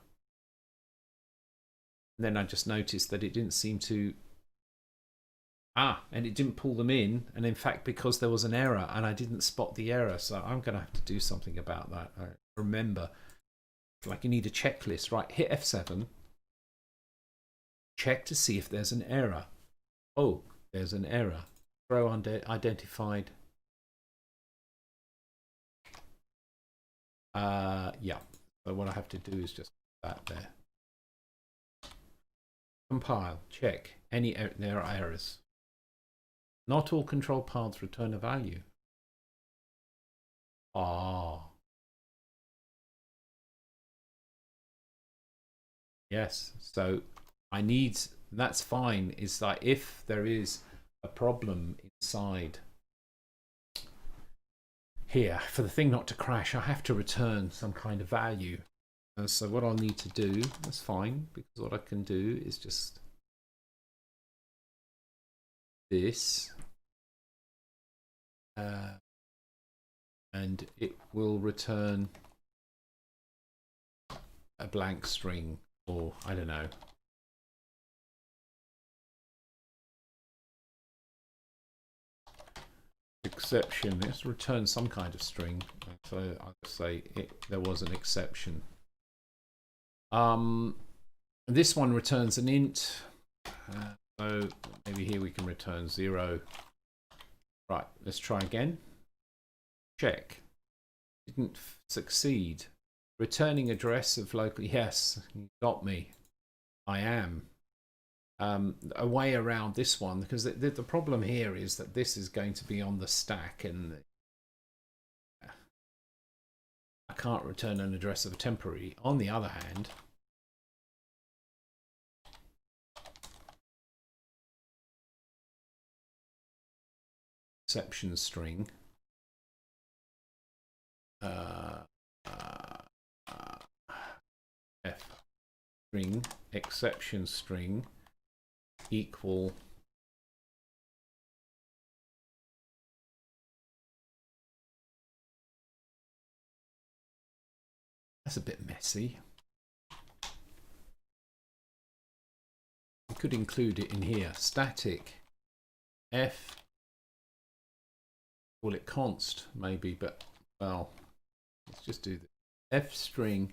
And then I just noticed that it didn't seem to... and it didn't pull them in. And in fact, because there was an error and I didn't spot the error, so I'm going to have to do something about that. I remember, like you need a checklist, right? Hit F7. Check to see if there's an error. Oh, there's an error. Throw identified. Yeah, so what I have to do is just put that there. Compile, check any there are errors. Not all control paths return a value. Yes, so I need, that's fine. It's like if there is a problem inside here, for the thing not to crash, I have to return some kind of value. And so what I'll need to do, that's fine, because what I can do is just this, and it will return a blank string, or I don't know. Exception. Let's return some kind of string. So I'll say there was an exception. This one returns an int. So maybe here we can return 0. Right, let's try again. Check. Didn't succeed. Returning address of local. Yes, you got me. I am. a way around this one, because the problem here is that this is going to be on the stack, and I can't return an address of a temporary. On the other hand, exception string f string exception string equal that's a bit messy. We could include it in here. Static f, call it const maybe, but well, let's just do the f string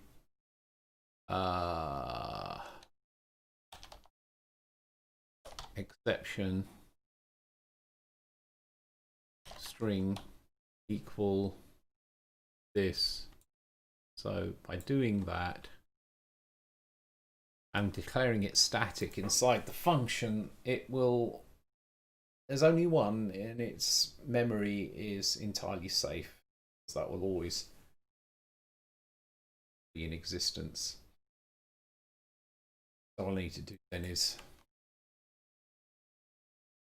exception string equal this. So by doing that and declaring it static inside the function, it will, there's only one and its memory is entirely safe, so that will always be in existence. So all I need to do then is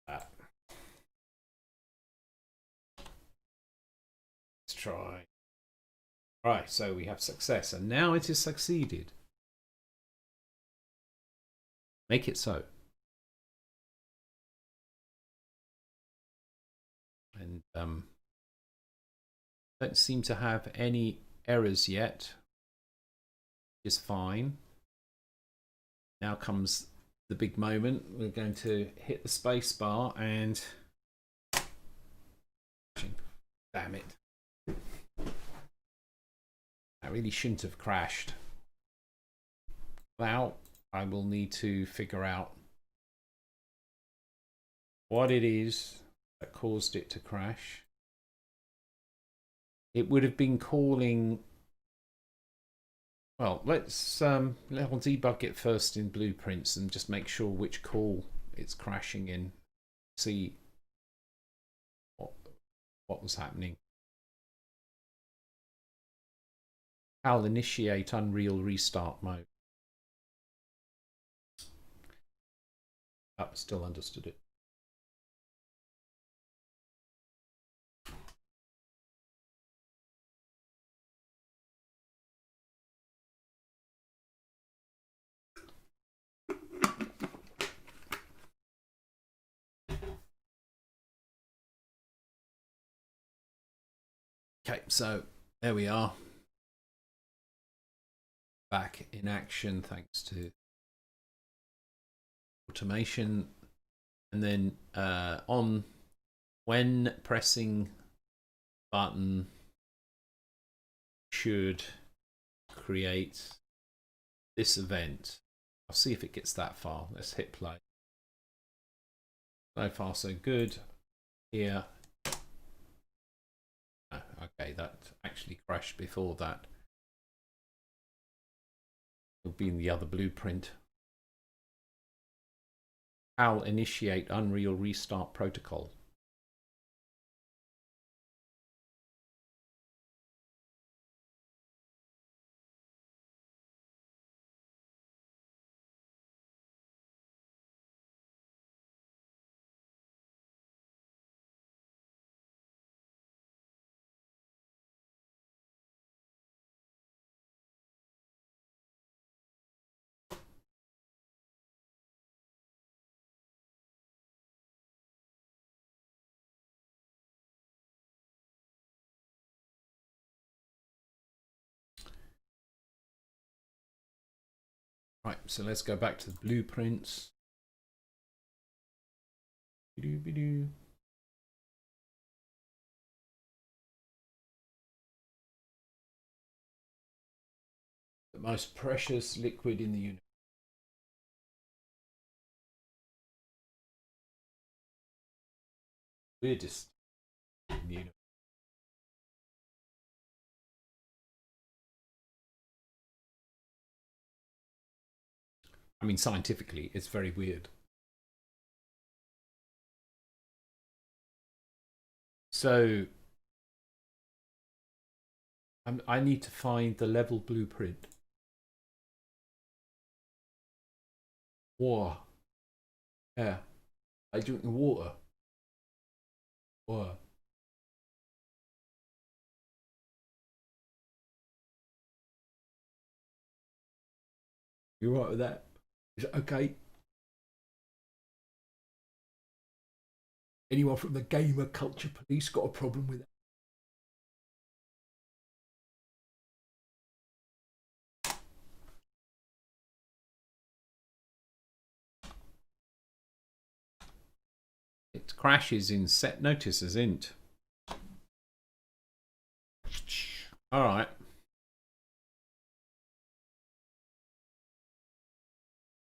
that. Let's try. Right, so we have success, and now it is succeeded. Make it so. And don't seem to have any errors yet. Is fine. Now comes the big moment. We're going to hit the space bar and damn it. I really shouldn't have crashed. Now I will need to figure out what it is that caused it to crash. It would have been calling. Well, let's debug it first in blueprints and just make sure which call it's crashing in. See what was happening. I'll initiate Unreal restart mode. Oh, still understood it. Okay, so there we are. Back in action thanks to automation. And then on when pressing button should create this event. I'll see if it gets that far. Let's hit play. So far so good. Here. Oh, okay, that actually crashed before that. It'll be in the other blueprint. I'll initiate Unreal Restart Protocol. Right, so let's go back to the blueprints. The most precious liquid in the universe. Weirdest in the universe. I mean, scientifically, it's very weird. So I need to find the level blueprint. Water. Yeah. I drinking water. Water. You right with that? Is it okay? Anyone from the gamer culture police got a problem with it? It crashes in set notice as int. All right.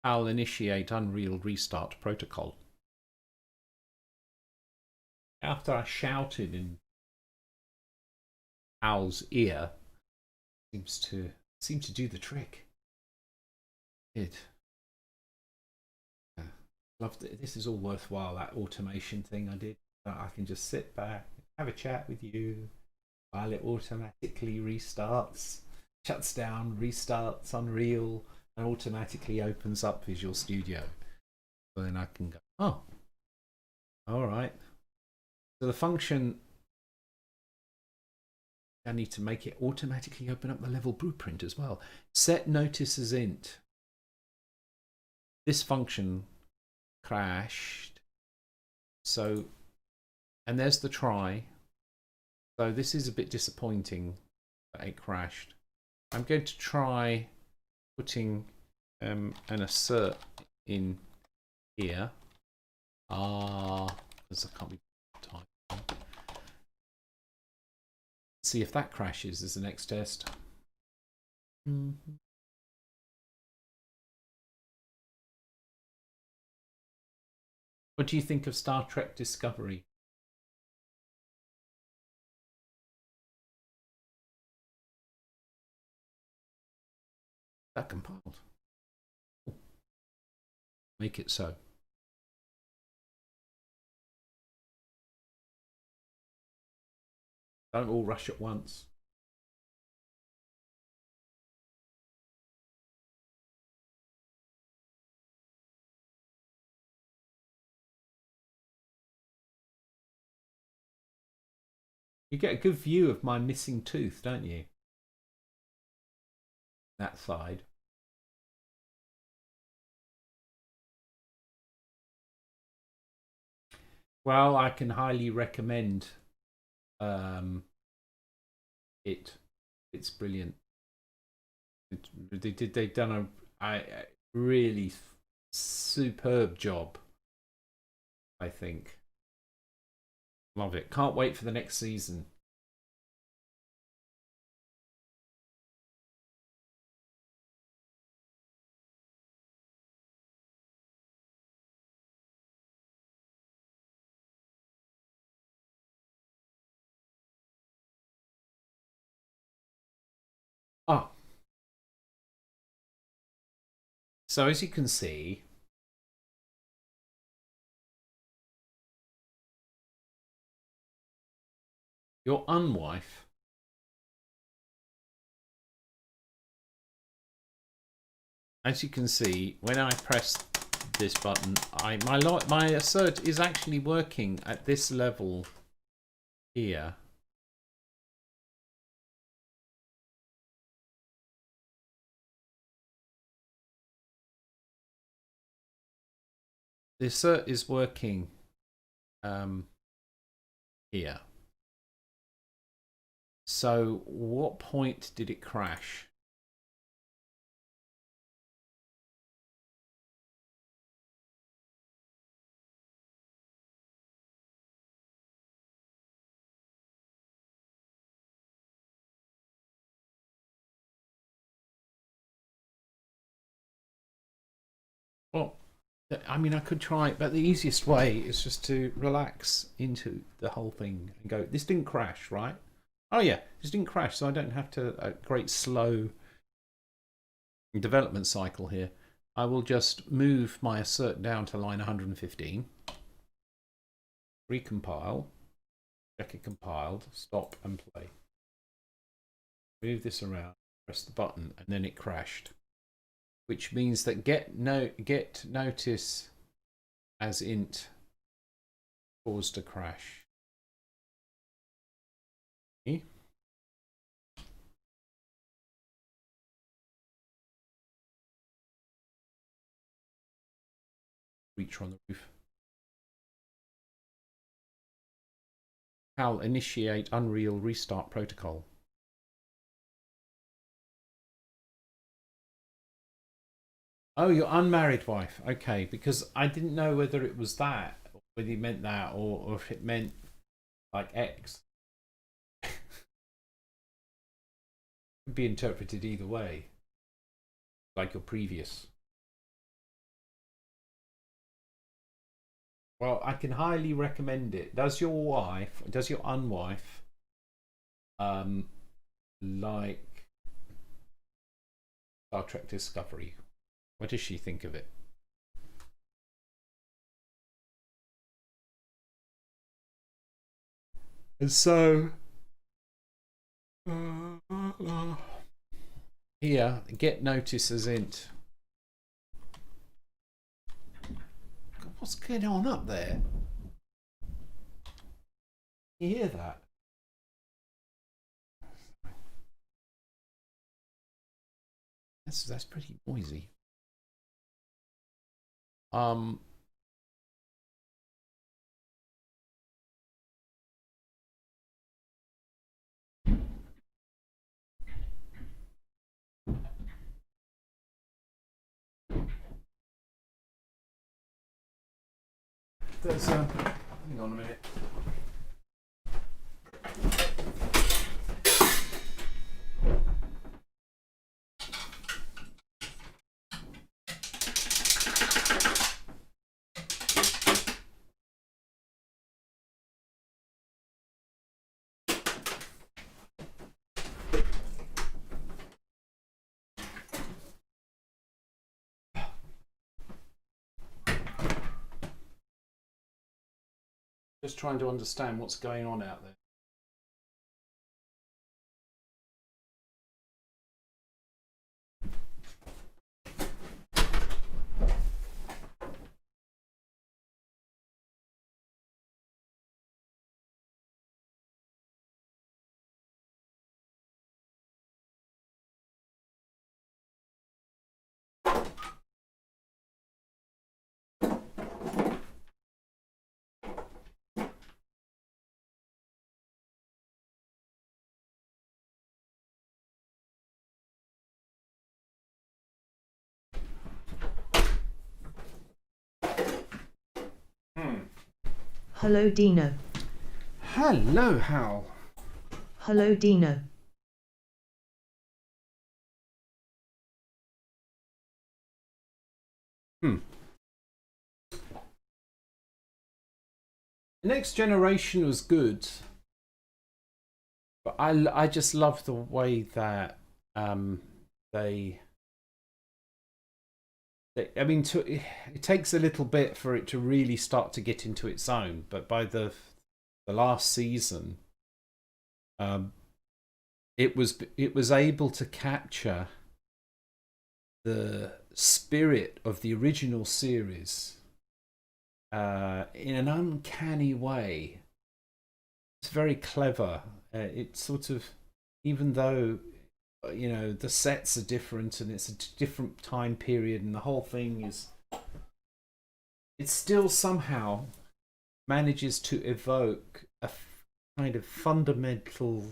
I'll initiate Unreal Restart Protocol. After I shouted in Al's ear, seems to do the trick. It. Loved it. This is all worthwhile. That automation thing I did. I can just sit back, have a chat with you, while it automatically restarts, shuts down, restarts Unreal, and automatically opens up Visual Studio. So then I can go, oh, all right. So the function, I need to make it automatically open up the level blueprint as well. Set notice as int. This function crashed. So, and there's the try. So this is a bit disappointing that it crashed. I'm going to try putting an assert in here. Because I can't be typing. See if that crashes as the next test. What do you think of Star Trek Discovery? That compiled. Make it so. Don't all rush at once. You get a good view of my missing tooth, don't you? That side. Well, I can highly recommend it. It's brilliant. They've done a really superb job, I think. Love it. Can't wait for the next season. Ah. So as you can see, your unwife as you can see, when I press this button, my assert is actually working at this level here. The assert is working here. So what point did it crash? Well, I mean, I could try it, but the easiest way is just to relax into the whole thing and go, this didn't crash, right? Oh yeah, this didn't crash, so I don't have to a great slow development cycle here. I will just move my assert down to line 115, recompile, check it compiled, stop and play. Move this around, press the button, and then it crashed. Which means that get notice as int caused a crash. Okay. Reach on the roof. How initiate Unreal restart protocol. Oh, your unmarried wife. Okay, because I didn't know whether it was that, or whether you meant that, or if it meant like X. Could be interpreted either way, like your previous. Well, I can highly recommend it. Does your unwife, like Star Trek Discovery? What does she think of it? And so, here, get notice as int. What's going on up there? You hear that? That's pretty noisy. There's hang on a minute. Just trying to understand what's going on out there. Hello, Dino. Hello, Hal. Hello, Dino. The Next Generation was good, but I just love the way that they I mean, it takes a little bit for it to really start to get into its own, but by the last season, it was able to capture the spirit of the original series in an uncanny way. It's very clever. It's sort of, even though the sets are different and it's a different time period and the whole thing is, it still somehow manages to evoke a kind of fundamental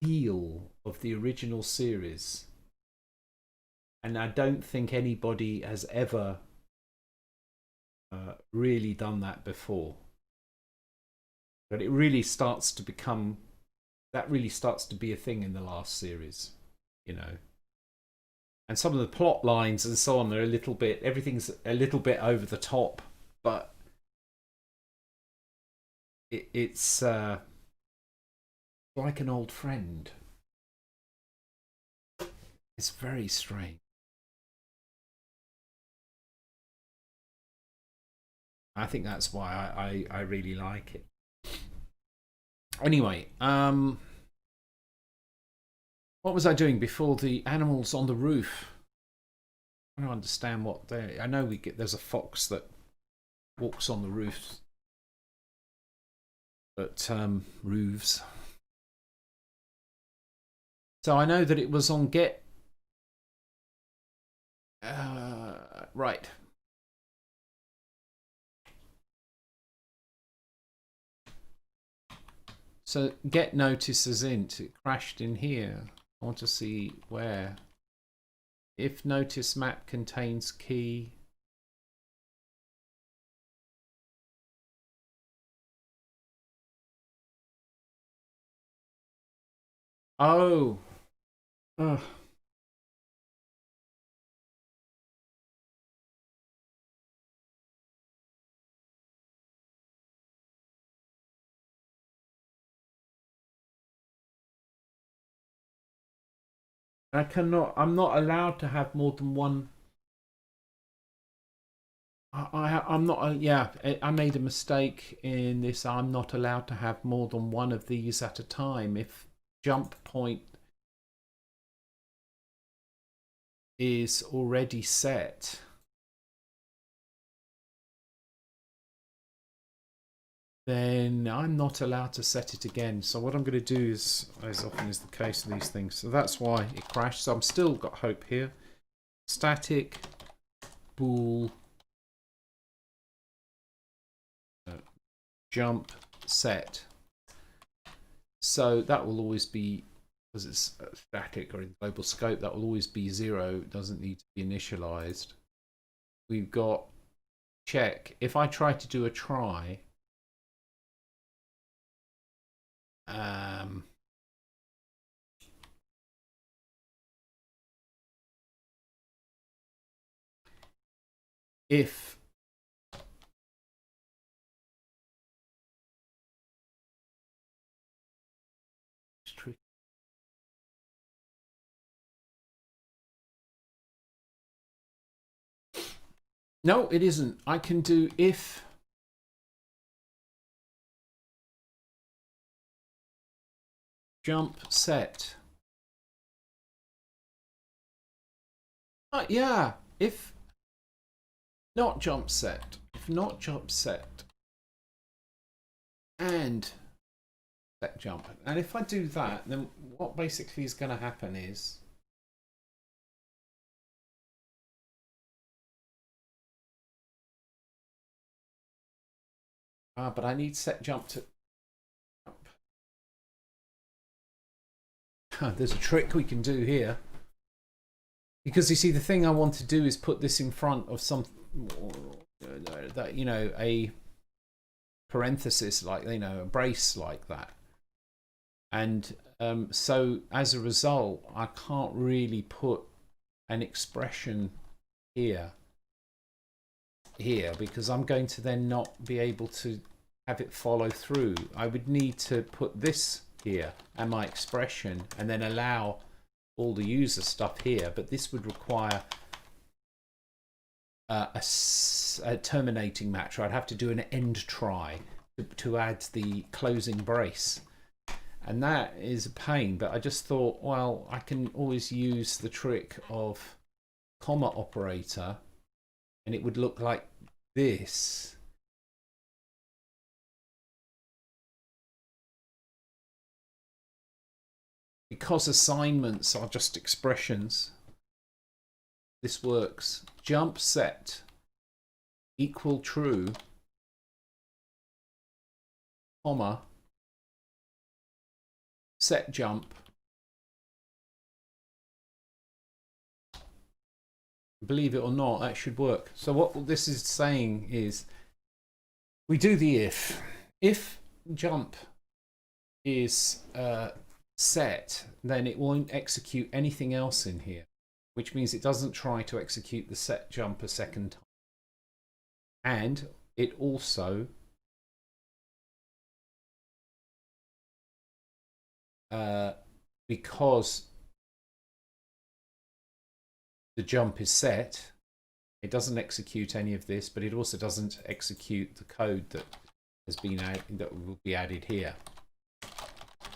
feel of the original series, and I don't think anybody has ever really done that before. But it really starts to become, that really starts to be a thing in the last series, and some of the plot lines and so on are everything's a little bit over the top, but it's like an old friend. It's very strange. I think that's why I really like it. Anyway, what was I doing before the animals on the roof? I don't understand what they. I know there's a fox that walks on the roofs, but roofs. So I know that it was on get. Right. So get notices int. It crashed in here. I want to see where. If notice map contains key. Oh. Ugh. I'm not allowed to have more than one. I'm not, yeah, I made a mistake in this. I'm not allowed to have more than one of these at a time. If jump point is already set, then I'm not allowed to set it again. So what I'm going to do is, as often is the case with these things, so that's why it crashed. So I'm still got hope here. Static bool jump set. So that will always be, because it's static or in global scope, that will always be 0. It doesn't need to be initialized. We've got check. If I try to do a try, if no, it isn't. I can do if jump set. Yeah, if not jump set. If not jump set. And set jump. And if I do that, then what basically is going to happen is but I need set jump to there's a trick we can do here. Because you see, the thing I want to do is put this in front of some that, you know, a parenthesis, like, you know, a brace like that. And so as a result, I can't really put an expression here because I'm going to then not be able to have it follow through. I would need to put this here and my expression, and then allow all the user stuff here, but this would require a terminating match. I'd have to do an end try to add the closing brace, and that is a pain. But I just thought, well, I can always use the trick of comma operator, and it would look like this. Because assignments are just expressions, this works. Jump set equal true, comma, set jump. Believe it or not, that should work. So what this is saying is, we do the if jump is set, then it won't execute anything else in here, which means it doesn't try to execute the set jump a second time. And it also because the jump is set, it doesn't execute any of this, but it also doesn't execute the code that has been that will be added here.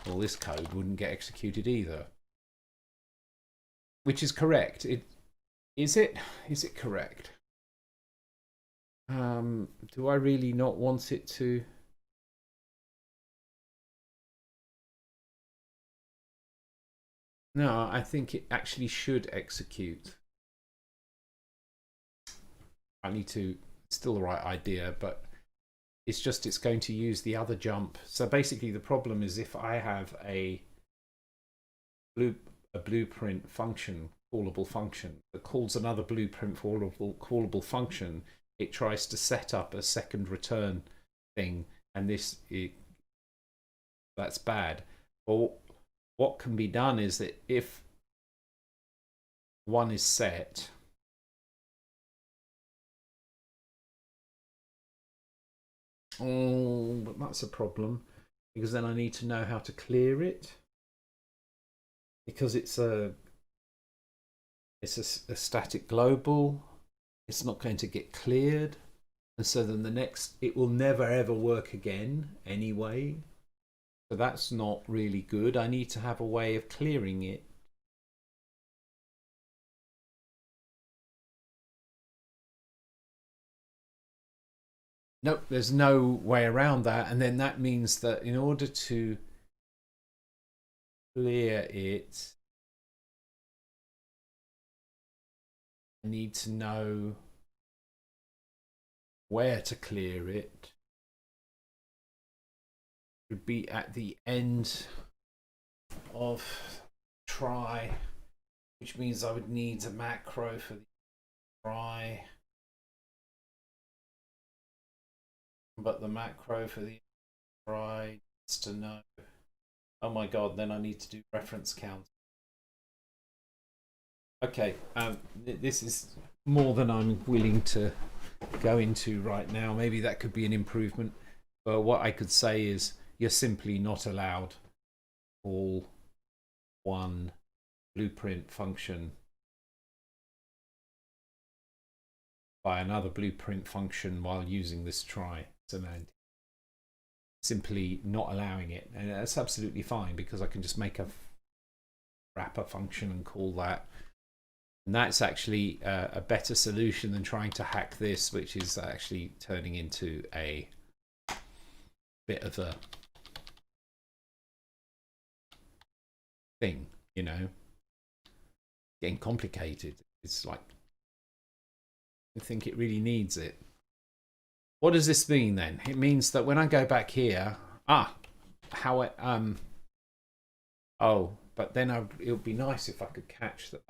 well, this code wouldn't get executed either. Which is correct. Is it correct? Do I really not want it to? No, I think it actually should execute. I need to, still the right idea, but it's just it's going to use the other jump. So basically the problem is if I have a blueprint function, callable function, that calls another blueprint callable function, it tries to set up a second return thing, and that's bad. Well, what can be done is that if one is set, but that's a problem, because then I need to know how to clear it, because it's a static global. It's not going to get cleared, and so then the next, it will never ever work again anyway. So that's not really good. I need to have a way of clearing it. Nope, there's no way around that. And then that means that in order to clear it, I need to know where to clear it. It would be at the end of try, which means I would need a macro for the try. But the macro for the try needs to know. Oh my god, then I need to do reference count. Okay, this is more than I'm willing to go into right now. Maybe that could be an improvement. But what I could say is you're simply not allowed all one blueprint function by another blueprint function while using this try semantic. Simply not allowing it, and that's absolutely fine because I can just make a wrapper function and call that. And that's actually a better solution than trying to hack this, which is actually turning into a bit of a thing, you know, getting complicated. It's like, I think it really needs it. What does this mean then? It means that when I go back here, but then it would be nice if I could catch that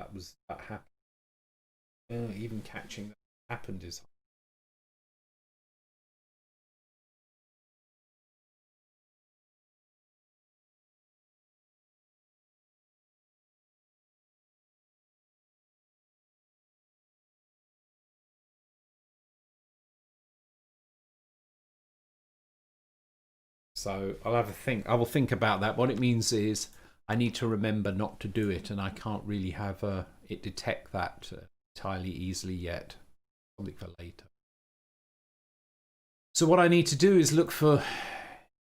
happened. Even catching that happened is hard. So I'll have a think. I will think about that. What it means is I need to remember not to do it, and I can't really have it detect that entirely easily yet. Something for later. So what I need to do is look for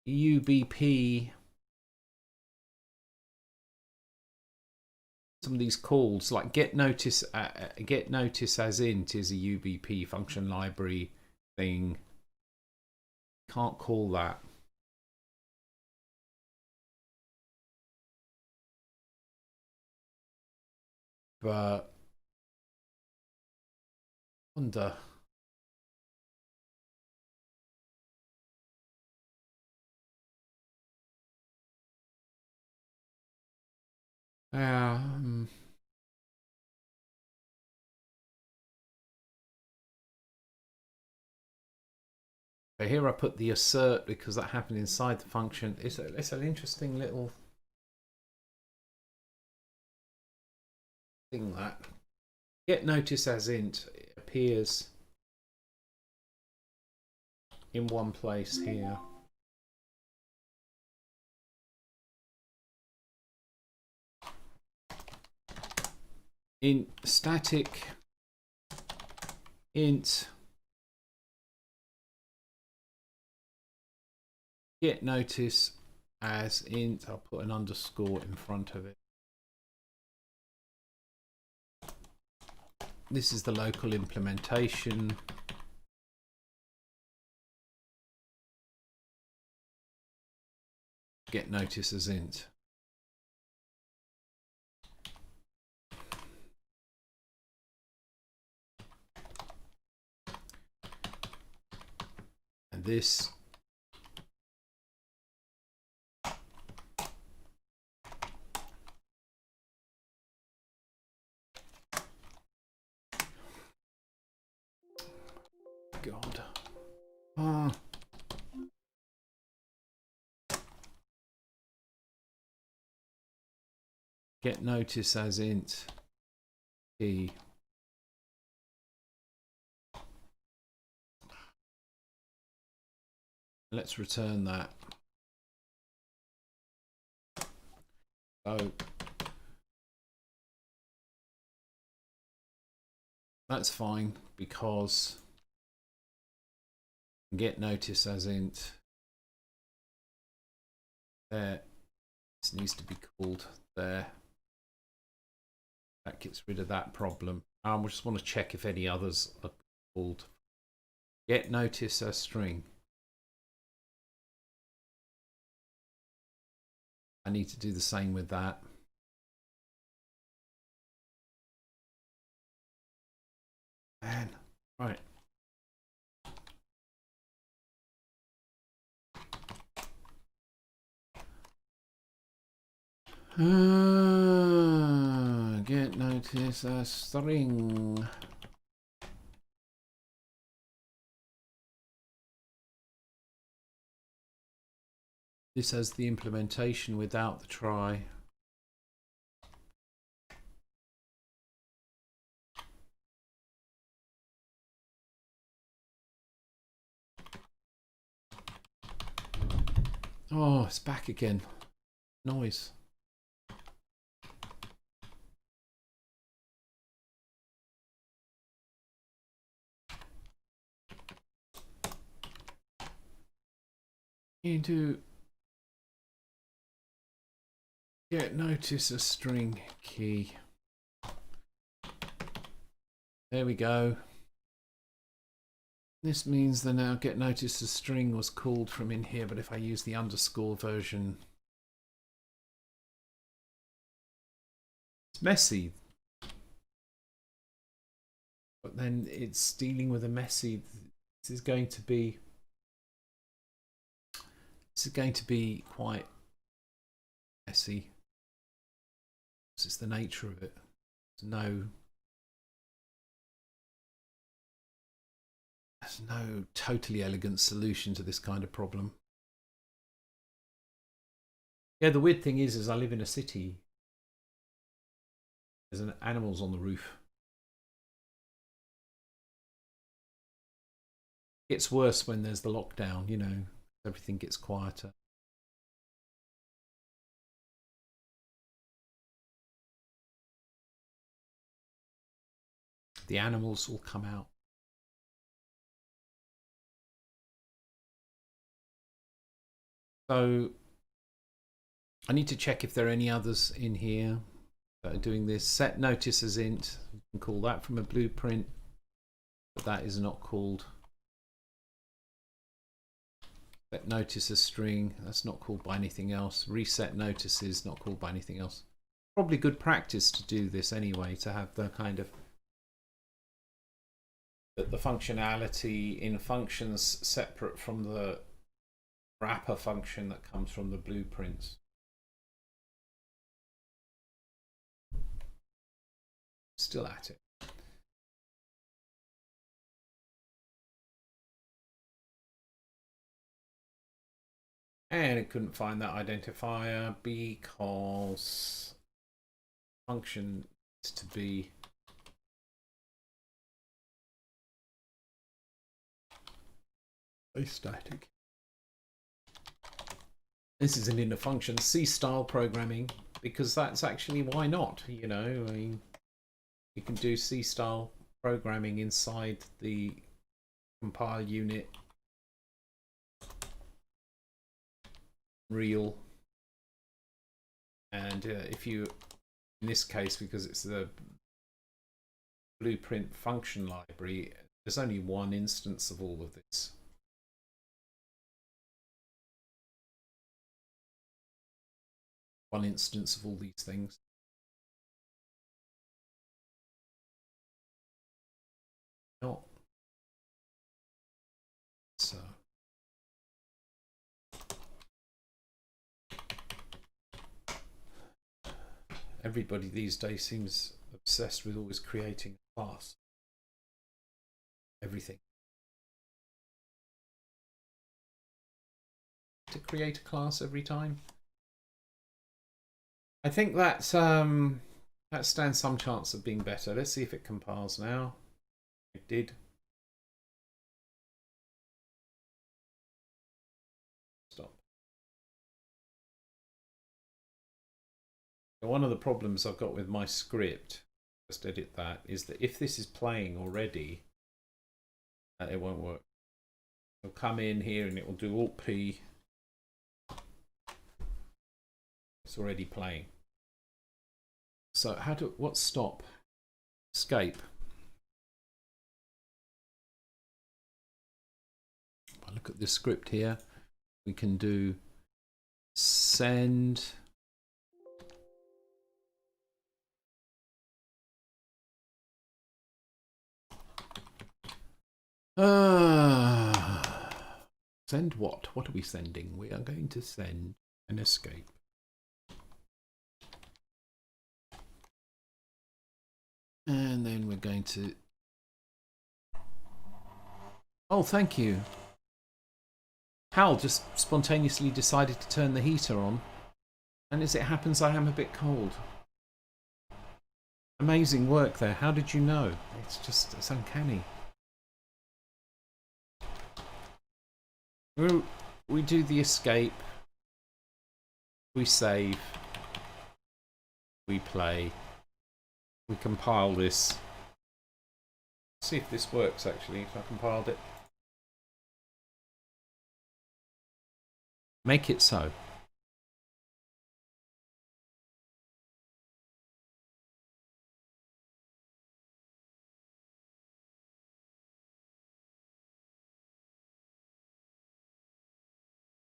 UBP. Some of these calls, like get notice as int is a UBP function library thing. Can't call that. But wonder. So here I put the assert because that happened inside the function. It's an interesting little thing that get notice as int appears in one place here. In static int get notice as int. I'll put an underscore in front of it. This is the local implementation. Get notice as int. And this God. Get notice as int key. Let's return that. So that's fine because get notice as int there. This needs to be called there. That gets rid of that problem. We just want to check if any others are called. Get notice as string. I need to do the same with that. Man, right. Get notice as string. This has the implementation without the try. Oh, it's back again. Noise. Into get notice a string key. There we go. This means that now get notice a string was called from in here, but if I use the underscore version, it's messy. But then it's dealing with a messy. This is going to be quite messy. This is the nature of it. There's no totally elegant solution to this kind of problem. Yeah, the weird thing is I live in a city. There's animals on the roof. It's worse when there's the lockdown, you know, everything gets quieter. The animals will come out. So I need to check if there are any others in here that are doing this. Set notice as int. You can call that from a blueprint, but that is not called. Set notice as string. That's not called by anything else. Reset notices, not called by anything else. Probably good practice to do this anyway, to have the kind of the functionality in functions separate from the wrapper function that comes from the blueprints. Still at it. And it couldn't find that identifier because function is to be static. This isn't in a function. C style programming, because that's actually why not, you know. I mean, you can do C style programming inside the compile unit real And if you, in this case, because it's the blueprint function library, there's only one instance of all of this. One instance of all these things. Not. So. Everybody these days seems obsessed with always creating a class. Everything. To create a class every time. I think that stands some chance of being better. Let's see if it compiles now. It did. Stop. One of the problems I've got with my script, just edit that, is that if this is playing already, it won't work. It'll come in here and it will do Alt P. It's already playing. So what's stop? Escape. If I look at this script here, we can do send. Send what? What are we sending? We are going to send an escape. And then we're going to... Oh, thank you. Hal just spontaneously decided to turn the heater on. And as it happens, I am a bit cold. Amazing work there. How did you know? It's uncanny. We do the escape. We save. We play. We compile this. See if this works actually, if I compiled it. Make it so.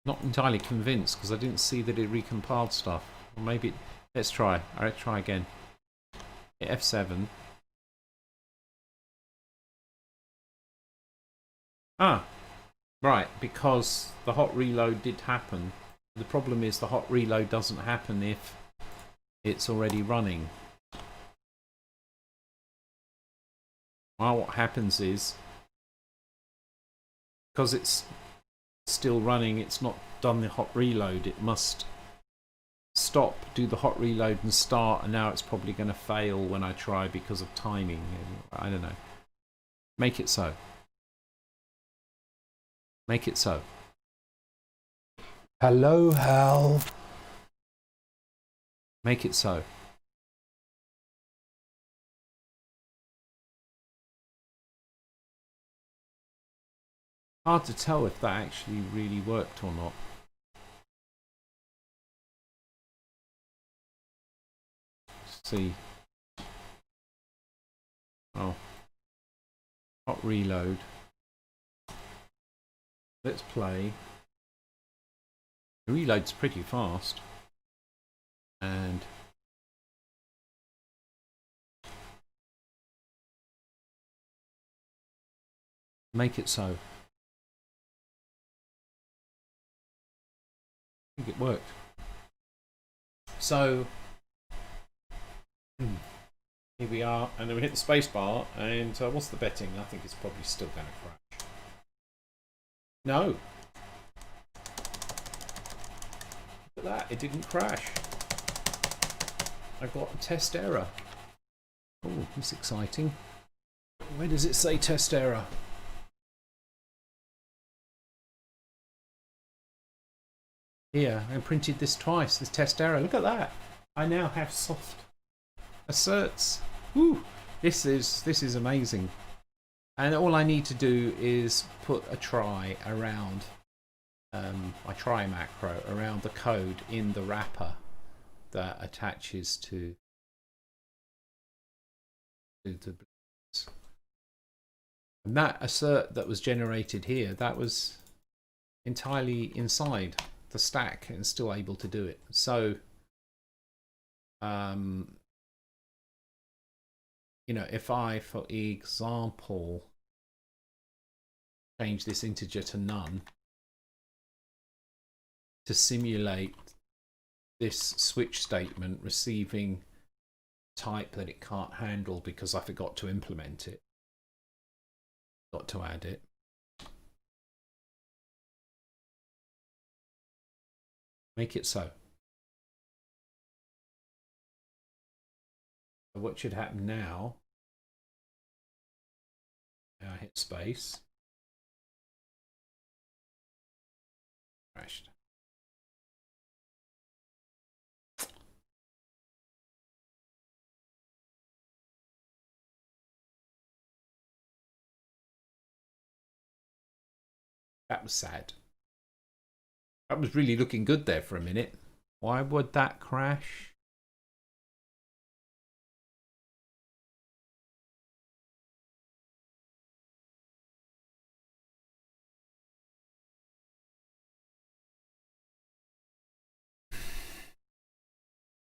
Not entirely convinced because I didn't see that it recompiled stuff. Or maybe let's try. Alright, try again. Hit F7. Ah, right, because the hot reload did happen. The problem is the hot reload doesn't happen if it's already running. Well, what happens is, because it's still running, it's not done the hot reload. It must stop, do the hot reload and start, and now it's probably going to fail when I try because of timing. I don't know. Make it so. Make it so. Hello, Hal. Make it so. Hard to tell if that actually really worked or not. Let's see. Oh. Hot reload. Let's play. The reload's pretty fast. And make it so. I think it worked. So here we are, and then we hit the space bar, and what's the betting? I think it's probably still going to crash. No. Look at that, it didn't crash. I got a test error. Oh, that's exciting. Where does it say test error? Here, I printed this twice, this test error. Look at that. I now have soft asserts. Woo! This is amazing. And all I need to do is put a try around my try macro around the code in the wrapper that attaches to the blueprints. And that assert that was generated here, that was entirely inside the stack and still able to do it. So you know, if I, for example, change this integer to none to simulate this switch statement receiving type that it can't handle because I forgot to implement it, got to add it. Make it so. So what should happen now? I hit space. Crashed. That was sad. That was really looking good there for a minute. Why would that crash?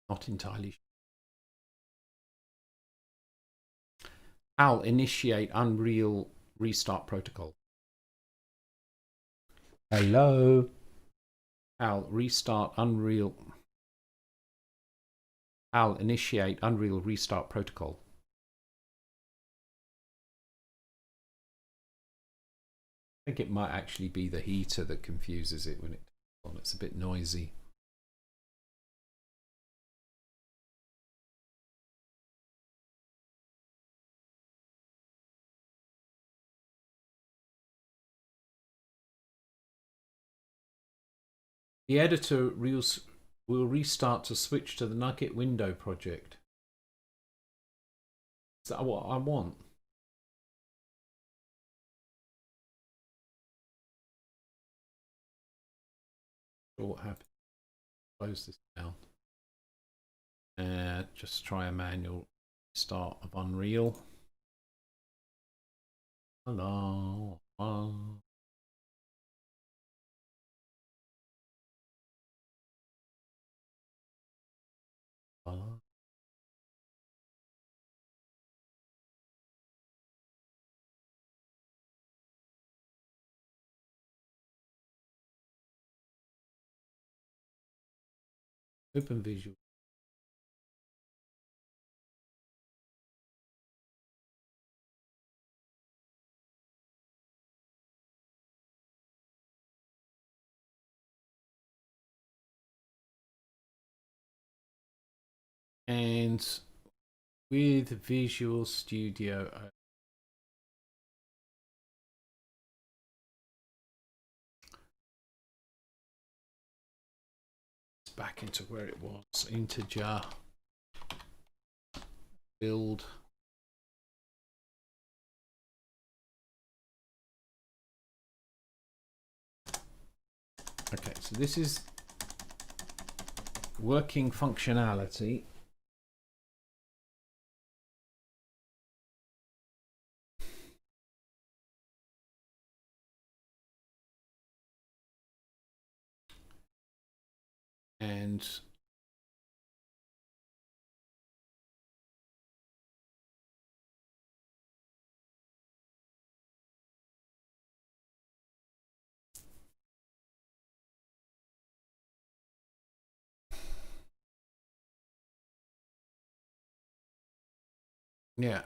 Not entirely sure. I'll initiate Unreal Restart Protocol. Hello. I'll restart Unreal. I'll initiate Unreal Restart Protocol. I think it might actually be the heater that confuses it when it's a bit noisy. The editor will restart to switch to the Nugget window project. Is that what I want? Sure, what happened? Close this down. Just try a manual start of Unreal. Hello. Open Visual. And with Visual Studio, it's back into where it was. Integer build. Okay, so this is working functionality. And yeah.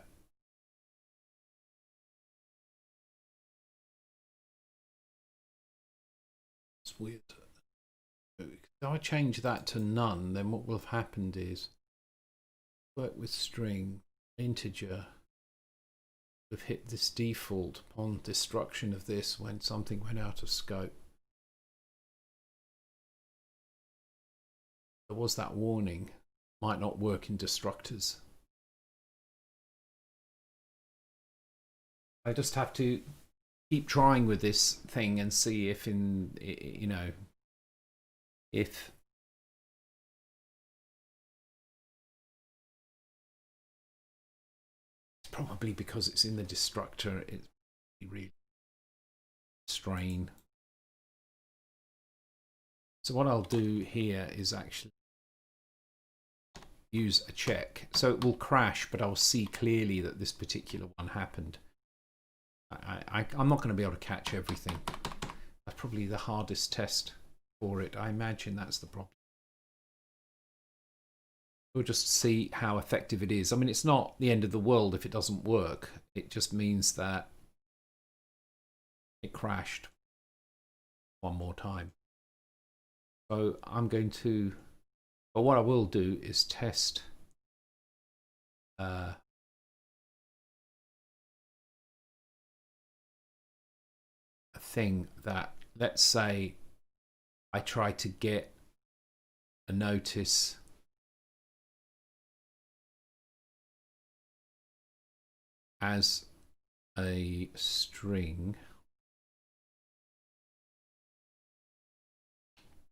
It's weird. If I change that to none, then what will have happened is work with string, integer. We've hit this default upon destruction of this when something went out of scope. There was that warning, might not work in destructors. I just have to keep trying with this thing and see if if probably because it's in the destructor, it's really strain. So what I'll do here is actually use a check. So it will crash, but I'll see clearly that this particular one happened. I'm not going to be able to catch everything. That's probably the hardest test for it. I imagine that's the problem. We'll just see how effective it is. I mean, it's not the end of the world if it doesn't work. It just means that it crashed one more time. So I'm going to, but what I will do is test a thing that, let's say I try to get a notice as a string.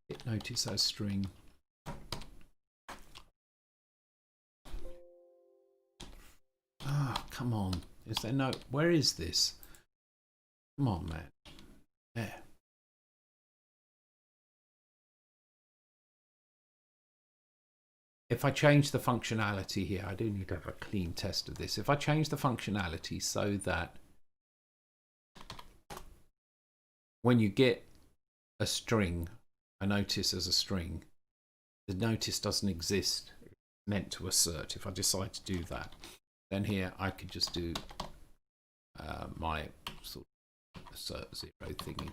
Get notice as string. Ah, oh, come on. Is there no, where is this? Come on, man. There. If I change the functionality here, I do need to have a clean test of this. If I change the functionality so that when you get a string, a notice as a string, the notice doesn't exist. It's meant to assert. If I decide to do that, then here I could just do my sort of assert zero thingy.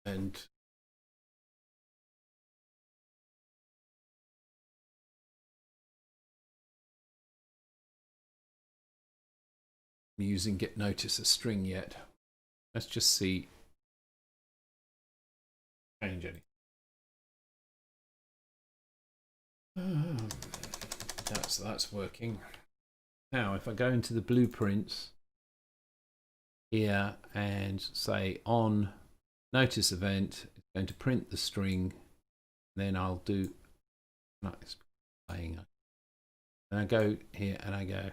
And I'm using get notice a string yet. Let's just see. Change anything. That's working. Now, if I go into the blueprints here and say on notice event, it's going to print the string. Then I'll do. No, it's playing. And I go here and I go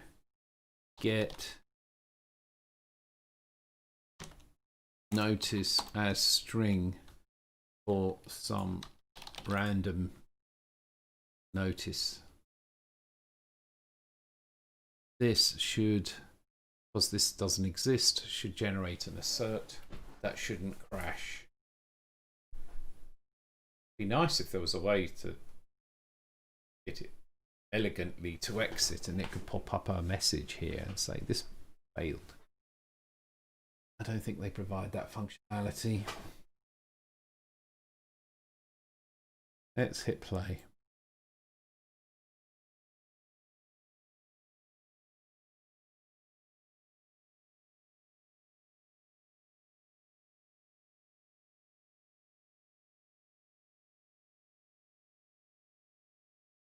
get notice as string for some random notice. This should, because this doesn't exist, should generate an assert. That shouldn't crash. It'd be nice if there was a way to get it elegantly to exit and it could pop up a message here and say this failed. I don't think they provide that functionality. Let's hit play.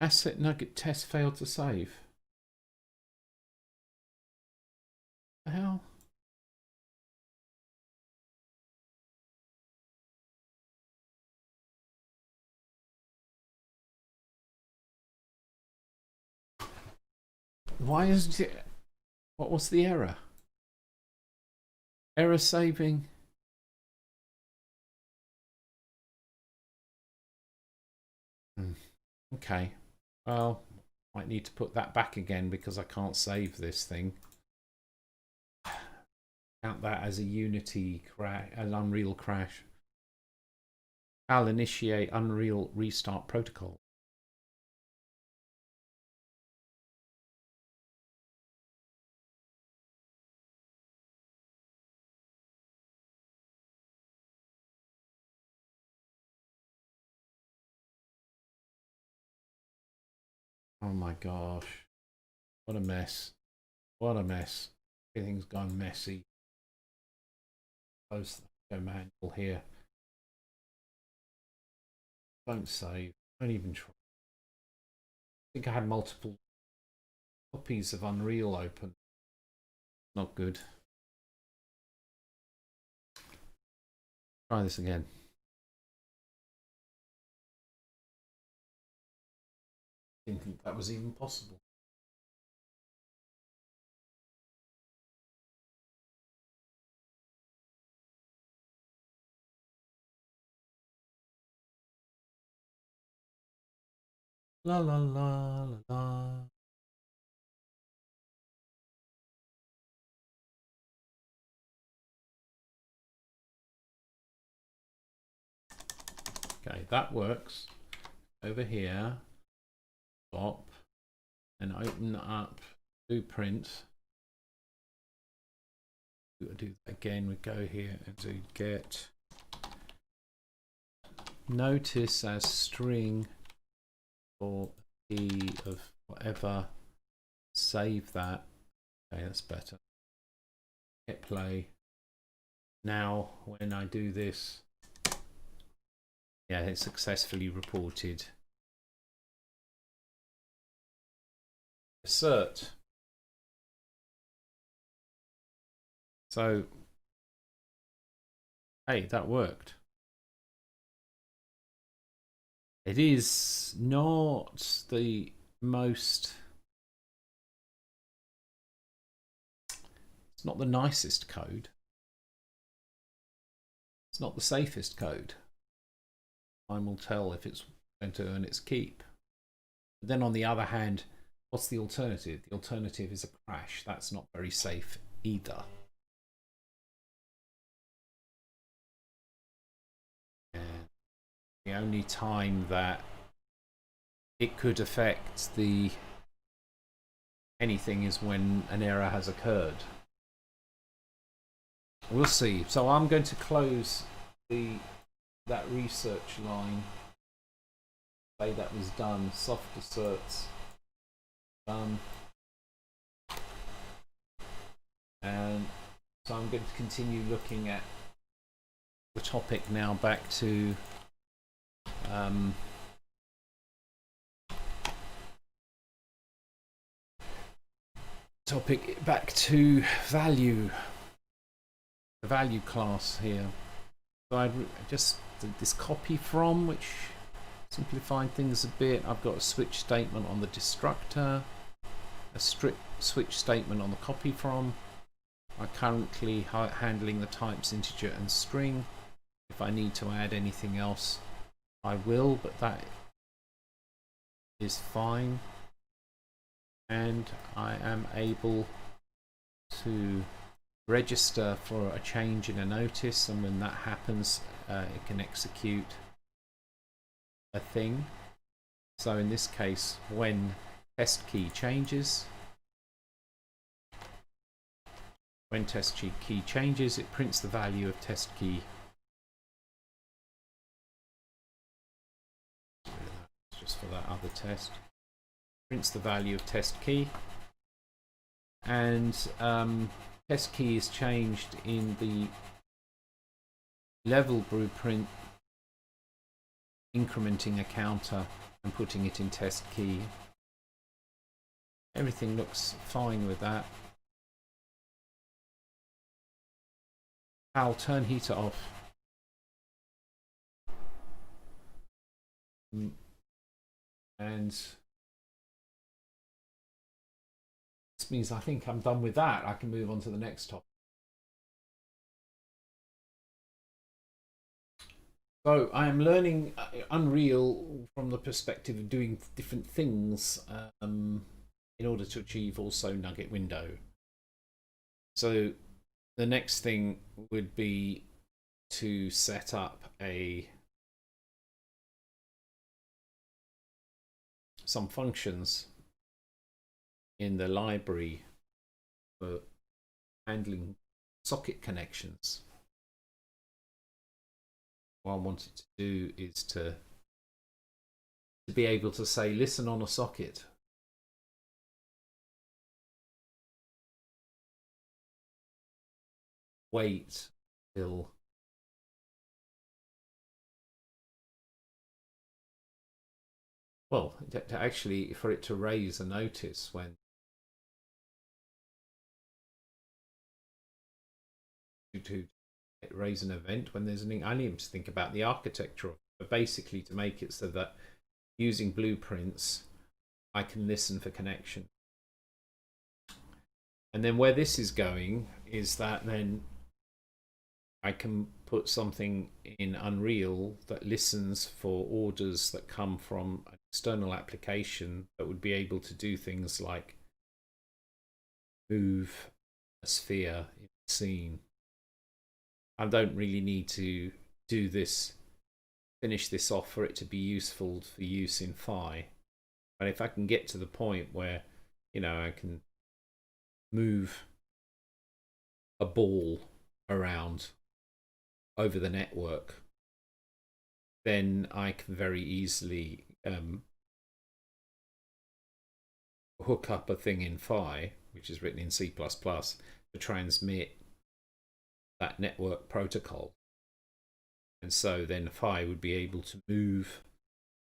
Asset nugget test failed to save. The hell? Why isn't it? What was the error? Error saving. Okay. Well, might need to put that back again because I can't save this thing. Count that as a Unity crash, an Unreal crash. I'll initiate Unreal restart protocol. Oh my gosh. What a mess. What a mess. Everything's gone messy. Close the manual here. Don't save. Don't even try. I think I had multiple copies of Unreal open. Not good. Try this again. Didn't think that was even possible. La la la la la. Okay, that works. Over here, stop, and open up Blueprint. We'll do that again. We go here and do get notice as string or key of whatever. Save that. Okay, that's better. Hit play. Now, when I do this, yeah, it's successfully reported. Assert. So, hey, that worked. It is not the most, it's not the nicest code. It's not the safest code. Time will tell if it's going to earn its keep. But then on the other hand, what's the alternative? The alternative is a crash. That's not very safe either. And the only time that it could affect anything is when an error has occurred. We'll see. So I'm going to close that research line. Say that was done. Soft asserts done. And so I'm going to continue looking at the topic now, back to value, the value class here. So I just did this copy from, which simplified things a bit. I've got a switch statement on the destructor, a strict switch statement on the copy from. I'm currently handling the types integer and string. If I need to add anything else, I will, but that is fine. And I am able to register for a change in a notice, and when that happens, it can execute a thing. So in this case, when test key changes, it prints the value of test key. Just for that other test, prints the value of test key, and test key is changed in the level blueprint, incrementing a counter and putting it in test key. Everything looks fine with that. I'll turn heater off. And this means I think I'm done with that. I can move on to the next topic. So I am learning Unreal from the perspective of doing different things in order to achieve also nugget window. So the next thing would be to set up some functions in the library for handling socket connections. What I wanted to do is to be able to say, listen on a socket. Wait till to actually for it to raise a notice when to raise an event when there's an. I need to think about the architecture, but basically to make it so that using blueprints, I can listen for connection. And then where this is going is that then I can put something in Unreal that listens for orders that come from an external application that would be able to do things like move a sphere in the scene. I don't really need to do this, finish this off for it to be useful for use in Phi. But if I can get to the point where, I can move a ball around over the network, then I can very easily hook up a thing in Phi, which is written in C++, to transmit that network protocol. And so then Phi would be able to move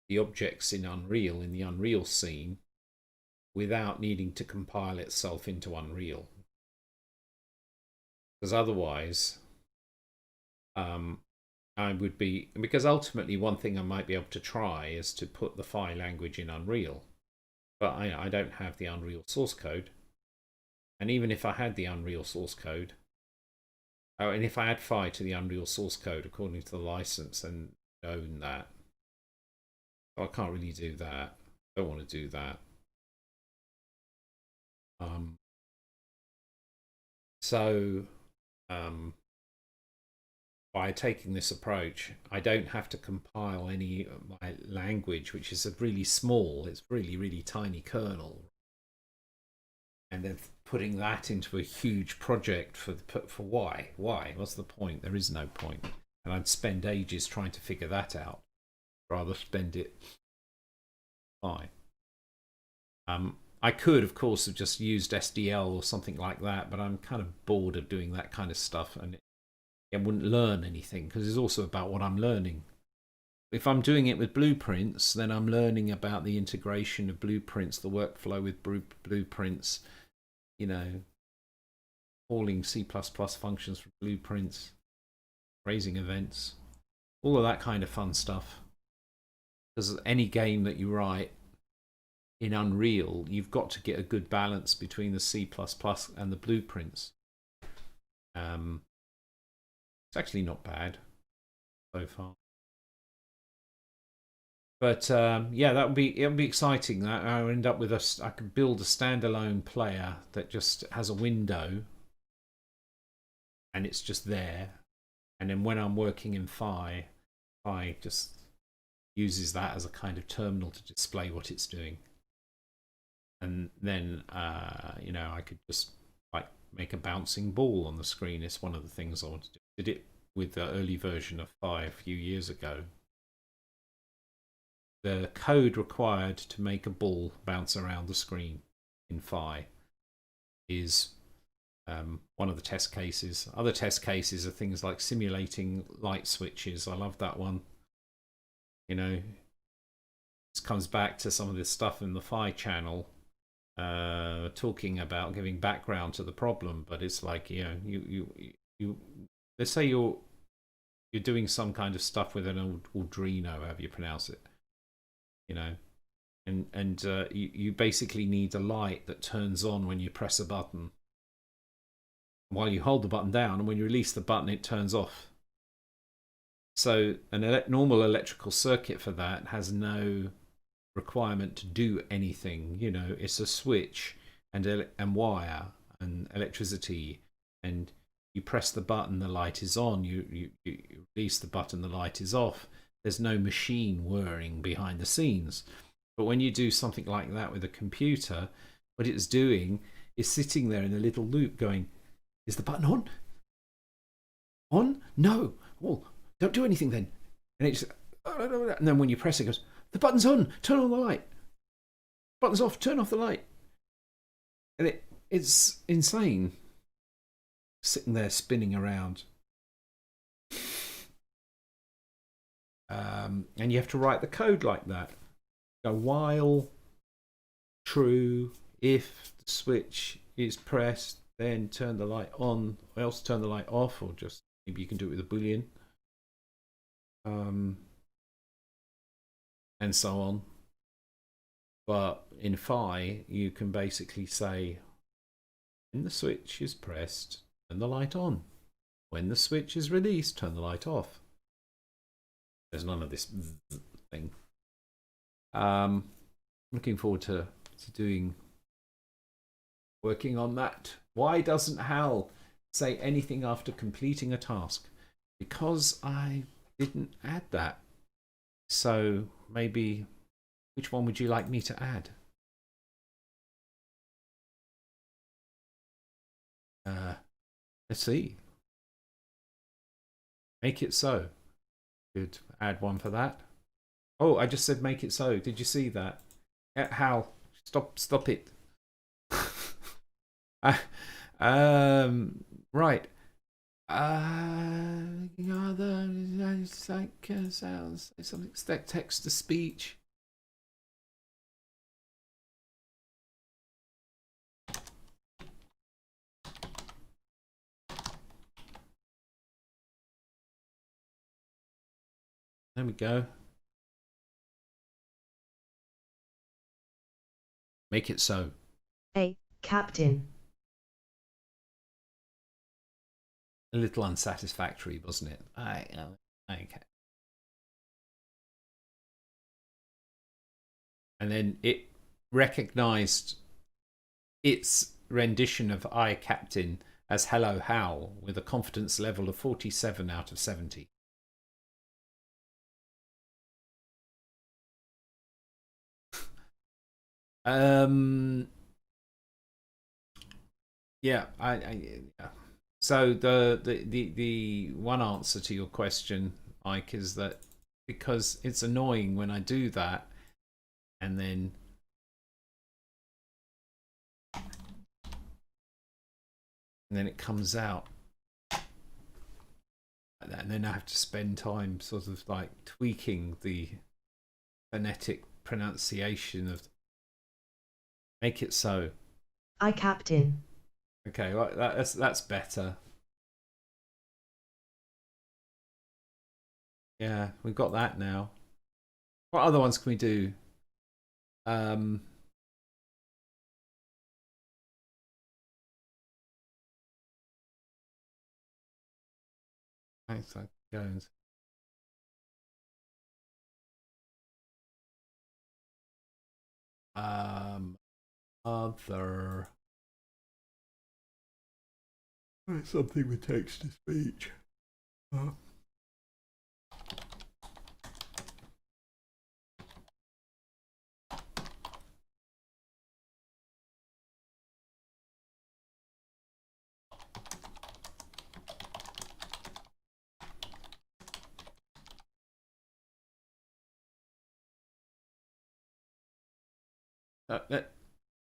the objects in Unreal, in the Unreal scene, without needing to compile itself into Unreal. Because otherwise, I would be, because ultimately one thing I might be able to try is to put the Phi language in Unreal. But I don't have the Unreal source code. And even if I had the Unreal source code, and if I add Phi to the Unreal source code according to the license and own that, I can't really do that. I don't want to do that. By taking this approach, I don't have to compile any of my language, which is a really small, it's really, really tiny kernel, and then putting that into a huge project for why? What's the point? There is no point. And I'd spend ages trying to figure that out, rather spend it fine. I could, of course, have just used SDL or something like that, but I'm kind of bored of doing that kind of stuff, and I wouldn't learn anything, because it's also about what I'm learning. If I'm doing it with blueprints, then I'm learning about the integration of blueprints, the workflow with blueprints, calling C++ functions from blueprints, raising events, all of that kind of fun stuff. Because any game that you write in Unreal, you've got to get a good balance between the C++ and the blueprints. It's actually not bad so far. But yeah, it'll be exciting. That I'll end up with I could build a standalone player that just has a window, and it's just there. And then when I'm working in Phi, Phi just uses that as a kind of terminal to display what it's doing. And then I could just like make a bouncing ball on the screen. It's one of the things I want to do. Did it with the early version of Phi a few years ago. The code required to make a ball bounce around the screen in Phi is one of the test cases. Other test cases are things like simulating light switches. I love that one. This comes back to some of this stuff in the Phi channel, talking about giving background to the problem, but it's like, you let's say you're doing some kind of stuff with an Arduino, however you pronounce it, and you basically need a light that turns on when you press a button, while you hold the button down, and when you release the button it turns off. So a normal electrical circuit for that has no requirement to do anything. It's a switch and wire and electricity, and you press the button, the light is on. You release the button, the light is off. There's no machine whirring behind the scenes. But when you do something like that with a computer, what it's doing is sitting there in a little loop going, is the button on? On? No. Well, don't do anything then. And it's, and then when you press it, it goes, the button's on, turn on the light. Button's off, turn off the light. And it's insane. Sitting there spinning around. And you have to write the code like that. Go while true, if the switch is pressed, then turn the light on, or else turn the light off, or just Maybe you can do it with a boolean. And so on. But in Phi, you can basically say, when the switch is pressed, turn the light on. When the switch is released, turn the light off. There's none of this thing. Looking forward to working on that. Why doesn't Hal say anything after completing a task? Because I didn't add that. So maybe, which one would you like me to add? Let's see. Make it so. Could add one for that. Oh, I just said make it so. Did you see that? Hal, stop it. Right. Sounds something text to speech. There we go. Make it so. A captain. A little unsatisfactory, wasn't it? Okay. And then it recognized its rendition of I Captain as Hello Hal with a confidence level of 47 out of 70. Yeah, yeah. So the one answer to your question, Ike, is that because it's annoying when I do that and then it comes out and then I have to spend time sort of like tweaking the phonetic pronunciation of make it so. I captain. Okay, well, that's better. Yeah, we've got that now. What other ones can we do? Thanks, Jones. Other something with text to speech.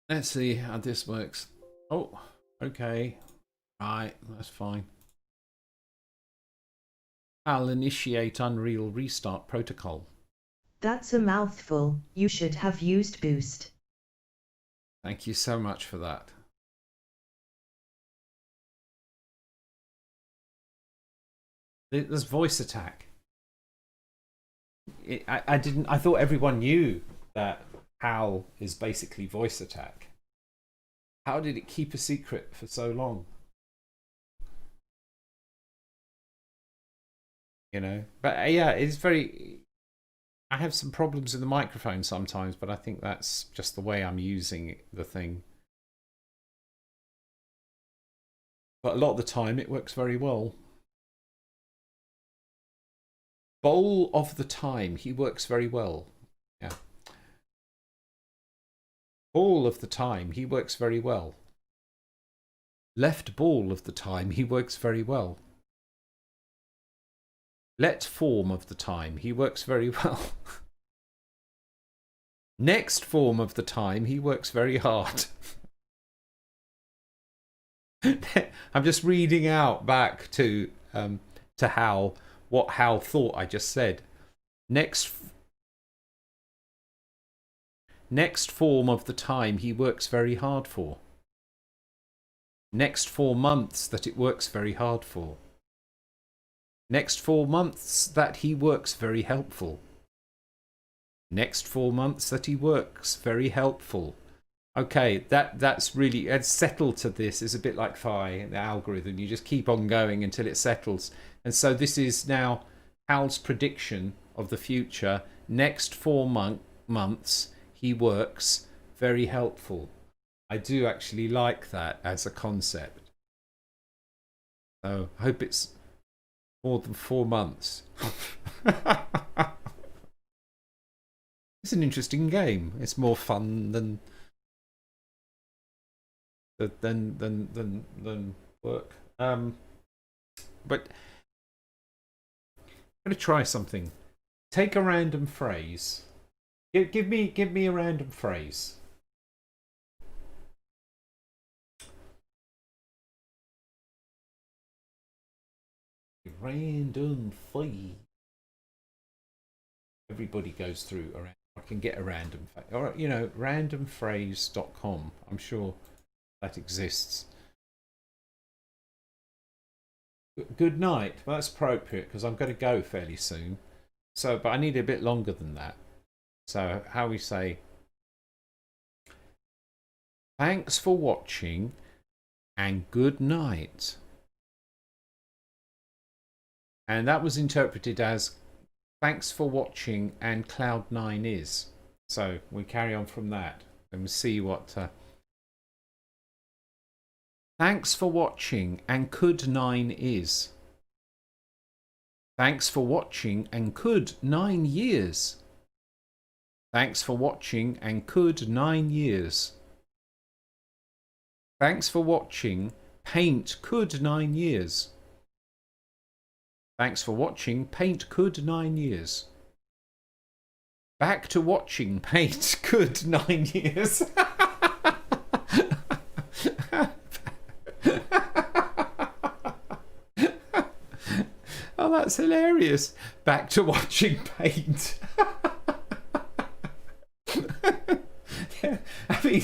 Let's see how this works. Oh, okay. Right, that's fine. I'll initiate Unreal Restart Protocol. That's a mouthful. You should have used Boost. Thank you so much for that. There's voice attack. I thought everyone knew that Hal is basically voice attack. How did it keep a secret for so long? You know, but yeah, it's very. I have some problems with the microphone sometimes, but I think that's just the way I'm using the thing. But a lot of the time, it works very well. Bowl of the time, he works very well. Yeah. All of the time, he works very well. Left ball of the time, he works very well. Let form of the time, he works very well. Next form of the time, he works very hard. I'm just reading out back to Hal what Hal thought I just said. Next form of the time he works very hard for. Next 4 months that it works very hard for. Next 4 months that he works very helpful. Next 4 months that he works very helpful. Okay, that's really, it's settled to this. It's a bit like phi, the algorithm. You just keep on going until it settles. And so this is now Hal's prediction of the future. Next 4 months he works very helpful. I do actually like that as a concept. So I hope it's more than 4 months. It's an interesting game. It's more fun than work. But I'm going to try something. Take a random phrase. Give me a random phrase. Random phrase. Everybody goes through a random. I can get a random, or you know, randomphrase.com. I'm sure that exists. Good night. Well, that's appropriate because I'm going to go fairly soon. So, but I need a bit longer than that. So, how we say, thanks for watching and good night. And that was interpreted as thanks for watching and Cloud9 is. So we carry on from that and we'll see what. Thanks for watching and could 9 is. Thanks for watching and could 9 years. Thanks for watching and could 9 years. Thanks for watching. Paint could 9 years. Thanks for watching. Paint could 9 years. Back to watching. Paint could 9 years. Oh, that's hilarious. Back to watching Paint. Yeah, I mean,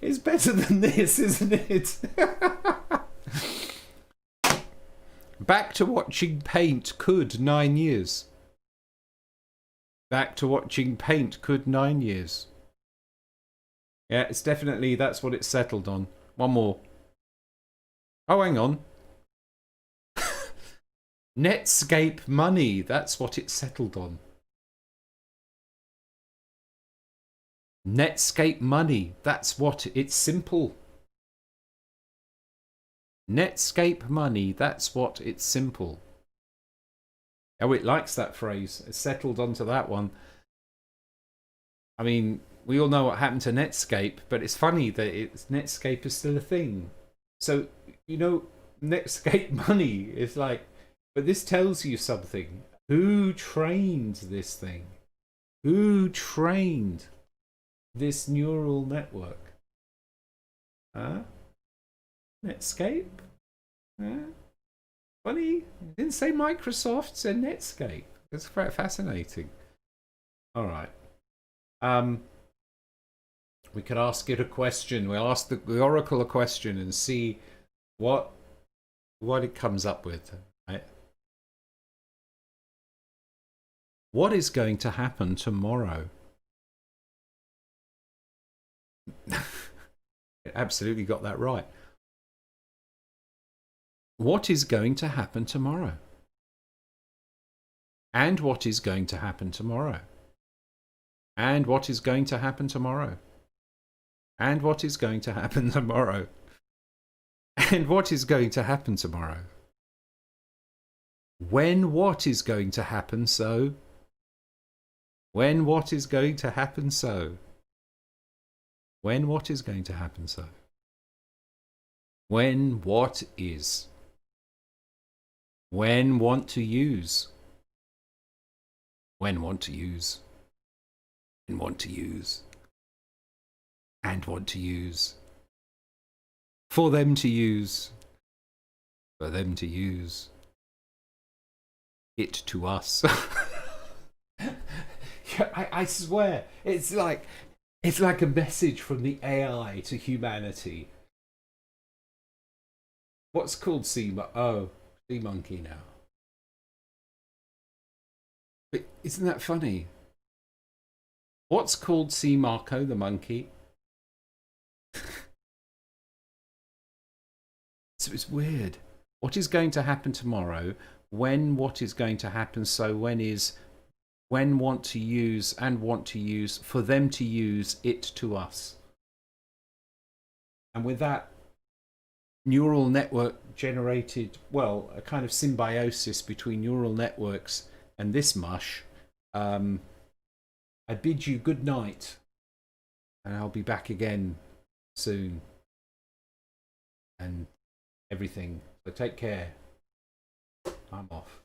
it's better than this, isn't it? Back to watching Paint could 9 years. Back to watching Paint could 9 years. Yeah, it's definitely, that's what it's settled on. One more. Oh, hang on. Netscape money, that's what it's settled on. Netscape money, that's what it's simple. Netscape money, that's what it's simple. Oh, it likes that phrase. It's settled onto that one. I mean, we all know what happened to Netscape, but it's funny that Netscape is still a thing. So, you know, Netscape money is like, but this tells you something. Who trained this thing? Who trained this neural network? Huh? Netscape? Huh? Funny. It didn't say Microsoft, it said Netscape. It's quite fascinating. All right. We could ask it a question. We'll ask the Oracle a question and see what it comes up with. Right? What is going to happen tomorrow? It absolutely got that right. What is going to happen tomorrow? And what is going to happen tomorrow? And what is going to happen tomorrow? And what is going to happen tomorrow? And what is going to happen tomorrow? When what is going to happen so? When what is going to happen so? When what is going to happen so? When what is? When want to use? When want to use? And want to use? And want to use? For them to use? For them to use? It to us. I swear, it's like a message from the AI to humanity. What's called Sea Monkey now? But isn't that funny? What's called C. Marco the monkey? So it's weird. What is going to happen tomorrow? When what is going to happen? So when want to use and want to use for them to use it to us. And with that neural network generated, well, a kind of symbiosis between neural networks and this mush, I bid you good night, and I'll be back again soon. And everything. So take care. I'm off.